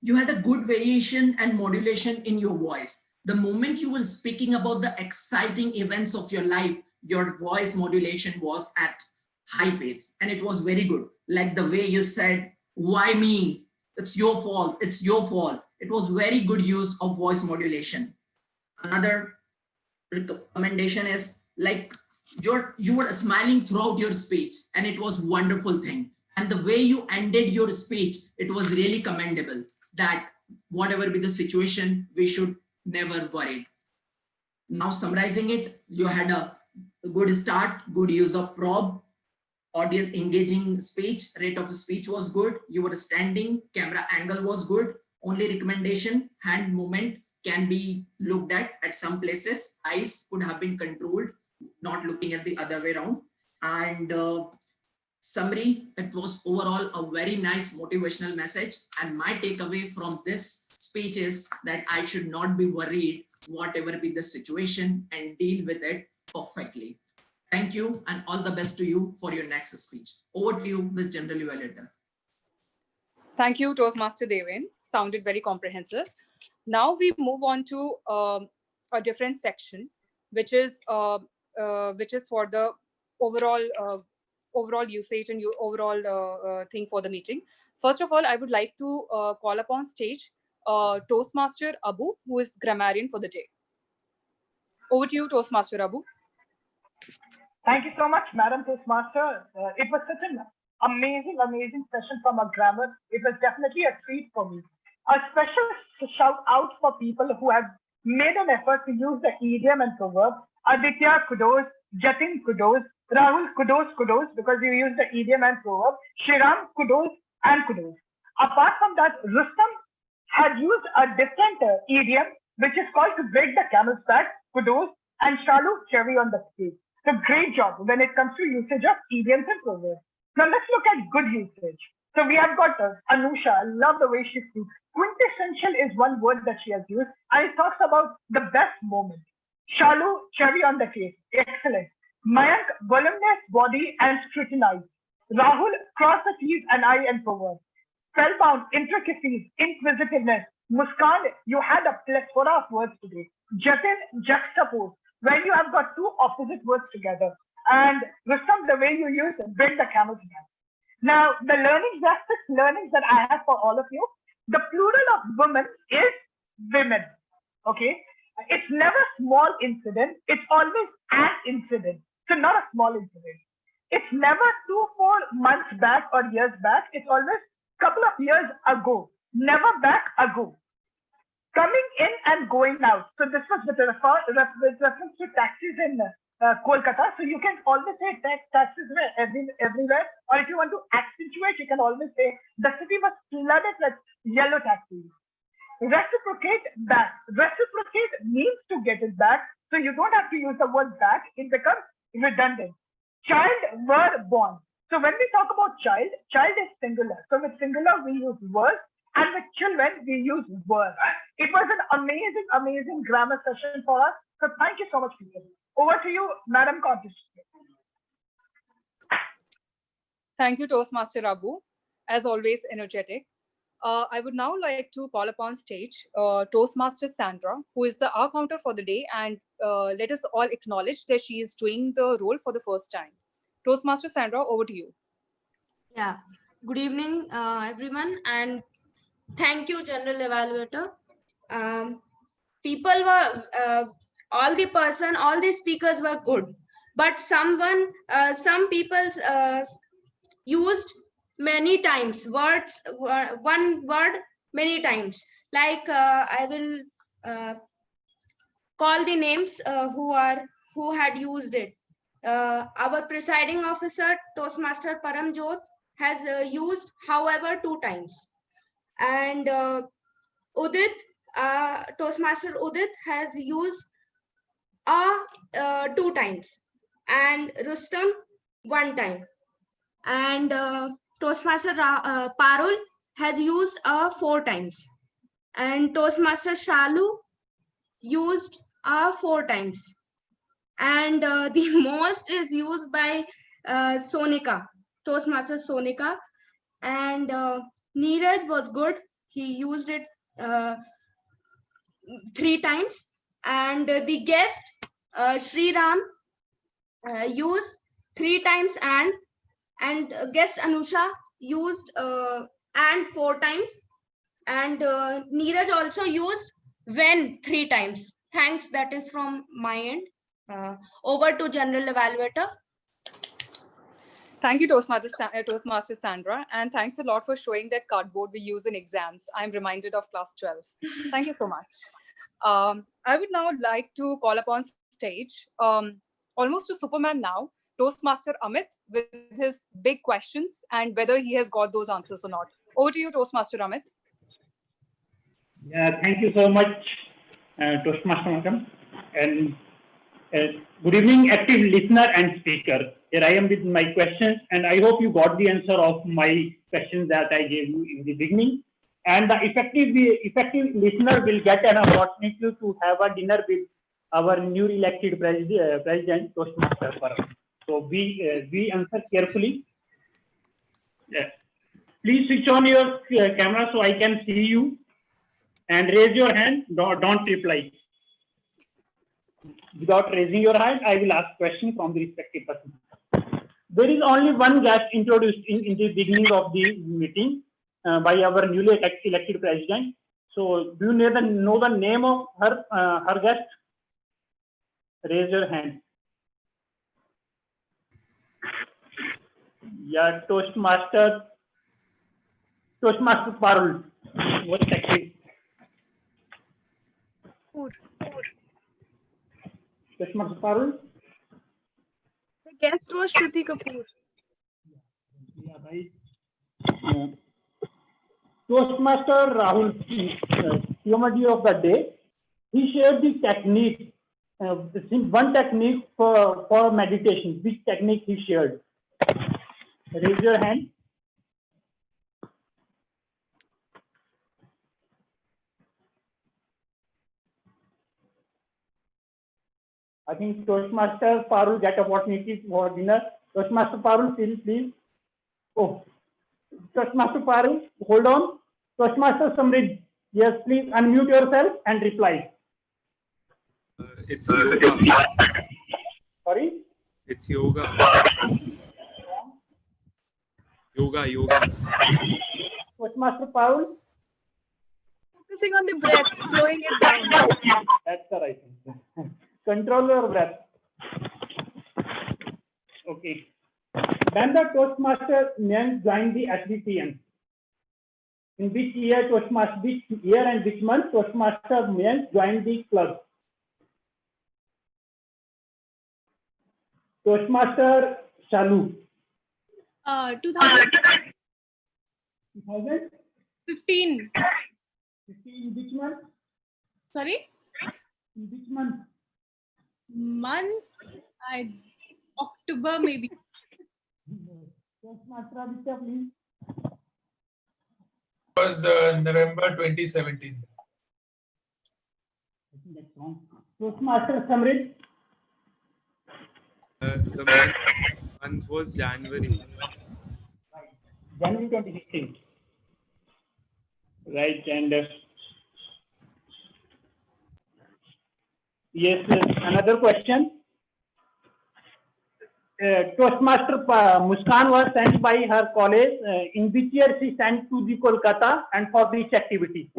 you had a good variation and modulation in your voice. The moment you were speaking about the exciting events of your life, your voice modulation was at high pace and it was very good. Like the way you said, why me? It's your fault. It's your fault. It was very good use of voice modulation. Another recommendation is like you were smiling throughout your speech and it was wonderful thing. And the way you ended your speech, it was really commendable that whatever be the situation, we should never worry. Now summarizing it, you had a good start, good use of prob, audience engaging speech, rate of speech was good, you were standing, camera angle was good. Only recommendation, hand movement can be looked at some places, eyes could have been controlled, not looking at the other way around. And summary, it was overall a very nice motivational message. And my takeaway from this speech is that I should not be worried whatever be the situation and deal with it perfectly. Thank you and all the best to you for your next speech. Over to you, Ms. General Evaluator. Thank you, Toastmaster Deven. Sounded very comprehensive. Now we move on to a different section, which is for the overall usage and your overall thing for the meeting. First of all, I would like to call upon stage Toastmaster Abu, who is grammarian for the day. Over to you, Toastmaster Abu. Thank you so much, Madam Toastmaster. It was such an amazing session from a grammar. It was definitely a treat for me. A special shout out for people who have made an effort to use the idiom and proverb. Aditya, kudos. Jatin, kudos. Rahul, kudos, because you used the idiom and proverb. Shriram, kudos and kudos. Apart from that, Rustam had used a different idiom, which is called to break the camel's back, kudos, and Shalu, cherry on the cake. So great job when it comes to usage of idioms and proverbs. Now let's look at good usage. So we have got Anusha. I love the way she speaks. Quintessential is one word that she has used, and it talks about the best moment. Shalu, cherry on the cake. Excellent. Mayank, voluminous body and scrutinized. Rahul, cross the T's and I and proverb. Spellbound, intricacies, inquisitiveness. Muskan, you had a plethora of words today. Jatin, juxtapose. When you have got two opposite words together. And Rustam, the way you use break the camel's back. Now, the learnings that I have for all of you, the plural of women is women. Okay? It's never small incident. It's always an incident. So not a small incident. It's never 2-4 months back or years back. It's always couple of years ago, never back ago. Coming in and going out. So this was with reference to taxis in Kolkata. So you can always say taxis were everywhere. Or if you want to accentuate, you can always say the city was flooded with yellow taxis. Reciprocate back. Reciprocate means to get it back. So you don't have to use the word back. It becomes redundant. Child were born. So when we talk about child is singular. So with singular, we use were. And with children, we use were. It was an amazing, amazing grammar session for us. So thank you so much, people. Over to you, Madam Contest. Thank you, Toastmaster Abu. As always, energetic. I would now like to call upon stage Toastmaster Sandra, who is the our counter for the day, and let us all acknowledge that she is doing the role for the first time. Toastmaster Sandra, over to you. Yeah. Good evening, everyone, and thank you, General Evaluator. People were all the speakers were good, but some people used many times one word many times. Like I will call the names who had used it. Our presiding officer, Toastmaster Paramjot, has used however 2 times, and Udit, Toastmaster Udit has used 2 times, and Rustam 1 time, and Toastmaster Parul has used 4 times, and Toastmaster Shalu used 4 times, and the most is used by Sonika, Toastmaster Sonika, and Neeraj was good. He used it 3 times, and the guest Sri Ram used 3 times, and guest Anusha used and 4 times, and Neeraj also used when 3 times. Thanks, that is from my end. Over to General Evaluator. Thank you, Toastmaster Sandra, and thanks a lot for showing that cardboard we use in exams. I'm reminded of class 12. Thank you so much. I would now like to call upon stage, almost to Superman now, Toastmaster Amit, with his big questions and whether he has got those answers or not. Over to you, Toastmaster Amit. Yeah, thank you so much, Toastmaster Madam. And good evening, active listener and speaker. Here I am with my questions, and I hope you got the answer of my questions that I gave you in the beginning. And the effective listener will get an opportunity to have a dinner with our newly elected president, Toastmaster Param. So we answer carefully. Yeah. Please switch on your camera so I can see you, and raise your hand. Don't reply. Without raising your hand, I will ask questions from the respective person. There is only one guest introduced in the beginning of the meeting by our newly elected president. So, do you know the name of her guest? Raise your hand. Yeah, Toastmaster Parul. What's that? Toastmaster Parul. The guest was Shruti Kapoor. Yeah, right. Toastmaster Rahul, TMOD of the day, he shared the technique, one technique for meditation. Which technique he shared? Raise your hand. I think Toastmaster Parul get opportunity for dinner. Toastmaster Parul, please. Oh, Toastmaster Parul, hold on. Toastmaster Samrid, yes, please unmute yourself and reply. It's yoga. Sorry? It's yoga. Yoga. Toastmaster Parul? Focusing on the breath, slowing it down. That's the right thing. Control your breath. Okay. When the Toastmaster men joined the SDTM, in which year Toastmaster, which year and which month Toastmaster men joined the club? Toastmaster Shalu. 2015. 2015. In which month? Sorry? In which month? Month? October maybe. Toastmaster Aditya, please. Was November 2017. I think that's wrong. Toastmaster Samrit. The month was January. January 2016. Right, and yes, another question. Toastmaster Muskan was sent by her college. In which year she sent to the Kolkata and for which activity?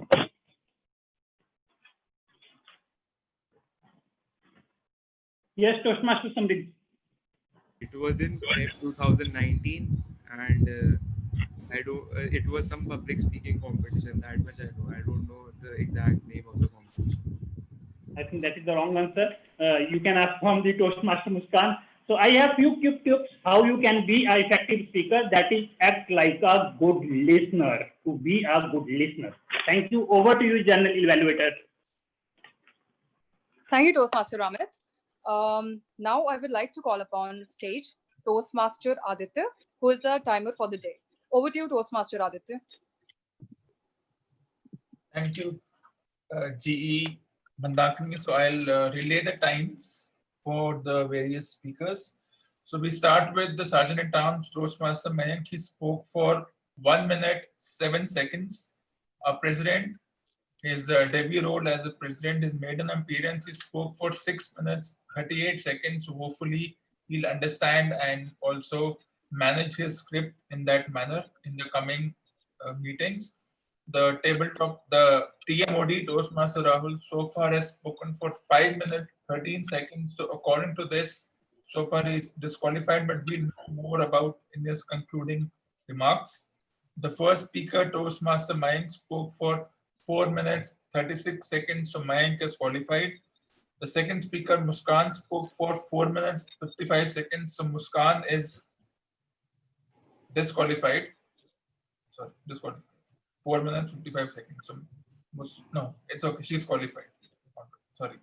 Yes, Toastmaster Samrit. It was in Feb 2019, and I don't. It was some public speaking competition. That much I know. I don't know the exact name of the competition. I think that is the wrong answer. You can ask from the Toastmaster Muskan. So I have few quick tips how you can be an effective speaker. That is, act like a good listener. To be a good listener. Thank you. Over to you, General Evaluator. Thank you, Toastmaster Amit. Now I would like to call upon stage Toastmaster Aditya, who is the timer for the day. Over to you, Toastmaster Aditya. Thank you, GE Mandakini. So I'll relay the times for the various speakers. So we start with the Sergeant-at-Arms, Toastmaster Mayank. He spoke for 1 minute, 7 seconds. Our President, his debut role as a President, his maiden appearance, he spoke for 6 minutes, 38 seconds. So hopefully he'll understand and also manage his script in that manner in the coming meetings. The tabletop, the TMOD, Toastmaster Rahul, so far has spoken for 5 minutes, 13 seconds. So according to this, so far he's disqualified, but we'll know more about in his concluding remarks. The first speaker, Toastmaster Mayank, spoke for 4 minutes, 36 seconds. So Mayank is qualified. The second speaker, Muskan, spoke for 4 minutes, 55 seconds. So Muskan is disqualified. Sorry, disqualified. 4 minutes, 55 seconds. So, no, it's okay. She's qualified. Sorry.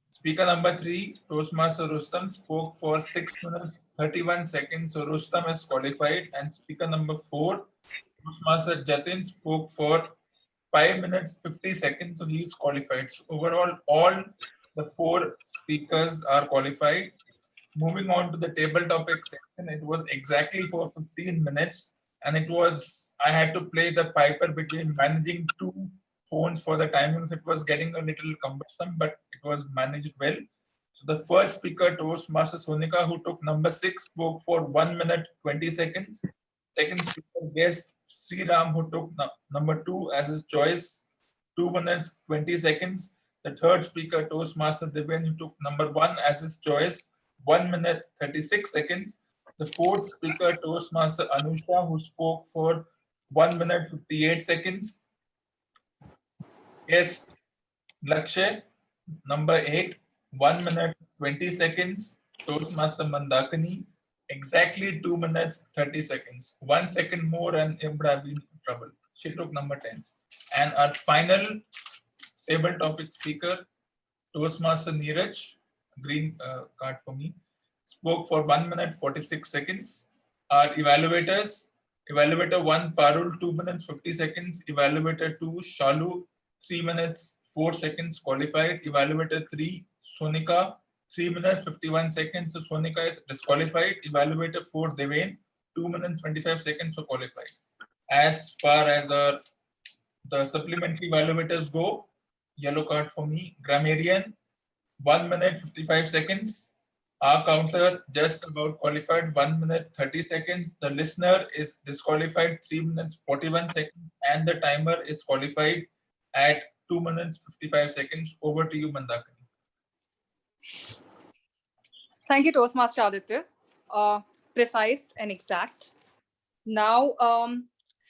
Speaker number 3, Toastmaster Rustam, spoke for 6 minutes, 31 seconds. So, Rustam is qualified. And speaker number 4, Toastmaster Jatin, spoke for 5 minutes, 50 seconds. So, he is qualified. So, overall, all the 4 speakers are qualified. Moving on to the table topic section, it was exactly for 15 minutes. And it was, I had to play the piper between managing 2 phones for the timing. It was getting a little cumbersome, but it was managed well. So the first speaker, Toastmaster Sonika, who took number 6, spoke for 1 minute, 20 seconds. Second speaker, guest Sri Ram, who took number 2 as his choice, 2 minutes, 20 seconds. The third speaker, Toastmaster Devin, who took number 1 as his choice, 1 minute, 36 seconds. The fourth speaker, Toastmaster Anusha, who spoke for 1 minute, 58 seconds. Yes, Lakshay, number 8, 1 minute, 20 seconds. Toastmaster Mandakini, exactly 2 minutes, 30 seconds. 1 second more and Ibra be in trouble. She took number 10. And our final table topic speaker, Toastmaster Neeraj, green card for me, spoke for 1 minute 46 seconds. Our evaluators, evaluator 1, Parul, 2 minutes 50 seconds. Evaluator 2, Shalu, 3 minutes 4 seconds qualified. Evaluator 3, Sonika, 3 minutes 51 seconds. So Sonika is disqualified. Evaluator 4, Devain, 2 minutes 25 seconds, so qualified. As far as the supplementary evaluators go, yellow card for me, grammarian, 1 minute 55 seconds. Our counter just about qualified, 1 minute 30 seconds. The listener is disqualified, 3 minutes 41 seconds, and the timer is qualified at 2 minutes 55 seconds. Over to you, Mandakini. Thank you, Toastmaster Aditya. precise and exact. Now,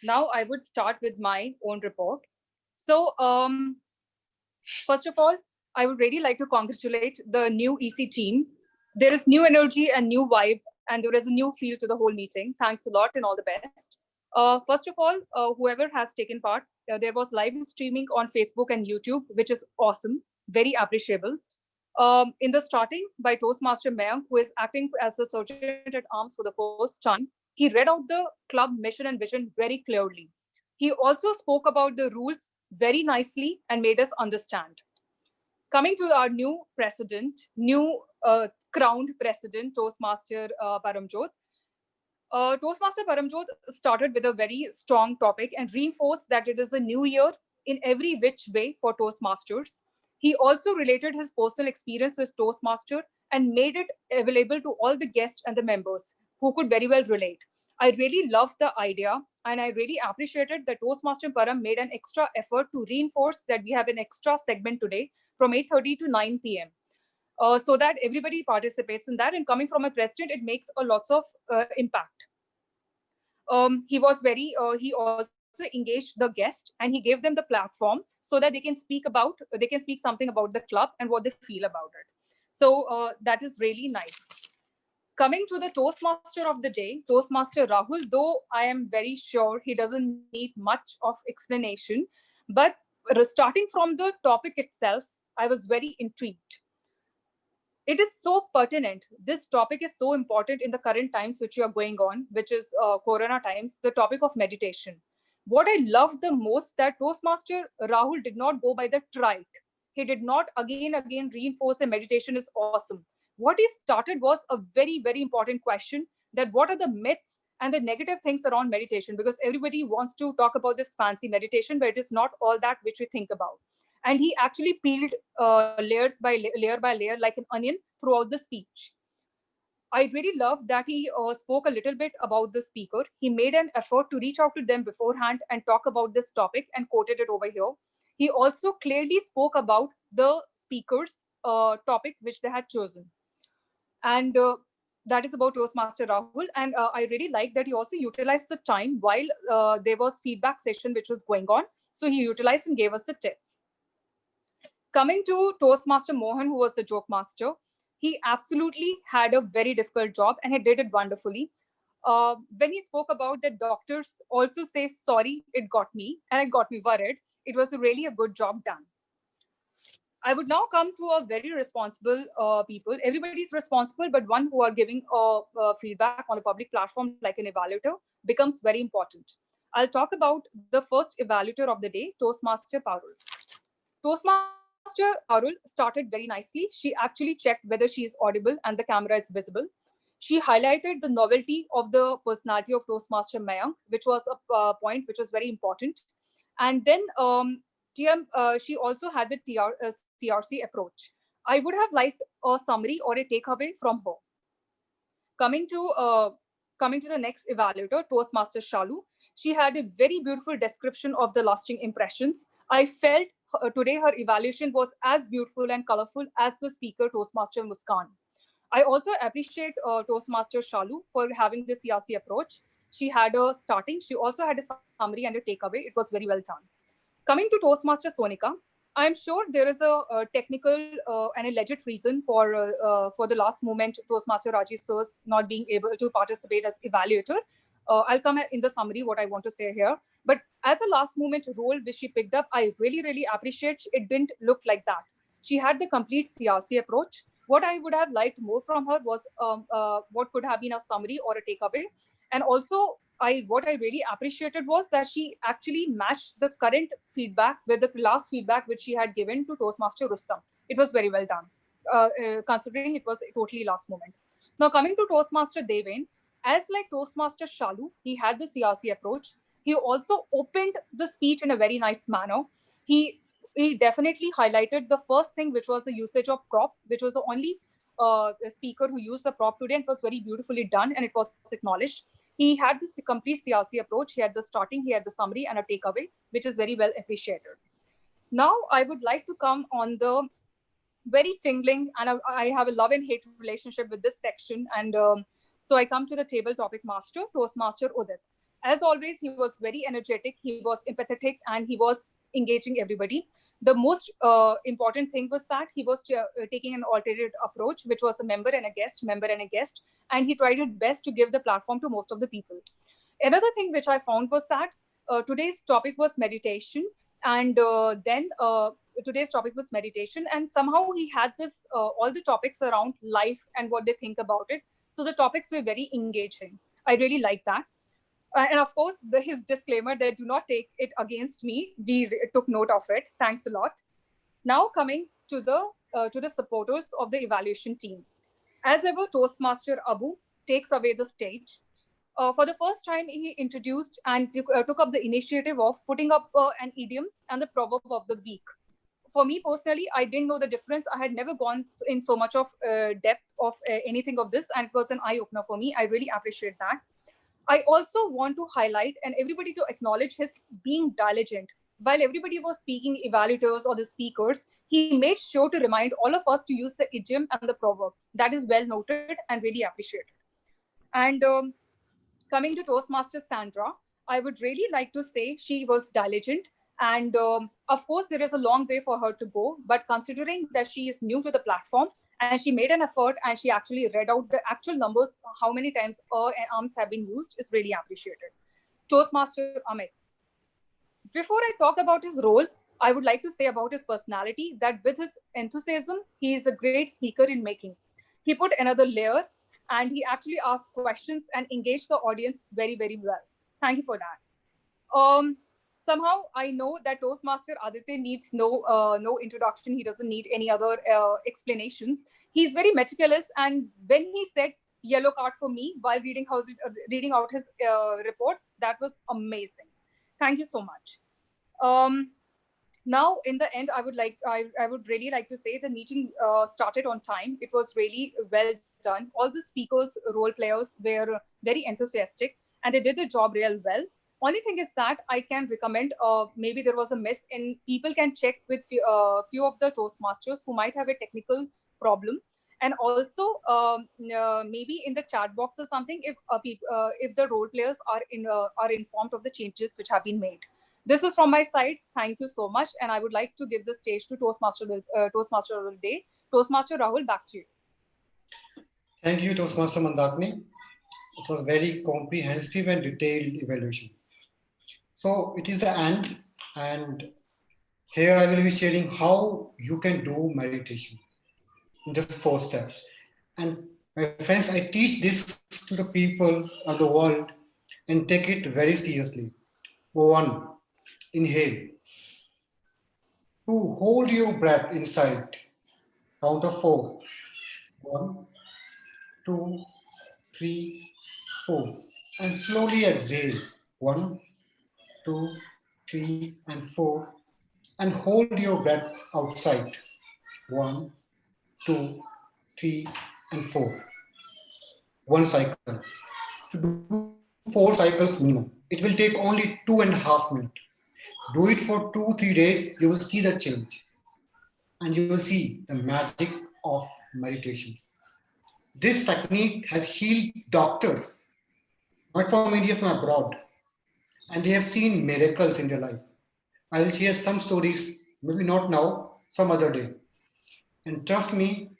now I would start with my own report. So, first of all, I would really like to congratulate the new EC team. There is new energy and new vibe, and there is a new feel to the whole meeting. Thanks a lot and all the best. First of all, whoever has taken part, there was live streaming on Facebook and YouTube, which is awesome, very appreciable. In the starting by Toastmaster Mayank, who is acting as the sergeant at arms for the first time, he read out the club mission and vision very clearly. He also spoke about the rules very nicely and made us understand. Coming to our new president, new crowned president, Toastmaster Paramjot. Toastmaster Paramjot started with a very strong topic and reinforced that it is a new year in every which way for Toastmasters. He also related his personal experience with Toastmaster and made it available to all the guests and the members who could very well relate. I really loved the idea, and I really appreciated that Toastmaster Param made an extra effort to reinforce that we have an extra segment today from 8:30 to 9 p.m. So that everybody participates in that. And coming from a president, it makes a lots of impact. He was very, he also engaged the guest and he gave them the platform so that they can speak something about the club and what they feel about it. So that is really nice. Coming to the Toastmaster of the day, Toastmaster Rahul, though I am very sure he doesn't need much of explanation, but starting from the topic itself, I was very intrigued. It is so pertinent. This topic is so important in the current times which are going on, which is Corona times, the topic of meditation. What I loved the most that Toastmaster Rahul did not go by the trite. He did not again reinforce that meditation is awesome. What he started was a very, very important question that what are the myths and the negative things around meditation? Because everybody wants to talk about this fancy meditation, but it is not all that which we think about. And he actually peeled layer by layer like an onion throughout the speech. I really loved that he spoke a little bit about the speaker. He made an effort to reach out to them beforehand and talk about this topic and quoted it over here. He also clearly spoke about the speaker's topic which they had chosen. And that is about Toastmaster Rahul. And I really like that he also utilized the time while there was feedback session which was going on. So he utilized and gave us the tips. Coming to Toastmaster Mohan, who was the joke master, he absolutely had a very difficult job and he did it wonderfully. When he spoke about that doctors also say, sorry, it got me, and it got me worried, it was really a good job done. I would now come to a very responsible people. Everybody's responsible, but one who are giving feedback on the public platform like an evaluator becomes very important. I'll talk about the first evaluator of the day, Toastmaster Parul. Toastmaster Parul started very nicely. She actually checked whether she is audible and the camera is visible. She highlighted the novelty of the personality of Toastmaster Mayank, which was a point which was very important. And then she also had the CRC approach. I would have liked a summary or a takeaway from her. Coming to the next evaluator, Toastmaster Shalu, she had a very beautiful description of the lasting impressions. I felt today her evaluation was as beautiful and colorful as the speaker, Toastmaster Muskan. I also appreciate Toastmaster Shalu for having this CRC approach. She had a starting, she also had a summary and a takeaway. It was very well done. Coming to Toastmaster Sonika, I'm sure there is a technical and a legit reason for the last moment Toastmaster Rajesh Sir's not being able to participate as evaluator. I'll come in the summary what I want to say here. But as a last moment role which she picked up, I really, really appreciate it didn't look like that. She had the complete CRC approach. What I would have liked more from her was what could have been a summary or a takeaway. And also, what I really appreciated was that she actually matched the current feedback with the last feedback which she had given to Toastmaster Rustam. It was very well done, considering it was totally last moment. Now coming to Toastmaster Deven, as like Toastmaster Shalu, he had the CRC approach. He also opened the speech in a very nice manner. He definitely highlighted the first thing, which was the usage of prop, which was the only speaker who used the prop today, and it was very beautifully done and it was acknowledged. He had this complete CRC approach. He had the starting, he had the summary and a takeaway, which is very well appreciated. Now, I would like to come on the very tingling, and I have a love and hate relationship with this section. And So I come to the table topic master, Toastmaster Udit. As always, he was very energetic, he was empathetic, and he was engaging everybody. The most important thing was that he was taking an alternate approach, which was a member and a guest, and he tried his best to give the platform to most of the people. Another thing which I found was that today's topic was meditation, and today's topic was meditation, and somehow he had this all the topics around life and what they think about it. So the topics were very engaging. I really liked that. And of course, his disclaimer that do not take it against me. We took note of it. Thanks a lot. Now coming to the supporters of the evaluation team. As ever, Toastmaster Abu takes away the stage. For the first time, he introduced and took up the initiative of putting up an idiom and the proverb of the week. For me personally, I didn't know the difference. I had never gone in so much of depth of anything of this, and it was an eye-opener for me. I really appreciate that. I also want to highlight and everybody to acknowledge his being diligent. While everybody was speaking, evaluators or the speakers, he made sure to remind all of us to use the idiom and the proverb. That is well noted and really appreciated. And coming to Toastmaster Sandra, I would really like to say she was diligent. And of course, there is a long way for her to go. But considering that she is new to the platform and she made an effort and she actually read out the actual numbers, how many times and arms have been used is really appreciated. Toastmaster Amit. Before I talk about his role, I would like to say about his personality that with his enthusiasm, he is a great speaker in making. He put another layer and he actually asked questions and engaged the audience very, very well. Thank you for that. Somehow I know that Toastmaster Aditya needs no introduction. He doesn't need any other explanations. He's very meticulous. And when he said yellow card for me while reading out his report, that was amazing. Thank you so much. Now, in the end, I would really like to say the meeting started on time. It was really well done. All the speakers, role players were very enthusiastic and they did the job real well. Only thing is that I can recommend, maybe there was a miss in people can check with few of the Toastmasters who might have a technical problem. And also maybe in the chat box or something, if the role players are informed of the changes which have been made. This is from my side. Thank you so much. And I would like to give the stage to Toastmaster of the day. Toastmaster Rahul, back to you. Thank you, Toastmaster Mandakini. It was very comprehensive and detailed evaluation. So it is the end, and here I will be sharing how you can do meditation in just 4 steps. And my friends, I teach this to the people of the world and take it very seriously. 1, inhale. 2, hold your breath inside. Count of 4. 1, 2, 3, 4. And slowly exhale. 1, 2, 3, and 4. And hold your breath outside. 1, 2, 3, and 4. 1 cycle. To do 4 cycles minimum. It will take only 2.5 minutes. Do it for 2-3 days. You will see the change. And you will see the magic of meditation. This technique has healed doctors, not from India, from abroad. And they have seen miracles in their life. I will share some stories, maybe not now, some other day. And trust me,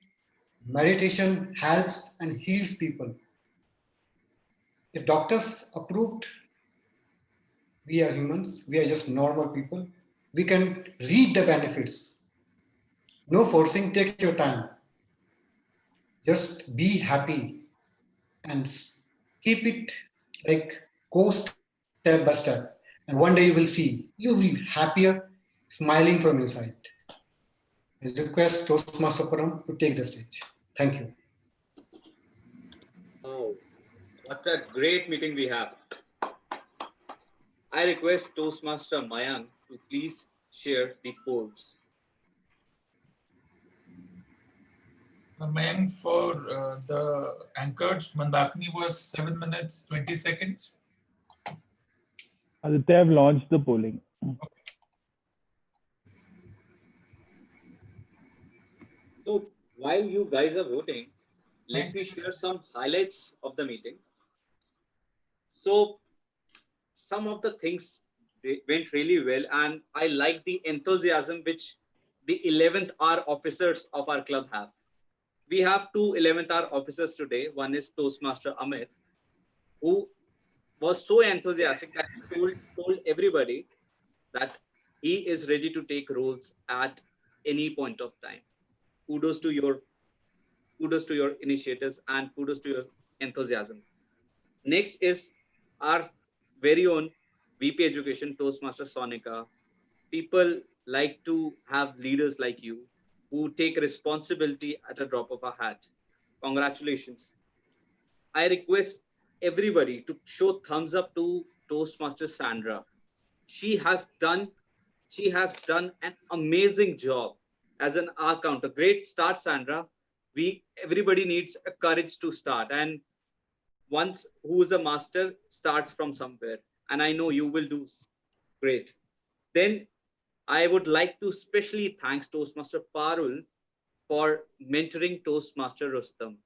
meditation helps and heals people. If doctors approved, we are humans, we are just normal people. We can read the benefits. No forcing, take your time. Just be happy and keep it like go step by step. And one day you will see, you will be happier, smiling from inside. I request Toastmaster Param to take the stage. Thank you. Oh, what a great meeting we have. I request Toastmaster Mayank to please share the polls. Mayank, for the anchors, Mandakini was 7 minutes, 20 seconds. Aditya, have launched the polling. Okay. So while you guys are voting, let me share some highlights of the meeting. So some of the things went really well, and I like the enthusiasm which the 11th hour officers of our club have. We have two 11th hour officers today. One is Toastmaster Amit, who was so enthusiastic that he told everybody that he is ready to take roles at any point of time. Kudos to your initiatives and kudos to your enthusiasm. Next is our very own VP Education, Toastmaster Sonika. People like to have leaders like you who take responsibility at a drop of a hat. Congratulations. I request everybody to show thumbs up to Toastmaster Sandra. She has done an amazing job as an R counter. Great start, Sandra. Everybody needs a courage to start, and once who is a master starts from somewhere, and I know you will do great. Then I would like to specially thank Toastmaster Parul for mentoring Toastmaster Rustam.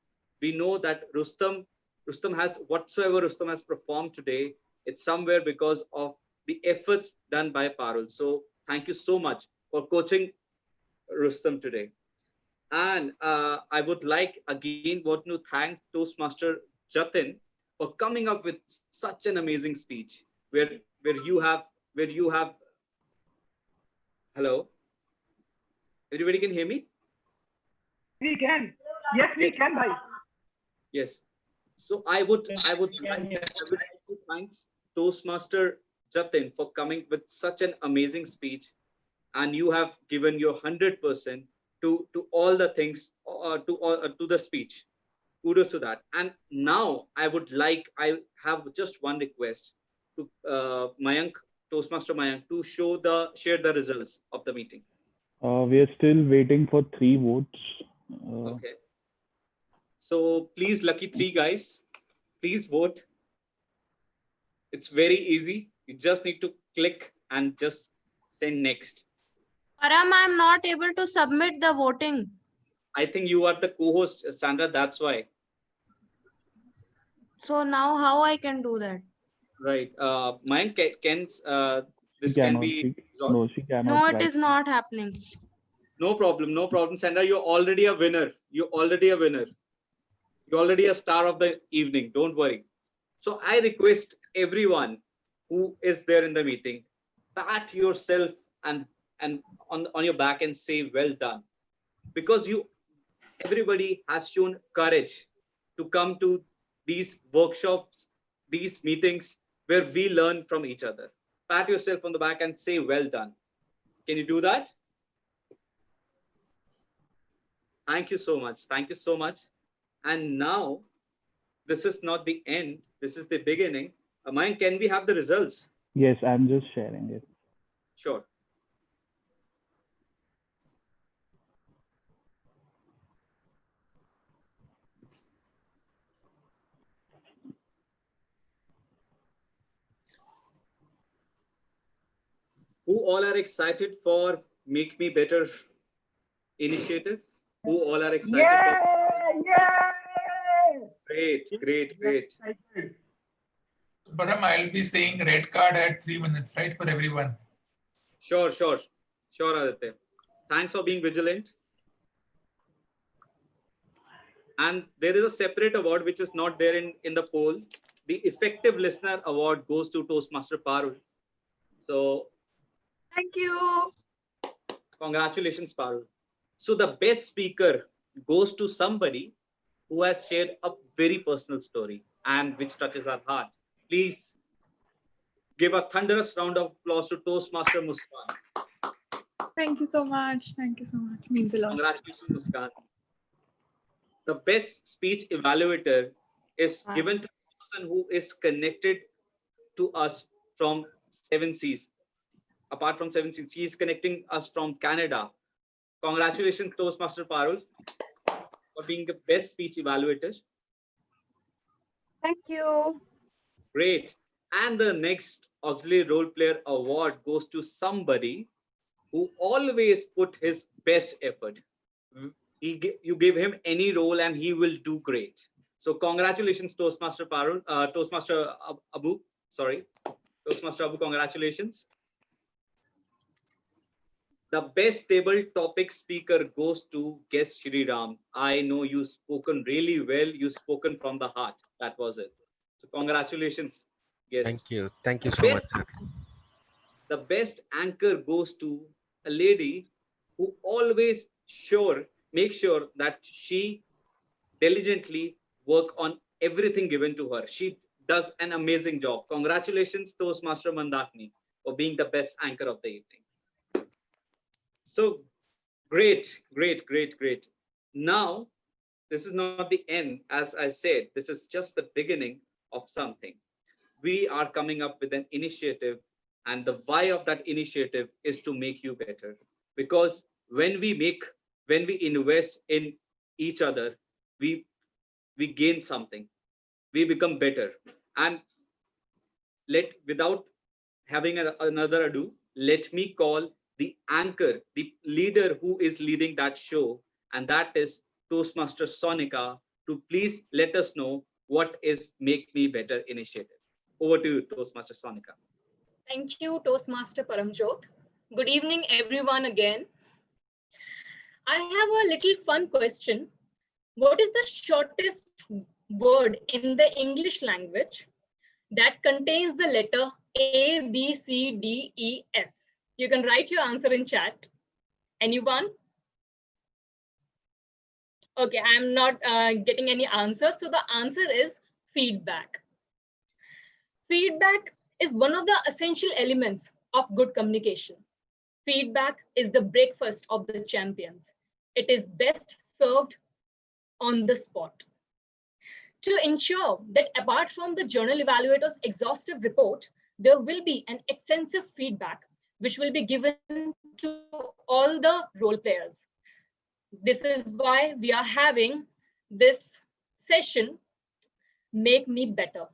We know that Rustam has whatsoever Rustam has performed today, it's somewhere because of the efforts done by Parul. So thank you so much for coaching Rustam today. And I would like again want to thank Toastmaster Jatin for coming up with such an amazing speech where you have hello, everybody can hear me? We can. Yes, we can, bhai. Yes. So I would like to thank Toastmaster Jatin for coming with such an amazing speech, and you have given your 100% to all the things to the speech. Kudos to that. And now I have just one request to Mayank, Toastmaster Mayank, to share the results of the meeting. We are still waiting for 3 votes. Okay. So please, lucky 3 guys, please vote. It's very easy. You just need to click and just send next. Param, I'm not able to submit the voting. I think you are the co-host, Sandra. That's why. So now how I can do that? Right. Mayank, this She can cannot. be No, she cannot. No, it right is not happening. No problem, Sandra. You're already a winner. You're already a winner. You're already a star of the evening. Don't worry. So I request everyone who is there in the meeting, pat yourself and on your back and say well done, because everybody has shown courage to come to these workshops, these meetings where we learn from each other. Pat yourself on the back and say well done. Can you do that? Thank you so much. Thank you so much. And now, this is not the end. This is the beginning. Mayank, can we have the results? Yes, I'm just sharing it. Sure. Who all are excited for Make Me Better initiative? Who all are excited for? Great. But I'll be saying red card at 3 minutes, right, for everyone. Sure, Aditya. Thanks for being vigilant. And there is a separate award which is not there in the poll. The Effective Listener Award goes to Toastmaster Parul. So, thank you. Congratulations, Parul. So the best speaker goes to somebody who has shared a very personal story and which touches our heart. Please give a thunderous round of applause to Toastmaster Muskan. Thank you so much. Thank you so much. Means a lot. Congratulations, Muskan. The best speech evaluator is given to the person who is connected to us from 7 seas. Apart from 7 seas, he is connecting us from Canada. Congratulations, Toastmaster Parul, for being the best speech evaluator. Thank you. Great. And the next Auxiliary Role Player Award goes to somebody who always put his best effort. You give him any role and he will do great. So congratulations, Toastmaster Parul, Toastmaster Abu. Sorry, Toastmaster Abu. Congratulations. The best table topic speaker goes to guest Shri Ram. I know you spoken really well. You spoken from the heart. That was it. So congratulations, guest. Thank you. Thank you so much, sir. The best anchor goes to a lady who always make sure that she diligently work on everything given to her. She does an amazing job. Congratulations, Toastmaster Mandakini, for being the best anchor of the evening. So great. Now, this is not the end. As I said, this is just the beginning of something. We are coming up with an initiative, and the why of that initiative is to make you better. Because when we invest in each other, we gain something. We become better. And without having another ado, let me call the anchor, the leader who is leading that show, and that is Toastmaster Sonika, to please let us know what is Make Me Better initiative. Over to you, Toastmaster Sonika. Thank you, Toastmaster Paramjot. Good evening, everyone again. I have a little fun question. What is the shortest word in the English language that contains the letter A, B, C, D, E, F? You can write your answer in chat. Anyone? Okay, I'm not getting any answer. So the answer is feedback. Feedback is one of the essential elements of good communication. Feedback is the breakfast of the champions. It is best served on the spot. To ensure that apart from the journal evaluator's exhaustive report, there will be an extensive feedback which will be given to all the role players. This is why we are having this session, Make Me Better.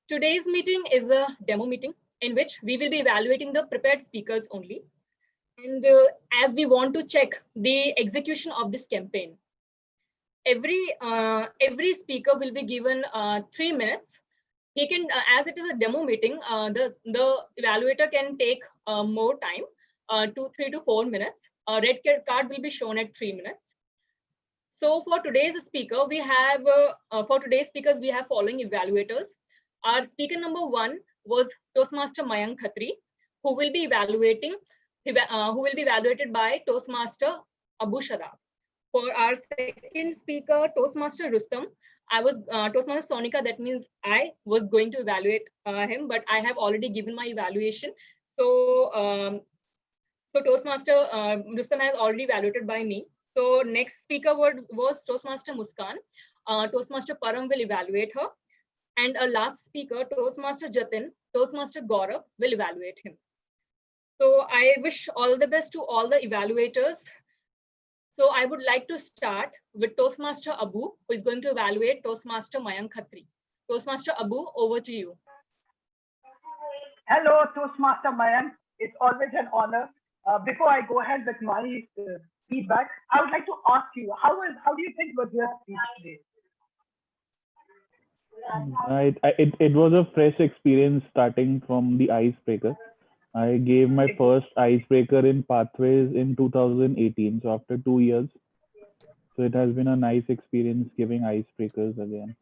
Today's meeting is a demo meeting in which we will be evaluating the prepared speakers only. And as we want to check the execution of this campaign, every speaker will be given 3 minutes. He can, as it is a demo meeting, the evaluator can take more time, 3 to 4 minutes. A red card will be shown at 3 minutes. So for today's speaker, we have we have following evaluators. Our speaker number 1 was Toastmaster Mayank Khatri, who will be evaluated by Toastmaster Abu Shadab. For our second speaker, Toastmaster Rustam, I was Toastmaster Sonika. That means I was going to evaluate him, but I have already given my evaluation. So Toastmaster Rustam has already evaluated by me. So next speaker was Toastmaster Muskan. Toastmaster Param will evaluate her. And our last speaker, Toastmaster Jatin, Toastmaster Gaurav will evaluate him. So I wish all the best to all the evaluators. So I would like to start with Toastmaster Abu, who is going to evaluate Toastmaster Mayank Khatri. Toastmaster Abu, over to you. Hello, Toastmaster Mayank. It's always an honor. Before I go ahead with my feedback, I would like to ask you, how do you think was your speech today? It was a fresh experience starting from the icebreaker. I gave my first icebreaker in Pathways in 2018, so after 2 years. So it has been a nice experience giving icebreakers again.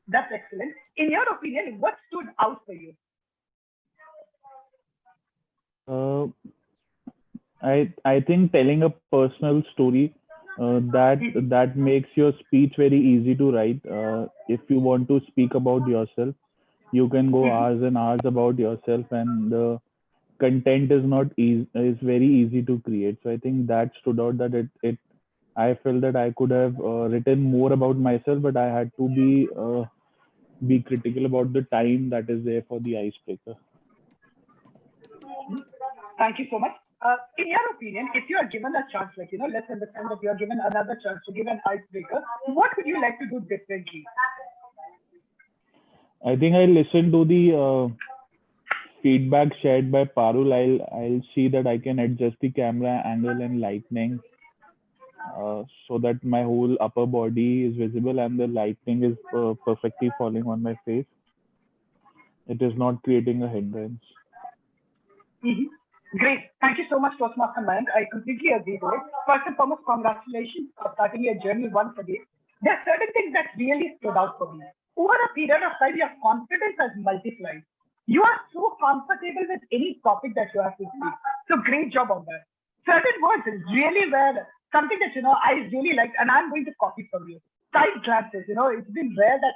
That's excellent. In your opinion, what stood out for you? I think telling a personal story that makes your speech very easy to write. If you want to speak about yourself, you can go hours and hours about yourself, and the content is very easy to create. So I think that stood out, that I felt that I could have written more about myself, but I had to be critical about the time that is there for the icebreaker. Thank you so much. In your opinion, if you are given a chance, let's understand that you are given another chance to give an icebreaker, what would you like to do differently? I think I listened to the feedback shared by Parul. I'll see that I can adjust the camera angle and lighting so that my whole upper body is visible and the lighting is perfectly falling on my face. It is not creating a hindrance. Great. Thank you so much, Toastmaster Mayank. I completely agree with it. First and foremost, congratulations for starting your journey once again. There are certain things that really stood out for me. Over a period of time, your confidence has multiplied. You are so comfortable with any topic that you have to speak. So great job on that. Certain words really were something that, I really liked, and I'm going to copy from you. Side glances, it's been rare that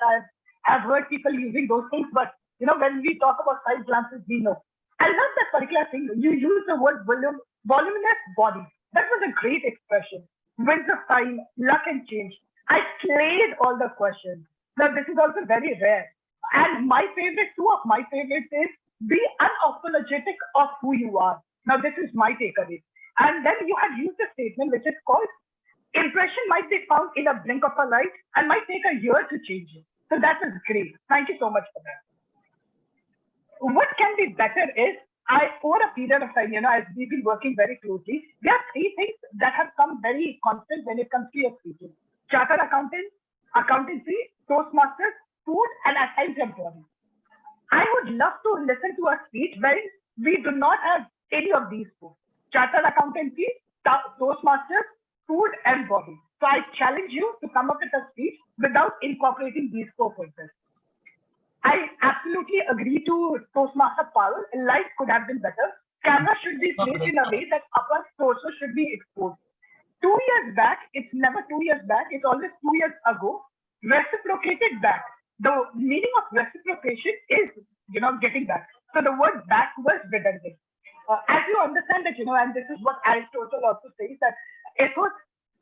I've heard people using those things, but, when we talk about side glances, we know. I love that particular thing. You use the word voluminous body. That was a great expression. Winds of time, luck and change. I slayed all the questions. Now, this is also very rare. And two of my favorites is be unapologetic of who you are. Now, this is my takeaway. And then you had used a statement which is called, impression might be found in a blink of a light and might take a year to change it. So that is great. Thank you so much for that. What can be better is, over a period of time, as we've been working very closely, there are three things that have come very constant when it comes to your speaking. Chartered accountant, accountancy, Toastmasters, food, and at times employee. I would love to listen to a speech where we do not have any of these four. Chartered accountancy, Toastmasters, food, and body. So I challenge you to come up with a speech without incorporating these 4 pointers. I absolutely agree to Toastmaster Parul. Life could have been better. Camera should be placed in a way that upper torso should be exposed. 2 years back, it's never 2 years back, it's always 2 years ago, reciprocated back. The meaning of reciprocation is, getting back. So the word back was redundant. As you understand that, and this is what Aristotle also says, that ethos,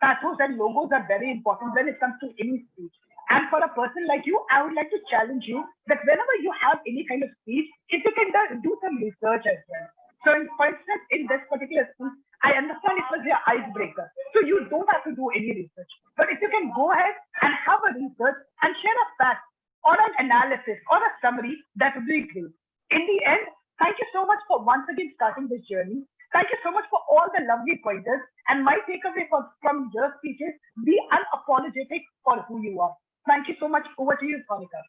pathos, and logos are very important when it comes to any speech. And for a person like you, I would like to challenge you that whenever you have any kind of speech, if you can do some research as well. So for instance, in this particular speech, I understand it was your icebreaker. So you don't have to do any research. But if you can go ahead and have a research and share a fact or an analysis or a summary, that would be great. In the end, thank you so much for once again starting this journey. Thank you so much for all the lovely pointers. And my takeaway from your speech is be unapologetic for who you are. Thank you so much. Over to you, Sonika.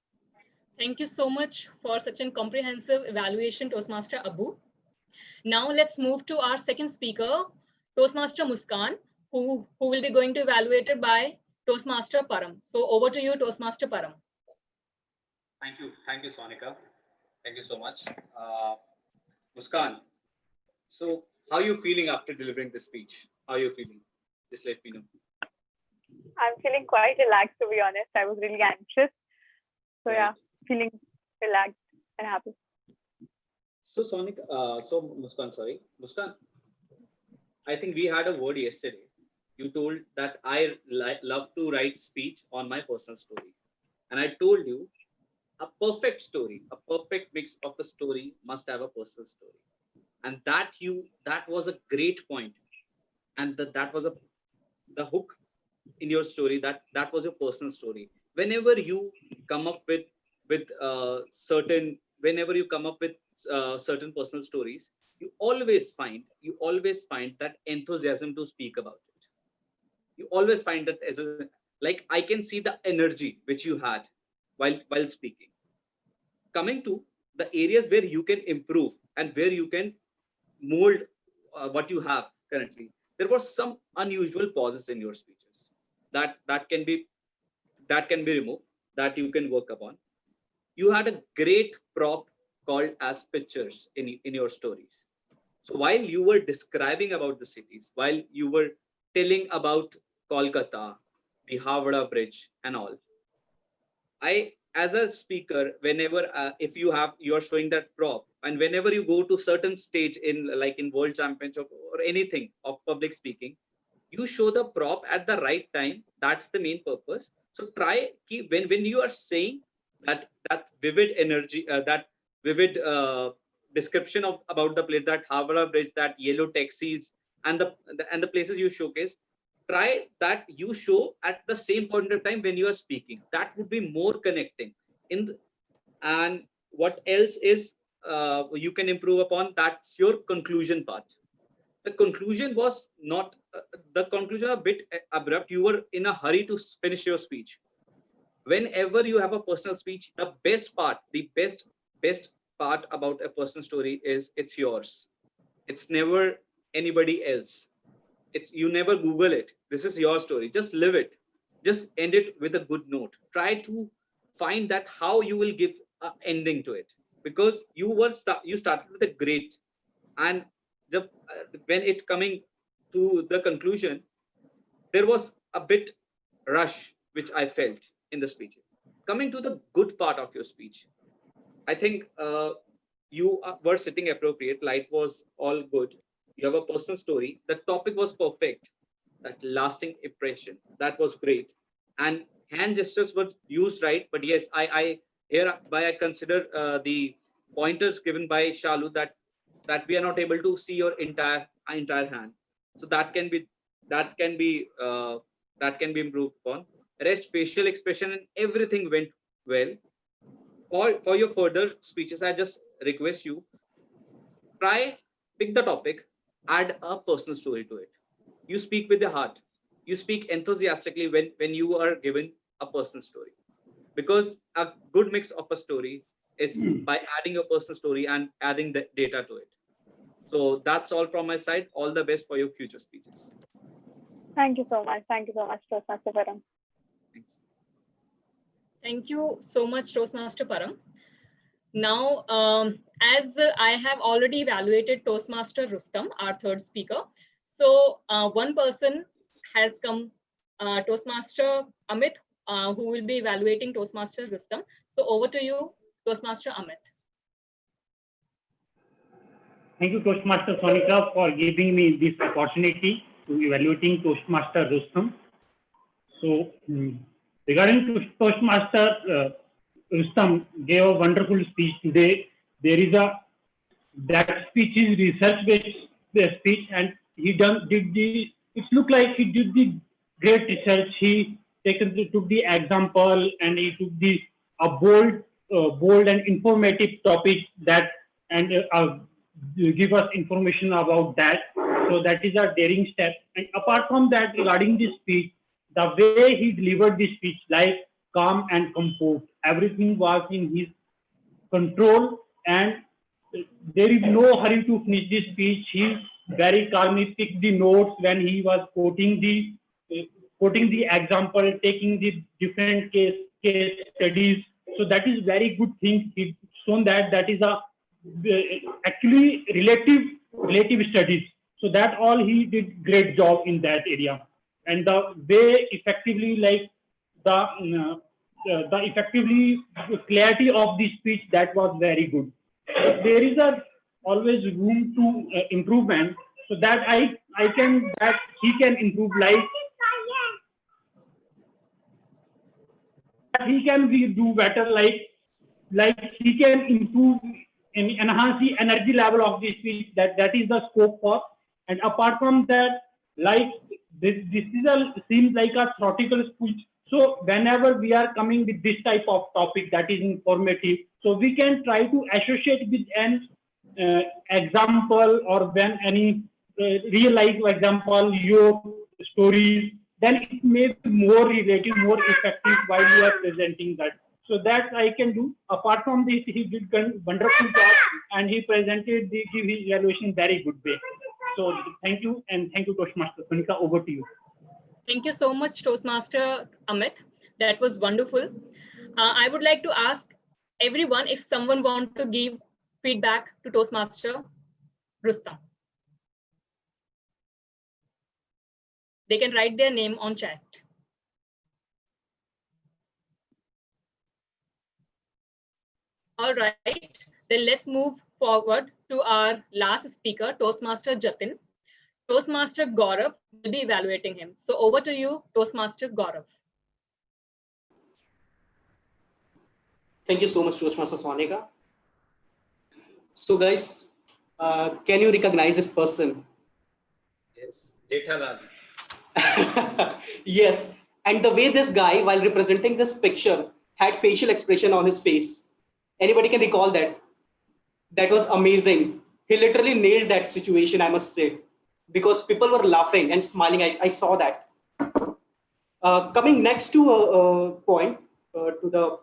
Thank you so much for such a comprehensive evaluation, Toastmaster Abu. Now let's move to our second speaker, Toastmaster Muskan, who will be going to be evaluated by Toastmaster Param. So over to you, Toastmaster Param. Thank you, Sonika. Thank you so much. Muskan, so how are you feeling after delivering this speech? How are you feeling? Just let me know. I'm feeling quite relaxed, to be honest. I was really anxious. So yeah, feeling relaxed and happy. So Muskan, I think we had a word yesterday. You told that I love to write speech on my personal story. And I told you a perfect story, a perfect mix of a story must have a personal story. And that was a great point. And that was the hook in your story, that was your personal story. Whenever you come up with certain personal stories, you always find that enthusiasm to speak about it. You always find that like I can see the energy which you had while speaking. Coming to the areas where you can improve and where you can mold what you have currently, there was some unusual pauses in your speeches that can be removed, that you can work upon. You had a great prop called as pictures in your stories. So while you were describing about the cities, while you were telling about Kolkata, the Howrah Bridge and all, I, as a speaker, whenever if you're showing that prop, and whenever you go to certain stage in World Championship or anything of public speaking, you show the prop at the right time. That's the main purpose. So when you are saying that vivid energy, that vivid description about the place, that Howrah Bridge, that yellow taxis, and the places you showcase, try that you show at the same point of time when you are speaking. That would be more connecting. And what else is you can improve upon? That's your conclusion part. the conclusion was not, the conclusion a bit abrupt. You were in a hurry to finish your speech. Whenever you have a personal speech, the best part, the best part about a personal story is it's yours. It's never anybody else. It's, you never Google it. This is your story. Just live it. Just end it with a good note. Try to find that how you will give an ending to it, because you were you started with a great, and when it coming to the conclusion, there was a bit rush which I felt in the speech. Coming to the good part of your speech, I think you were sitting appropriate. Light was all good. You have a personal story. The topic was perfect. That lasting impression, that was great. And hand gestures were used right. But yes, I hereby I consider the pointers given by Shalu that we are not able to see your entire hand. So that can be improved upon. Rest, facial expression and everything went well. For your further speeches, I just request you pick the topic, add a personal story to it. You speak with the heart. You speak enthusiastically when you are given a personal story, because a good mix of a story is by adding your personal story and adding the data to it. So that's all from my side. All the best for your future speeches. Thank you so much. Thank you so much, Toastmaster Param. Thank you so much, Toastmaster Param. Now, as I have already evaluated Toastmaster Rustam, our third speaker, so one person has come, Toastmaster Amit, who will be evaluating Toastmaster Rustam. So over to you, Toastmaster Amit. Thank you, Toastmaster Sonika, for giving me this opportunity to evaluating Toastmaster Rustam. So, regarding Toastmaster Rustam gave a wonderful speech today. That speech is research-based speech, and it looked like he did the great research. He took the example, and he took a bold and informative topic that, and give us information about that. So that is a daring step. And apart from that, regarding this speech, the way he delivered this speech, like calm and composed, everything was in his control, and there is no hurry to finish this speech. He very calmly picked the notes when he was quoting the example, taking the different case studies. So that is very good thing. He shown that is a actually relative studies. So that all he did great job in that area, and the way effectively, like the effectively clarity of the speech, that was very good. But there is always room to improvement, so that he can improve, like he can do better, like he can improve and enhance the energy level of the speech. That is the scope for. And apart from that, like this seems like a theoretical speech. So whenever we are coming with this type of topic that is informative, so we can try to associate with an example, or when any real life example, your stories, then it may be more relative, more effective while you are presenting that. So that I can do. Apart from this, he did a wonderful job, and he presented his evaluation very good way. So thank you, and thank you, Toastmaster Sonika. Over to you. Thank you so much, Toastmaster Amit. That was wonderful. I would like to ask everyone if someone wants to give feedback to Toastmaster Rustam. They can write their name on chat. All right, then let's move forward to our last speaker, Toastmaster Jatin. Toastmaster Gaurav will be evaluating him. So over to you, Toastmaster Gaurav. Thank you so much, Toastmaster Sonika. So guys, can you recognize this person? Yes, Jethalal. Yes, and the way this guy, while representing this picture, had facial expression on his face. Anybody can recall that? That was amazing. He literally nailed that situation, I must say. because people were laughing and smiling. I saw that. Coming next to a point, to the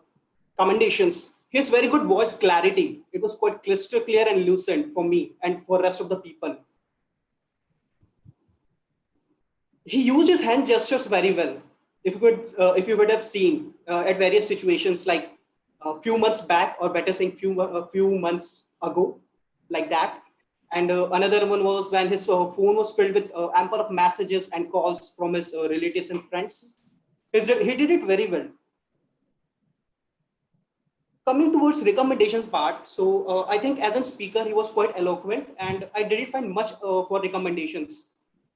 commendations, his very good voice clarity. It was quite crystal clear and lucid for me and for rest of the people. He used his hand gestures very well. If you would have seen at various situations, like a few months back, or better saying a few months ago, like that. And another one was when his phone was filled with ample of messages and calls from his relatives and friends. He did it very well. Coming towards recommendations part, so I think as a speaker, he was quite eloquent, and I didn't find much for recommendations.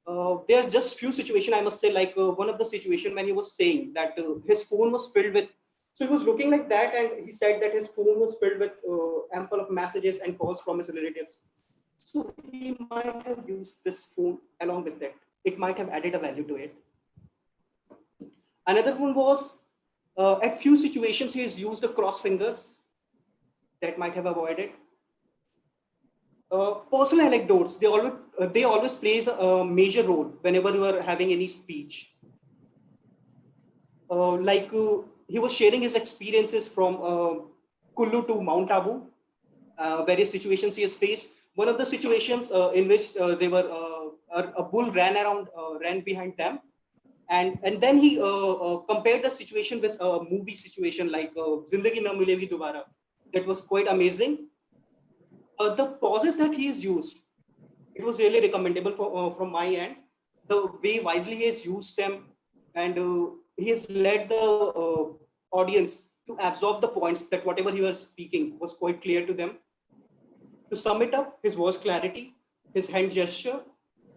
There are just few situations, I must say, like one of the situation when he was saying that his phone was filled with, so he was looking like that, and he said that his phone was filled with ample of messages and calls from his relatives. So he might have used this phone along with that. It might have added a value to it. Another one was, at few situations, he has used the cross fingers. That might have avoided. Personal anecdotes, they always plays a major role whenever you are having any speech. He was sharing his experiences from Kullu to Mount Abu, various situations he has faced. One of the situations in which a bull ran behind them, and then he compared the situation with a movie situation like Zindagi Na Milegi Dobara. That was quite amazing. The pauses that he has used, it was really recommendable from my end. The way wisely he has used them, and he has led the audience to absorb the points that whatever he was speaking was quite clear to them. To sum it up, his voice clarity, his hand gesture,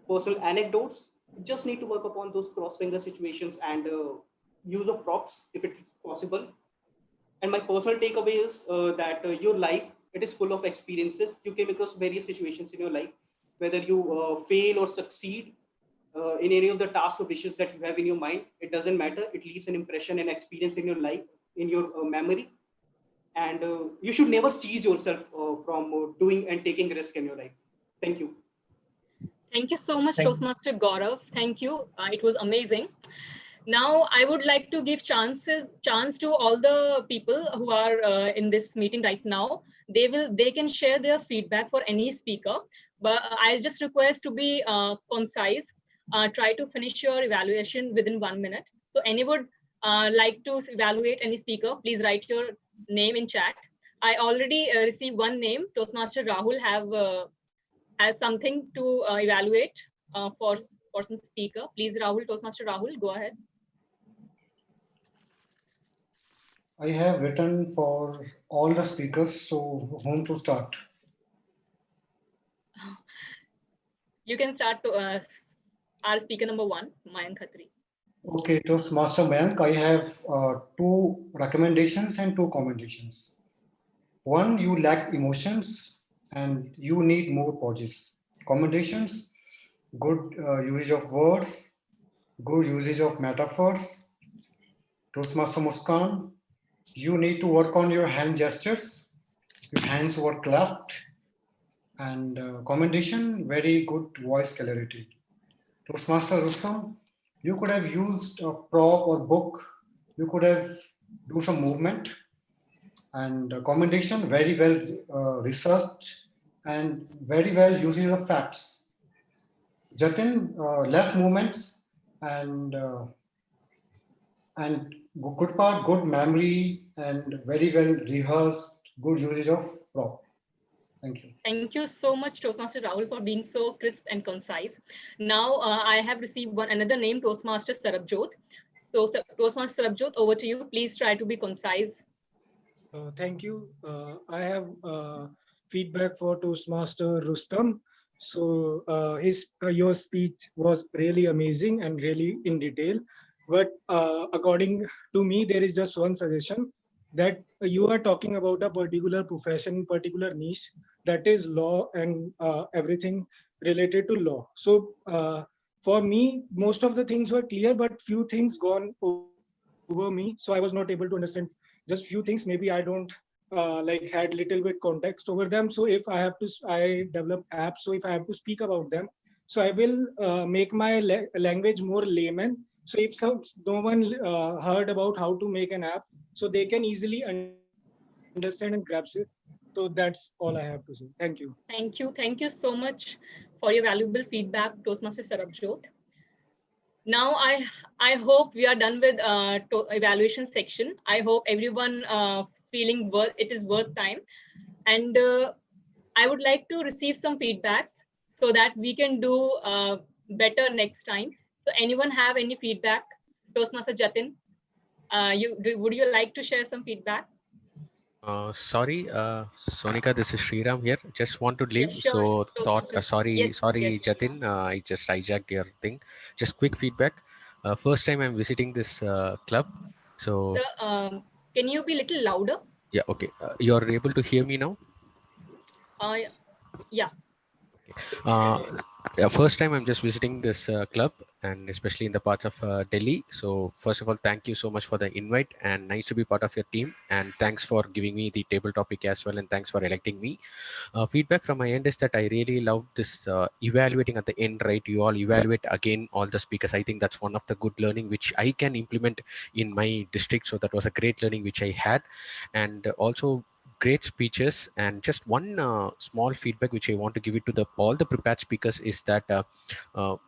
personal anecdotes, just need to work upon those cross finger situations and use of props if it's possible. And my personal takeaway is that your life, it is full of experiences. You came across various situations in your life, whether you fail or succeed in any of the tasks or wishes that you have in your mind. It doesn't matter. It leaves an impression and experience in your life, in your memory. And you should never seize yourself from doing and taking risk in your life. Thank you. Thank you so much, Toastmaster Gaurav. Thank you. It was amazing. Now, I would like to give chance to all the people who are in this meeting right now. They can share their feedback for any speaker, but I just request to be concise. Try to finish your evaluation within 1 minute. So anyone like to evaluate any speaker, please write your name in chat. I already received one name. Toastmaster Rahul has something to evaluate for some speaker. Please, Rahul, Toastmaster Rahul, go ahead. I have written for all the speakers, so whom to start? You can start to our speaker number 1, Mayank Khatri. Okay, Toastmaster Mayank, I have 2 recommendations and 2 commendations. One, you lack emotions and you need more pauses. Commendations, good usage of words, good usage of metaphors. Toastmaster Muskan, you need to work on your hand gestures. Your hands were clasped. And commendation, very good voice clarity. Toastmaster Rustam, you could have used a prop or book. You could have do some movement. And commendation, very well researched and very well using of facts. Jatin, less movements and good part, good memory and very well rehearsed, good usage of prop. Thank you. Thank you so much, Toastmaster Rahul, for being so crisp and concise. Now I have received another name, Toastmaster Sarabjot. So Toastmaster Sarabjot, over to you. Please try to be concise. Thank you. I have feedback for Toastmaster Rustam. So your speech was really amazing and really in detail. But according to me, there is just one suggestion that you are talking about a particular profession, particular niche, that is law and everything related to law. So for me, most of the things were clear, but few things gone over me. So I was not able to understand just few things. Maybe I don't like had little bit context over them. So if I have to, I develop apps. So if I have to speak about them, So I will make my language more layman. So if no one heard about how to make an app, so they can easily understand and grasp it. So that's all I have to say. Thank you. Thank you. Thank you so much for your valuable feedback, Toastmaster Sarabjot. Now I hope we are done with evaluation section. I hope everyone feeling it is worth time, and I would like to receive some feedbacks so that we can do better next time. So anyone have any feedback? Toastmaster Jatin, would you like to share some feedback? Sorry, Sonika, this is Sriram here. Just want to leave. Yes, sure. So thought, Toastmaster. sorry, Yes, sorry, yes. Jatin. I just hijacked your thing. Just quick feedback. First time I'm visiting this club. So Sir, can you be a little louder? yeah, okay. You're able to hear me now? Yeah. First time I'm just visiting this club, and especially in the parts of Delhi. So first of all, thank you so much for the invite, and nice to be part of your team. And thanks for giving me the table topic as well, and thanks for electing me. Feedback from my end is that I really love this evaluating at the end, right? You all evaluate again all the speakers. I think that's one of the good learning which I can implement in my district. So that was a great learning which I had, and also great speeches. And just one small feedback which I want to give it to all the prepared speakers is that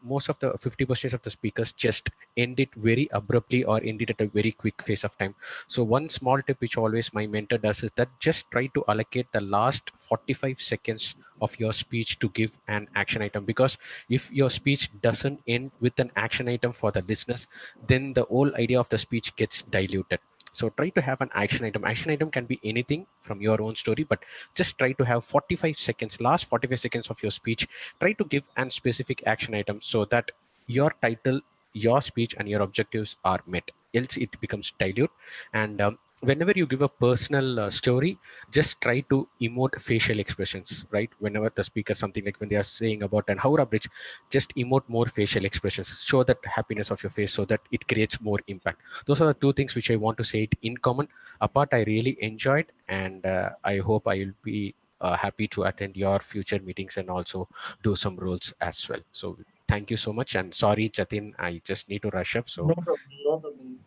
most of the 50% of the speakers just end it very abruptly or end it at a very quick phase of time. So one small tip which always my mentor does is that just try to allocate the last 45 seconds of your speech to give an action item, because if your speech doesn't end with an action item for the listeners, then the whole idea of the speech gets diluted. So try to have an action item. Action item can be anything from your own story, but just try to have 45 seconds, last 45 seconds of your speech. Try to give an specific action item so that your title, your speech, and your objectives are met. Else it becomes dilute. And whenever you give a personal story, just try to emote facial expressions, right? Whenever the speaker, something like when they are saying about an Howrah Bridge, just emote more facial expressions. Show that happiness of your face so that it creates more impact. Those are the two things which I want to say it in common. Apart, I really enjoyed, and I hope I will be happy to attend your future meetings and also do some roles as well. So thank you so much. And sorry, Jatin, I just need to rush up. So No problem. No problem.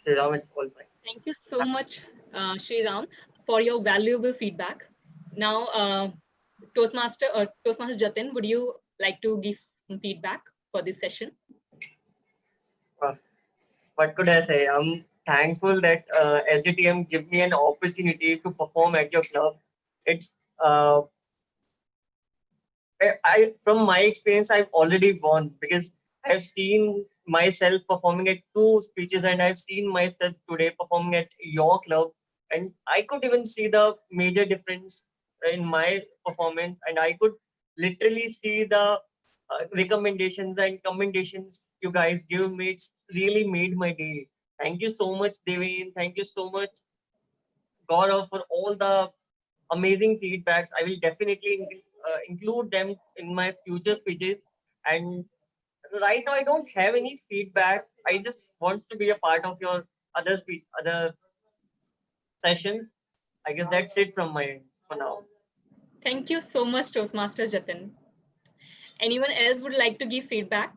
Sriram, it's all fine. Thank you so much, Sriram, for your valuable feedback. Now, Toastmaster Jatin, would you like to give some feedback for this session? What could I say? I'm thankful that SDTM give me an opportunity to perform at your club. It's from my experience, I've already won because I've seen myself performing at 2 speeches, and I've seen myself today performing at your club, and I could even see the major difference in my performance, and I could literally see the recommendations and commendations you guys give me. It's really made my day. Thank you so much, Devin. Thank you so much, Gaurav, for all the amazing feedbacks. I will definitely include them in my future speeches. And right now, I don't have any feedback. I just want to be a part of your other sessions. I guess that's it from my end for now. Thank you so much, Toastmaster Jatin. Anyone else would like to give feedback?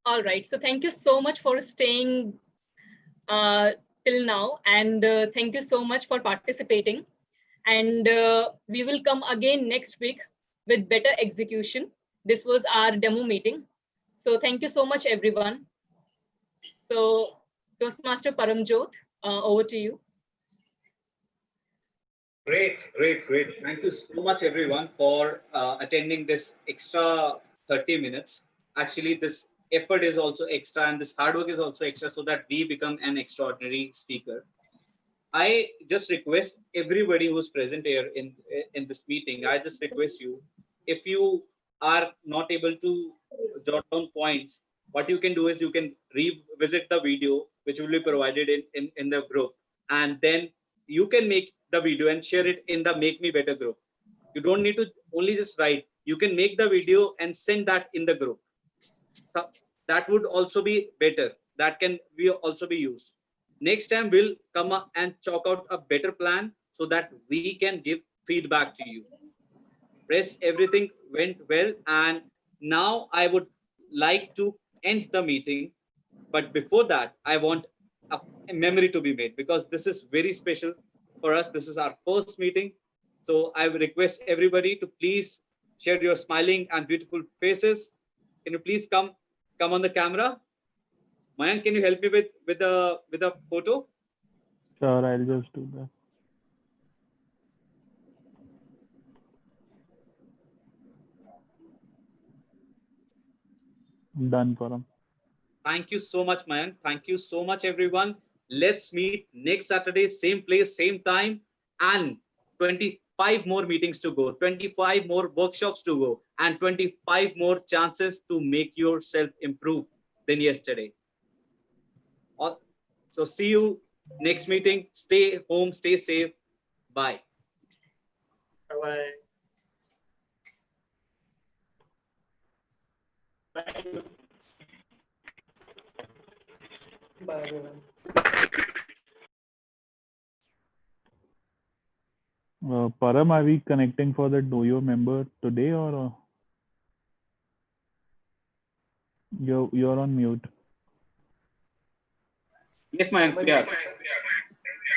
All right. So thank you so much for staying till now, and thank you so much for participating. And we will come again next week with better execution. This was our demo meeting. So thank you so much, everyone. So Toastmaster Paramjot, over to you. Great. Thank you so much, everyone, for attending this extra 30 minutes. Actually, this effort is also extra, and this hard work is also extra, so that we become an extraordinary speaker. I just request everybody who's present here in this meeting, I just request you, if you are not able to jot down points, what you can do is you can revisit the video, which will be provided in the group, and then you can make the video and share it in the Make Me Better group. You don't need to only just write. You can make the video and send that in the group. So that would also be better. That can be also be used. Next time we'll come up and chalk out a better plan so that we can give feedback to you. Rest everything went well, and now I would like to end the meeting. But before that, I want a memory to be made, because this is very special for us. This is our first meeting. So I would request everybody to please share your smiling and beautiful faces. Can you please come on the camera? Mayank, can you help me with the photo? Sure, I'll just do that. Done, Param. Thank you so much, Mayank. Thank you so much, everyone. Let's meet next Saturday, same place, same time, and 25 more meetings to go, 25 more workshops to go, and 25 more chances to make yourself improve than yesterday. So see you next meeting. Stay home, stay safe. Bye. Bye-bye. Bye, everyone. Param, are we connecting for the Doyo member today, or you're on mute? Yes, Mayank. Yeah.